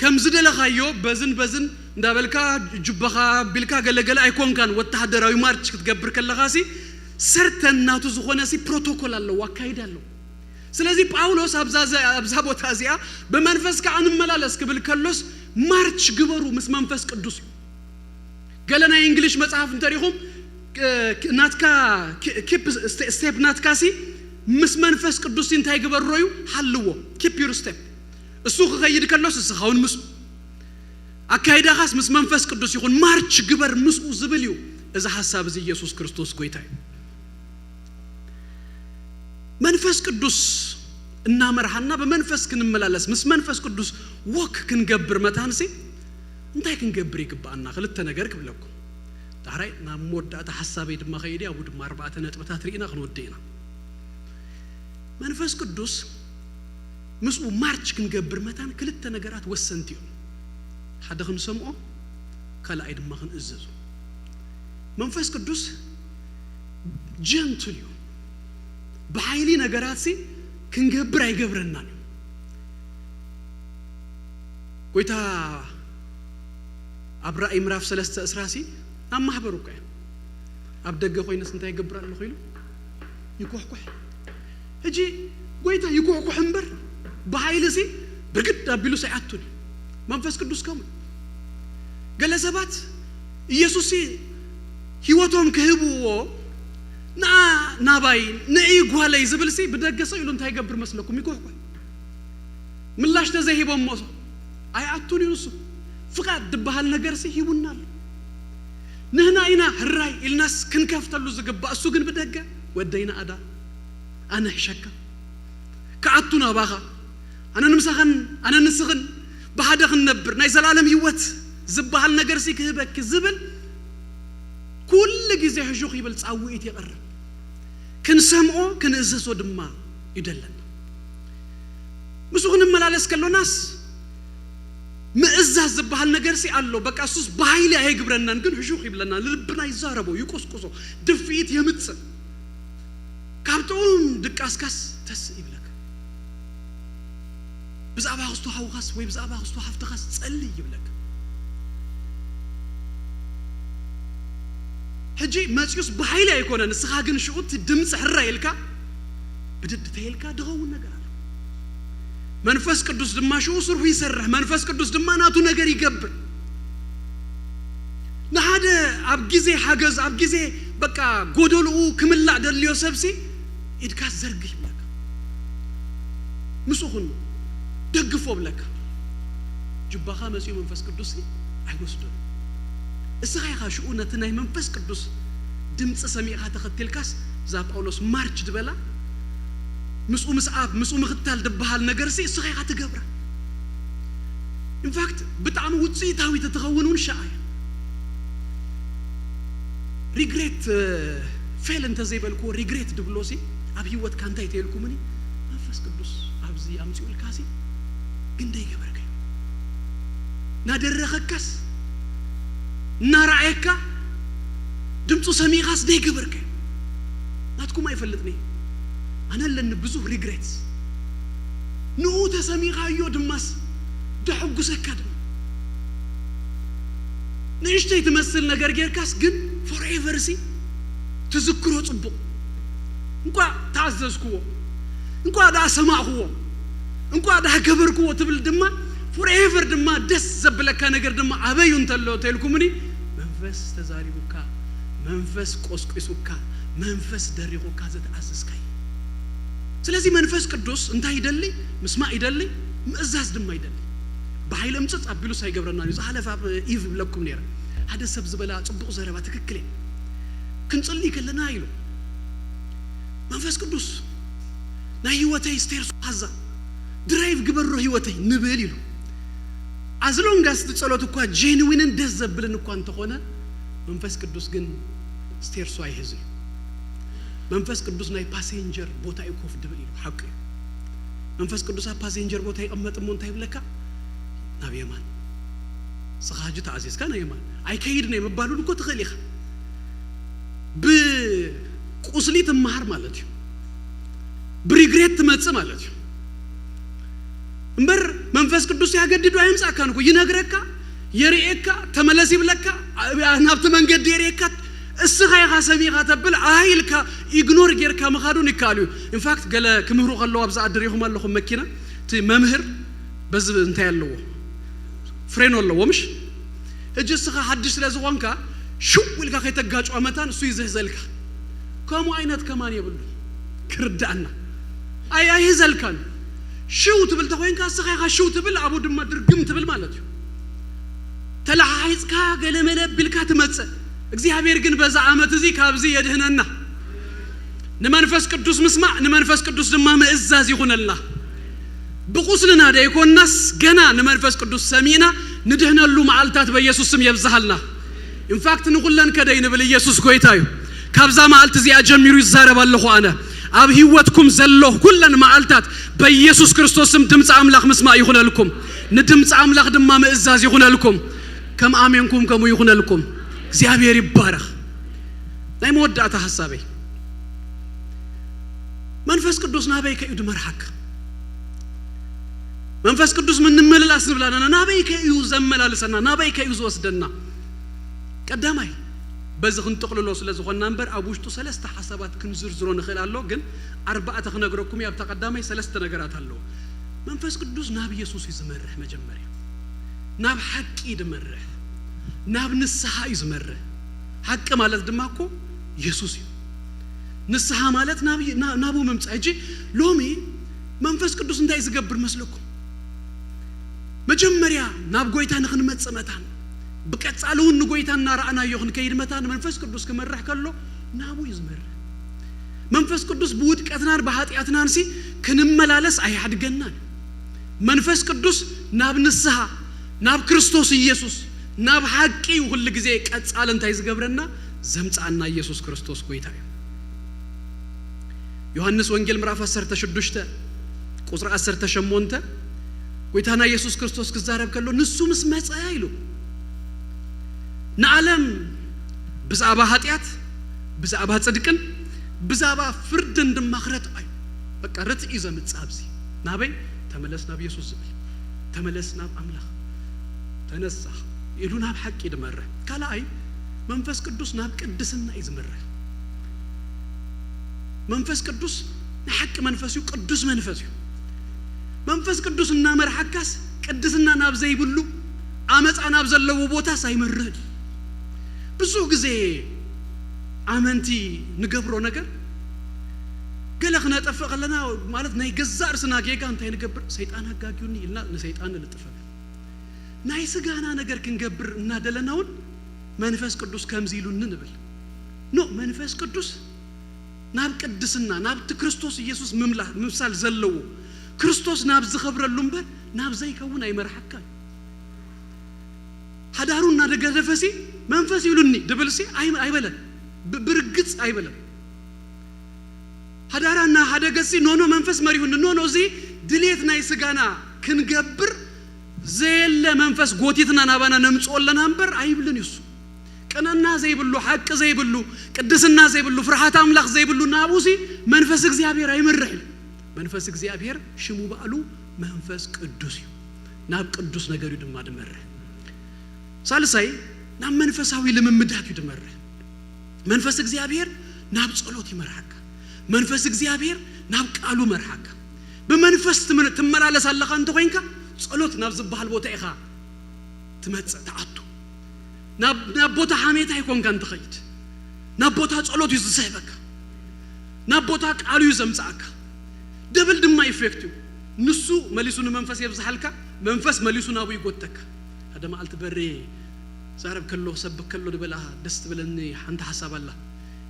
ከም ዝደለኻዮ በዝን እንዳበልካ ጅበኻ ቢልካ ገለገለ አይኮንካን ወተሐደራዊ ማርች ክትገብር ከለኻ ሲ ሰርተናቱ ዝሆነ ሲ ፕሮቶኮል አለው አካይድ አለው ስለዚህ ጳውሎስ አብዛ ቦታ ዚያ በመንፈስ ካን መላለስ ክብል ከሎስ ማርች ግበሩ ምስ መንፈስ ቅዱስ ገለና እንግሊሽ መጽሐፍ እንተሪኹም ናትካ ኪፕ ስቴፕ ናትካሲ ምስ መንፈስ ቅዱስ እንታይ ግበሮዩ ሓልዎ ኪፕ ዩር ስቴፕ እሱ ከይድ ከሎስ እስኻውን ምስ አካይዳኻስ ምስ መንፈስ ቅዱስ ይኹን ማርች ግበር ምስ ዝብልዩ እዛ ሐሳብ እዚ ኢየሱስ ክርስቶስ ጎይታይ መንፈስ ቅዱስ እና መርሃና በመንፈስ ክንመላለስ ምስ መንፈስ ቅዱስ ወክ ክንገብር መታንሲ እንታይ ክንገብር ይግባና ክልተ ነገር ክብለኩም ዳራይ ናሞዳታ ሐሳቤ ድማ ከይዲ አቡድ ማርባተ ነጥብታት ሪኢና ክንወደይና መንፈስ ቅዱስ ምስ ማርች ክንገብር መታን ክልተ ነገራት ወሰንቲዩ ሓደ ክንሰምዖ ካልአይ ድማ ክንእዘዙ መንፈስ ቅዱስ ጀንትል እዩ በኃይሊ ነገራት ሲ ክንገብር አይገብረና ጎይታ አብራኢ ምዕራፍ 3 እስራሲ አማህበሩ ቆይ አብደገ ኮይነስ እንታይ ይገብራል ሆይሉ ይቆህቆህ እጂ ጎይታ ይቆህቆህ እንበር በኃይሊ ሲ በግድ አብሉ ሳይአቱን መንፈስ ቅዱስ ከመ ገለሰባት ኢየሱስ ህይወቶም ከህቡዎ ናባይ ነይ ጓላይ ዝብልሲ በደገሰው ይሉ እንታይ ይገብር መስለኩም ይቆህቆህ ምላሽ ተዘሂቦም ሞሶ አይአቱን ይውሱ ፍቃድ ድባሃል ነገር ሲ ይቡናል ነህና ኢና ህራይ ኢልናስ ክንከፍተሉ ዝግባ እሱ ግን በደገ ወደይና አዳ አነ ሕሸካ ከአቱና ባኻ አነ ንምሳኸን አነ ንስኽን በሃደኽን ነብር ናይ ዘላለም ህይወት ዝባሃል ነገር ሲ ክህበክ ዝብል كل جزء حجوخ يبل تعويت يقرب كن سمعه كن إزسو دما يدلنا مسوغن ملالس كلو ناس مئزاز زبها النجرسي قالو بك أسوس بهايلي هيك برنان كن حجوخ يبلنا لربنا يزاربو يقصقصو دفيت يمتس كابتون دك أسكاس تس يبلك بزعبا غستو حوغاس وي بزعبا غستو حفتغاس تسألي يبلك هجي ما تيوس بحيلة يكون نسخاجن شؤت دمس حرّيلكا بدت تهيلكا دغون نجار منفس قدوس دما شو صر في سرح منفس قدوس دما ناتو نجار يقبل نهذا أبجزي حجز أبجزي بكا قدولو كمل عدل يوسفسي إدكاس زرقي بلك مسوخن دقفوا بلك جبها مسيو منفس قدوسي أحوسدو السخاي خاشؤنا تناي منفس قدوس دمص سميعها تختلكاس ذا باولوس مارش دبلا مسو مسعاب مسو مختال دبحال نجرسي السخاي خاتقبر in fact بتعم وتصيتاوي تتخونون شاي regret fail انت زي بالكو regret دبلوسي اب هيوت كانتا يتيلكو مني منفس قدوس ابزي امسيو الكاسي غندي يغبرك نادرخكاس نارعيكا دمتو سميغاس دي قبرك ناتكو ما يفلتني أنا لن بزو ريغريتس نو تسميغا يو دماس دحقو سكادم نيشتي تمثل نجر جيركاس جن forever سي تذكرو صبو انكوا تعززكو انكوا دا سمعكو انكوا دا قبركو تبل دما forever دما دس زبلكا نجر دما أبيون تلو تلكمني منفس تزاريبوكا منفس قسقسوكا منفس دريغوكا زت أسسكاي سلازي منفس قدوس انت يدلي مسمع يدلي مأزاز دما يدلي بحيل امتص أبيلو ساي قبرنا نيوز حلفا إيف بلكم نيرا هذا سبز بلا صبق زربا تككلين كنصلي كلنا يلو منفس قدوس نا هيوتي ستيرسو حزا درايف قبرو هيوتي نبال يلو as long as تصلوت እኮ genuine እንደዘብልን እኮ አንተ ሆነ መንፈስ ቅዱስ ግን ስቴርሱ አይሄዝም መንፈስ ቅዱስ ናይ ፓሴንጀር ቦታ ይኮፍ ድብል ይሉ ሐቅ መንፈስ ቅዱስ ፓሴንጀር ቦታ ይቀመጥሞ እንታይ ብለካ ናብ የማን صخاجة تعزيز كان يمان أي كيد نيم بالون كوت خليخ بقصليت المهر مالتي بريغريت تمتص مالتي مبر منفس قدوس ياغددو ايمصا كانكو ينغركا يريكا تملسي بلكا نابت منجد يريكا اسخاي حسبي غتبل ايلكا اغنور غيركا مخادون يكالو ان فاكت قال كمهرو خلو ابزا ادريهم اللهم مكينه تي ممهر بز انت يالو فرين ولا ومش اجسخ حدش لازوانكا شو ولكا كيتغاچو امتان سو يزهزلكا كمو عينات كمان يبلو كردانا اي يزلكان شو تبل تخوين كاسخاي شو تبل ابو دما درغم تبل مالتي تلعايزكا غلمله بلكا تمص እግዚአብሔር ግን በዛ አመት እዚ ካብዚ የድህነና ንመንፈስ ቅዱስ ምስማዕ ንመንፈስ ቅዱስ ድማ መእዛዝ ይኹነልና بقوسنا ده يكون ناس جنا نمرفس قدوس سمينا ندهنا اللو معلتات بيسوع سم يبزحلنا. in fact نقول لنا كده ينبلي يسوع كويتايو. كابزا معلت زي أجميرو الزارب الله خوانا. أب هيوتكم زلّه كلنا معلتات بيسوع كريستوس سم دمت عملاق مسمع يخون لكم. ندمت عملاق دم ما مئزاز يخون لكم. كم آمينكم كم يخون لكم. زيابيري بارخ. لا يمود أتحسبي. منفس قدوس نابي كيد مرحك. منفس قدوس من نمل الأسنب لنا نابي كيو زمل لسنا نابي كيو زوسدنا قدامي بزخن تقول له سلازو نمبر أبوش تو سلست حسابات كنزر زرون خلال الله جن أربعة خنقركم يا بتقدامي سلست نجارات هلو منفس قدوس نابي يسوع يزمرح مجمري ناب حق يدمرح ناب نسها يزمرح حق مالت دماكو يسوع نسها مالت نابو ممتعجي لومي منفس قدوس انت يزقبر مسلكم مجمريا ناب قويتا نخن متصمتان بكتصالون نقويتا نرانا يخن كيد متان منفس قدوس كمرح كله نابو يزمر منفس قدوس بود كاتنار بحاتياتنا نسي كنملالس اي حد جنان منفس قدوس ناب نسها ناب كريستوس يسوس ناب حقي وكل غزي قصال انت يزغبرنا زمصانا يسوس كريستوس قويتا يوحنس وانجيل ምዕራፍ 16 ቁጥር 18 ቆይታና ኢየሱስ ክርስቶስ ከዛረብ ከሎ ንሱ መስመጻ ይሉ ነዓለም ብዛባ ኃጢያት ብዛባ ጽድቅን ብዛባ ፍርድ እንደማخرت አይ በቃ ረት ይዘምጻብዚ ናበይ ተመለስ ናብ ኢየሱስ ዝብል ተመለስ ናብ አምላክ ተነሳ ይሉ ናብ ሐቅ ይድመረ ካላይ መንፈስ ቅዱስ ናብ ቅድስና ይዝመረ መንፈስ ቅዱስ ንሐቅ መንፈሱ ቅዱስ መንፈሱ መንፈስ ቅዱስ እና መርሐካስ ቅድስና ናብ ዘይብሉ አመጻ ናብ ዘለው ቦታ ሳይመረድ ብዙ ጊዜ አመንቲ ንገብሮ ነገር ገለخنا ጠፈቀለና ማለት ናይ ገዛር ስና ጌጋ እንታይ ንገብር ሰይጣን አጋጊውኒ ይልና ለሰይጣን ልጥፈ ናይ ስጋና ነገር ክንገብር እና ደለናውን መንፈስ ቅዱስ ከምዚሉን ንብል ኖ መንፈስ ቅዱስ ናብ ቅድስና ናብ ክርስቶስ ኢየሱስ ምምሳል ዘለው ክርስቶስ ናብ ዝኸብረሉም በር ናብ ዘይከውን አይመርሐካ ሐዳሩና ደገደፈሲ መንፈስ ይሉኒ ድብልሲ አይበለ ብርግጽ አይበለ ሐዳራና ሐደገሲ ኖኖ መንፈስ መሪሁን ኖኖ እዚ ድሌት ናይ ስጋና ክንገብር ዘየለ መንፈስ ጎቲትና ናባና ነምጾለና አንበር አይብልን ይሱ ቀናና ዘይብሉ ሐቅ ዘይብሉ ቅድስና ዘይብሉ ፍርሃት አምላክ ዘይብሉ ናቡሲ መንፈስ እግዚአብሔር አይመርህል መንፈስ እግዚአብሔር ሽሙ ባሉ መንፈስ ቅዱስ ናብ ቅዱስ ነገር ይድማ ድመረ ሳልሳይ ናብ መንፈሳዊ ልምምዳት ይድመረ መንፈስ እግዚአብሔር ናብ ጸሎት ይመርሐካ መንፈስ እግዚአብሔር ናብ ቃሉ መርሐካ በመንፈስ ትመላለስ አለኻ እንተ ኮይንካ ጸሎት ናብ ዝባሃል ቦታ ኢኻ ትመጽ ተአቱ ናብ ቦታ ሐሜታ ይኮን ካንተ ኸይት ናብ ቦታ ጸሎት ይዝሰበካ ናብ ቦታ ቃሉ ይዘምጻካ ደብል ድማ ኢፌክቱ ንሱ መሊሱን መንፈስ ይብዛልካ መንፈስ መሊሱን አቡ ይጎተካ هذا ما قلت بري زارب كله سب كله دبلها دست بلني حنت حساب الله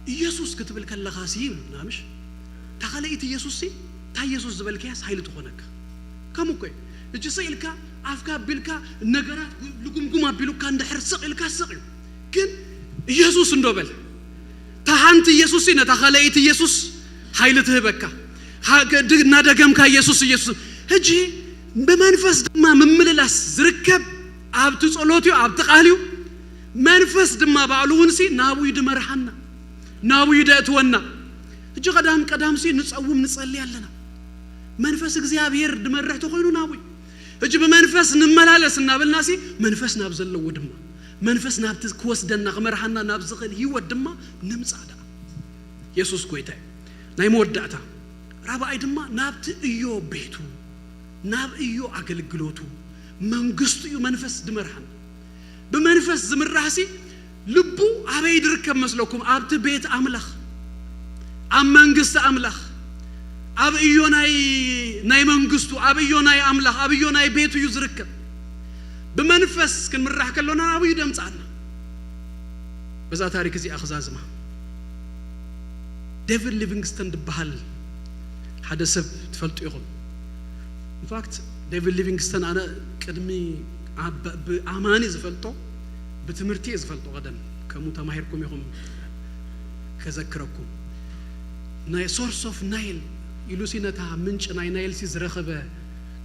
يسوع كتب لك الله خاسيب نامش تخليت يسوع سي تا يسوع زبل كياس هايل تخونك كم كوي اجي سيلك افكا بيلك نغرات لغمغما بيلك عند حرسق الك سق كن يسوع ندبل ሓንቲ ኢየሱስ ነታ ኸለይት ኢየሱስ ኃይል ትህበካ ናደገምካ ኢየሱስ ሕጂ በመንፈስ ድማ ምምልላስ ዝርከብ ኣብቲ ጸሎትዩ ኣብቲ ቃልዩ መንፈስ ድማ ባዕሉውንሲ ናብዩ ድመርሐና ናብዩ ደእትወና ሕጂ ቀዳምሲ ንጸውም ንጸልይ ኣለና መንፈስ እግዚአብሔር ድመርሕ ተኾይኑ ናብዩ ሕጂ በመንፈስ ንመላለስ እናብልናሲ መንፈስ ናብ ዘለዎ ድማ መንፈስ ናብቲ ክወስደና ክመርሐና ናብ ዝኽእል ህይወት ድማ ንምጻዳ ኢየሱስ ጎይታ ናይ መወዳእታ ራብዓይ ድማ ናብቲ እዩ ቤቱ ናብ እዩ አገልግሎቱ መንግስቱ እዩ መንፈስ ድመርሐና በመንፈስ ዝምራህሲ ልቡ አበይ ድርከብ መስለኩም ኣብቲ ቤት አምላኽ ኣብ መንግስት አምላኽ ኣብ እዩ ናይ መንግስቱ ኣብ እዩ ናይ አምላኽ ኣብ እዩ ናይ ቤቱ እዩ ዝርከብ በመንፈስ ክንምራሕ ከለና ኣብ እዩ ደምጻና በዛ ታሪክ እዚ አኽዛዝማ ዴቪድ ሊቪንግስተን ድበሃል ሓደ ሰብ ትፈልጡ ይኹም ኢንፋክት ዴቪድ ሊቪንግስተን ኣነ ቅድሚ በአማኒ ዝፈልጦ በትምህርቲ ዝፈልጦ ቀደም ከሙ ተማሂርኩም ይኹም ከዘክረኩም ናይ ሶርስ ኦፍ ናይል ኢሉሲነታ ምንጭ ናይ ናይል ሲ ዝረኸበ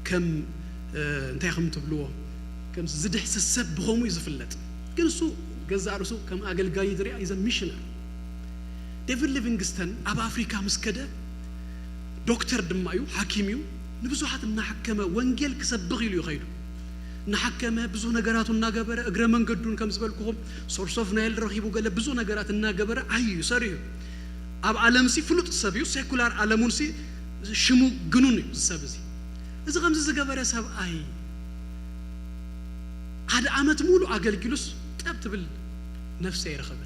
ከም እንታይ ከም ትብልዎ ከም ዝድሕስ ሰብ ብኸሙ ይዝፍለጥ ግን እሱ ገዛ ርሱ ከም አገልጋይ ዝሪያ ኢዘ ሚሽነር ዴቪድ ሊቪንግስተን ኣብ አፍሪካ መስከደ ዶክተር ድማ እዩ ሐኪም እዩ ንብዙሓት እናሐከመ ወንጌል ክሰብኽ ኢሉ ይኸይዱ እናሐከመ ብዙ ነገራቱ እናገበረ እግረ መንገዱን ከም ዝበልኩኹም ሶርስ ኦፍ ናይል ረኺቡ ገለ ብዙ ነገራት እናገበረ አዩ ሰሪዩ ኣብ ዓለም ሲ ፍሉጥ ሰብ እዩ ሴኩላር ዓለሙን ሲ ሽሙ ግኑን እዩ ሰብ እዚ ከምዚ ዝገበረ ሰብ አይ ሓደ ዓመት ሙሉ አገልግሎስ ጠብ ትብል ነፍሰ ይረኸበ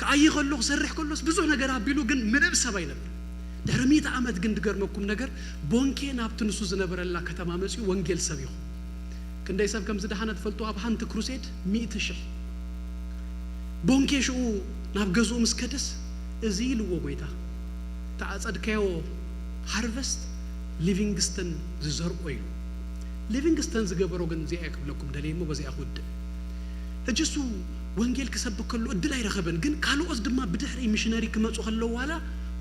ከአይ ከሎ ሰርሕ ከሎስ ብዙ ነገር አቢሉ ግን ምንም ሰብ አይነበር ድሕሪ ዓመት ግን ድገርመኩም ነገር ቦንኬ ናብቲ ንሱ ዝነበረላ ከተማ መጽኡ ወንጌል ሰብ ይኹ ክንደይ ሰብ ከም ዝደሓነ ትፈልጡ ኣብ ሓንቲ ክሩሴድ 100,000 ቦንኬ ሽኡ ናብ ገዝኡ ምስከደስ እዚ ልዎ ጎይታ ተዓጸድከዮ ሃርቨስት ሊቪንግስተን ዝዘርቆ እዩ ሊቪንግስተን ዝገበሮ ግን እዚኣ ይክብለኩም ደለይሞ በዚኣ ኹድ እጅሱ ወንጌል ክሰብክ ከሎ እድል አይረኸበን ግን ካልኦስ ድማ ብድሕሪ ሚሽነሪ ክመጹ ከለው ዋላ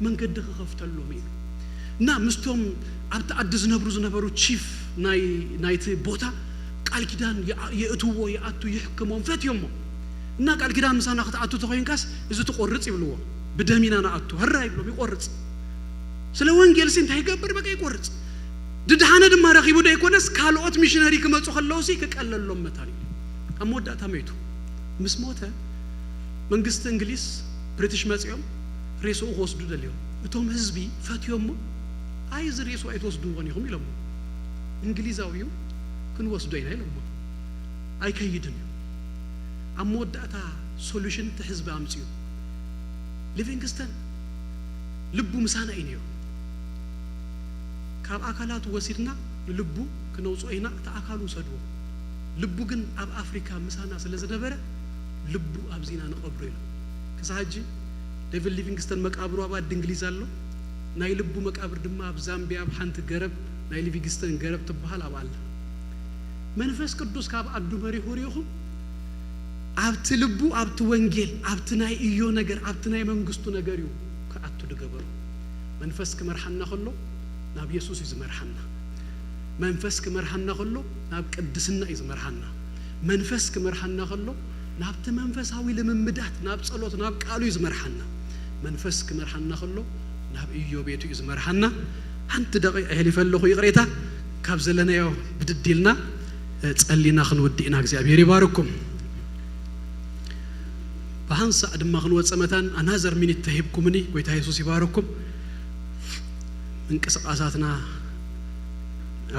መንገድ ክኸፍተሎም እዩ እና ምስቶም ኣብቲ ዓዲ ዝነበሩ ቺፍ ናይቲ ቦታ ቃል ኪዳን የእትዎ የአቱ ይሕክሞም ፈትዮሞ እና ቃል ኪዳን ምሳና ክትአቱ ተኾይንካስ እዚ ትቆርጽ ይብልዎ በደሚና ናአቱ ህራ ይብሎም ይቆርጽ ስለ ወንጌል ሲንታ ይገብር በቃ ይቆርጽ ድድሓነ ድማ ረኺቡ ደይኮነስ ካልኦት ሚሽነሪ ክመጹ ከለውሲ ከቀለሎም መታል አሞዳታ መይቱ ምስ ሞተ መንግስት እንግሊዝ ብሪቲሽ መጽኦም ሬሶ ወስዱ ደልዮ እቶም ህዝቢ ፈትዮሞ አይ ዝሬሶ አይተወስዱ ወንይኹም ይለሙ እንግሊዛዊው ግን ወስዱ ይላይለሙ አይ ከይድን አሞዳታ ሶሉሽን ተህዝብ አምጽዩ ሊቪንግስተን ልቡ ምሳና ኢንዮ ካብ አካላቱ ወሲድና ልቡ ከነውጾይና ተአካሉ ሰድዎ ልቡ ግን ኣብ አፍሪካ ምሳና ስለዘነበረ ልቡ አብዚና ነቀብሩ ይሉ ከሳጂ ዴቪድ ሊቪንግስተን መቃብሩ አባድ እንግሊዝ አለው ናይ ልቡ መቃብር ድማ ኣብ ዛምቢያ ሓንቲ ገረብ ናይ ሊቪንግስተን ገረብ ትበሃል አባል መንፈስ ቅዱስ ካብ አዱ መሪ ሆሪኹም ኣብቲ ልቡ ኣብቲ ወንጌል ኣብቲ ናይ እዩ ነገር ኣብቲ ናይ መንግስቱ ነገር እዩ ከአቱ ድገበሩ መንፈስ ክመርሐና ከሎ ናብ ኢየሱስ ይዝመርሐና መንፈስ ክመርሐና ከሎ ናብ ቅድስና ይዝመርሐና መንፈስ ክመርሐና ከሎ ናብቲ መንፈሳዊ ልምምዳት ናብ ጸሎት ናብ ቃሉ ይዝመርሐና መንፈስ ክመርሐና ከሎ ናብ እዩ ቤቱ ይዝመርሐና አንተ ደቂቅ እህል ይፈልኹ ይቅሬታ ካብ ዘለናዮ ብድድልና ጸሊና ክንወዲና እግዚአብሔር ይባርኩም በሃንሳ ድማ ክንወጸመታን አናዘር ሚኒት ተሂብኩምኒ ጎይታ ኢየሱስ ይባርኩም እንቅስቃሳትና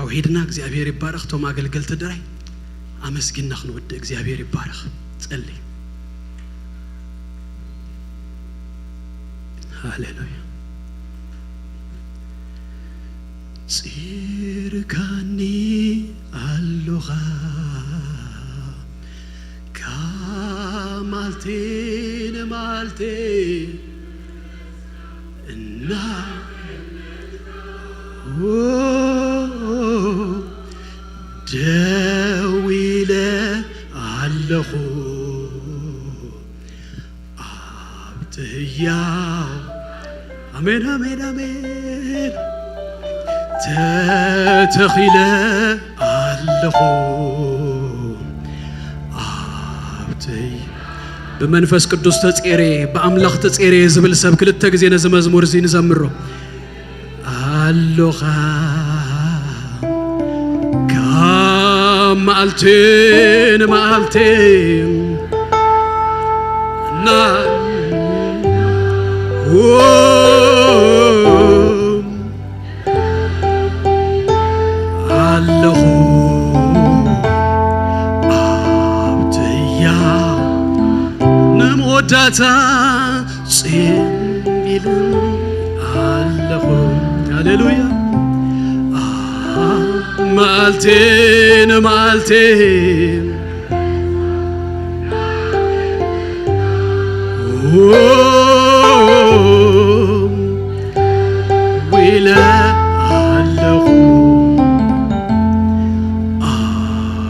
አው ሄድና እግዚአብሔር ይባረክ ቶም አገልግሎት ድራይ አመስግና ክንወድ እግዚአብሔር ይባረክ ጸልይ ሃሌሉያ ጽርካኒ አሎኻ ካማልቴን ማልቴ እና ደዊለ አለኹ ኣብትህ አሜን አሜን አሜን ተተኺለ ኣለኹ ኣብተይ በመንፈስ ቅዱስ ተጼሬ በአምላክ ተጼሬ ዝብል ሰብ ክልተ ጊዜ ነዚ መዝሙር እዚ ንዘምሮ ኣለኻ መዓልትን መዓልትን ና ኣለኹ ኣብተያ ንመወዳእታ ጽምቢል ኣለኹ ሃሌሉያ መዓልትን መዓልትን ውለ ኣለኹ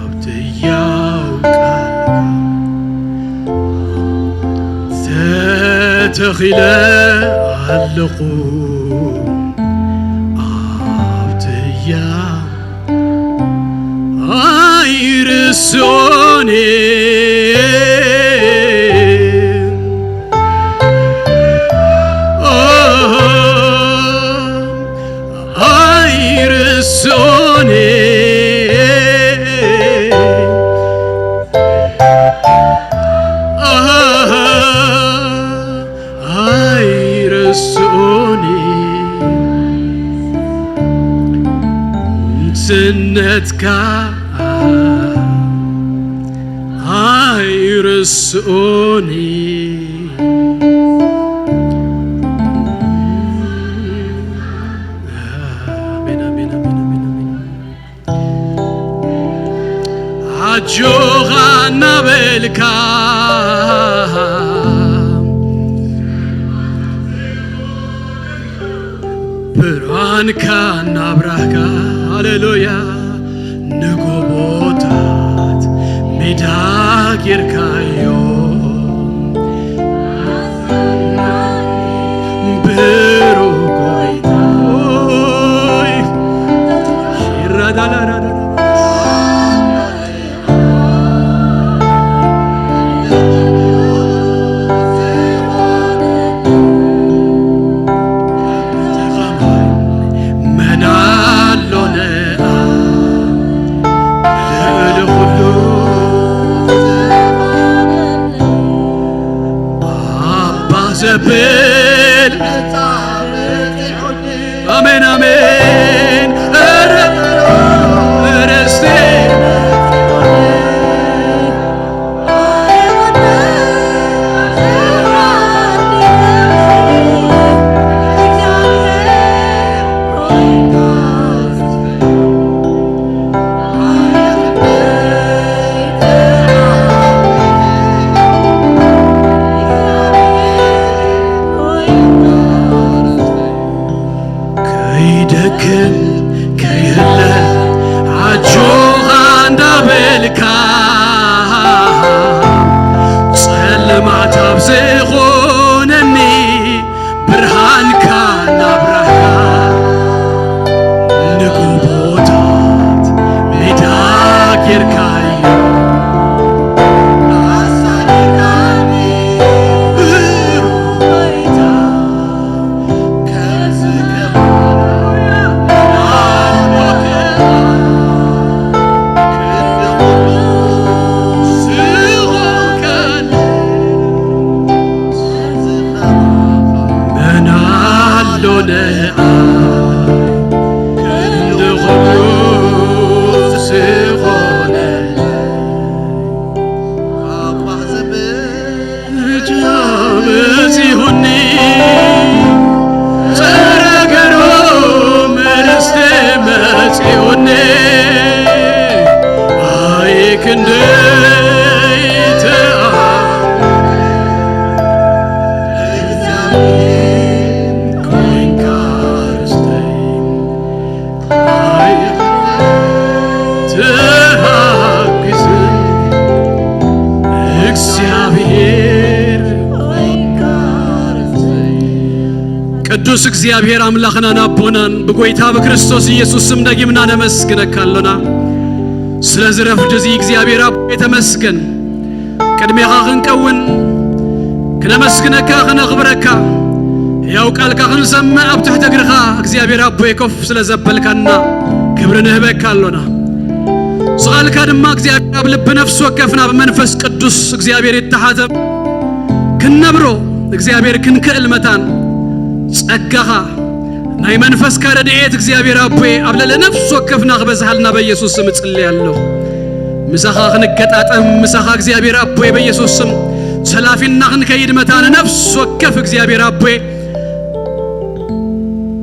ኣብትያው ቃልካ ተተኺለ ኣለኹ ኣብትያ አይርሶኔ አይርሶኔ አይርሶኔ ስነትካ አይርሶኔ አጆኻ ናበልካ ብርሃንካ ናብራህካ ሃሌሉያ ንጎቦታት ሜዳ ጌርካዮ ብሩህ ጎይታ ይራዳላራዳ ዘብል አሜን አሜን ረስቴ ከየለ አጆኻ እንዳበልካ ጸልማት ኣብ ዘይኾነኒ ብርሃንካ ናብራህካ ንጎቦታት ሜዳ ጌርካዮ ቅዱስ እግዚአብሔር አምላኽና ናቦናን በጎይታ በክርስቶስ ኢየሱስ ስም ደግምና ነመስግነካለና ስለዚህ ረፍት እዚ እግዚአብሔር አብ የተመስገን ቅድሜኻ ክንቀውን ክነመስግነካ ክነኽብረካ ያው ቃልካ ክንሰምዕ ኣብ ትሕቲ እግርኻ እግዚአብሔር አብ ኮፍ ስለዘበልካና ክብር ንህበካለና ስቃልካ ድማ እግዚአብሔር አብ ልብ ነፍስ ወከፍና በመንፈስ ቅዱስ እግዚአብሔር ይተሓተም ክንነብሮ እግዚአብሔር ክንክእል መታን ጸጋኻ ናይ መንፈስ ካረድኤት እግዚአብሔር አቦይ አብለለ ነፍስ ወከፍና በዛልና በኢየሱስ ስም ጸልያለሁ ምሳኻ ክንገጣጠም ምሳኻ እግዚአብሔር አቦይ በኢየሱስ ስም ሰላፊና ክንከይድ መታን ነፍስ ወከፍ እግዚአብሔር አቦይ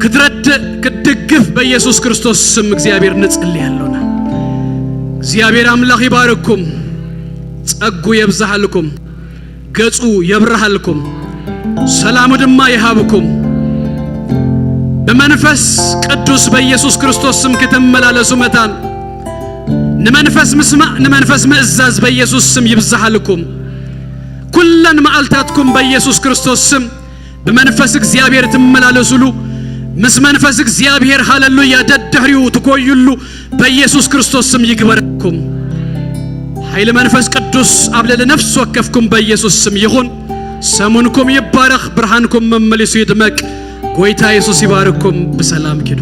ክትረድ ክትደግፍ በኢየሱስ ክርስቶስ ስም እግዚአብሔር ንጸልያለሁና እግዚአብሔር አምላኽ ይባርኩም ጸጉ ይብዛልኩም ገጹ ይብራሃልኩም ሰላሙ ድማ ይሃብኩም በመንፈስ ቅዱስ በኢየሱስ ክርስቶስ ስም ከተመላለሱ መታን ንመንፈስ ምስማዕ ንመንፈስ ምእዛዝ በኢየሱስ ስም ይብዛልኩም ኩለን ማዓልታትኩም በኢየሱስ ክርስቶስ ስም በመንፈስ እግዚአብሔር ትመላለሱሉ ምስ መንፈስ እግዚአብሔር ሃሌሉያ ደድሕሪው ትኮዩሉ በኢየሱስ ክርስቶስ ስም ይግበርኩም ኃይለ መንፈስ ቅዱስ አብለለ ነፍስ ወከፍኩም በኢየሱስ ስም ይሁን ሰሙንኩም ይባረክ ብርሃንኩም መመልሱ ይድመቅ ጎይታ ኢየሱስ ይባርኩም በሰላም ኪዱ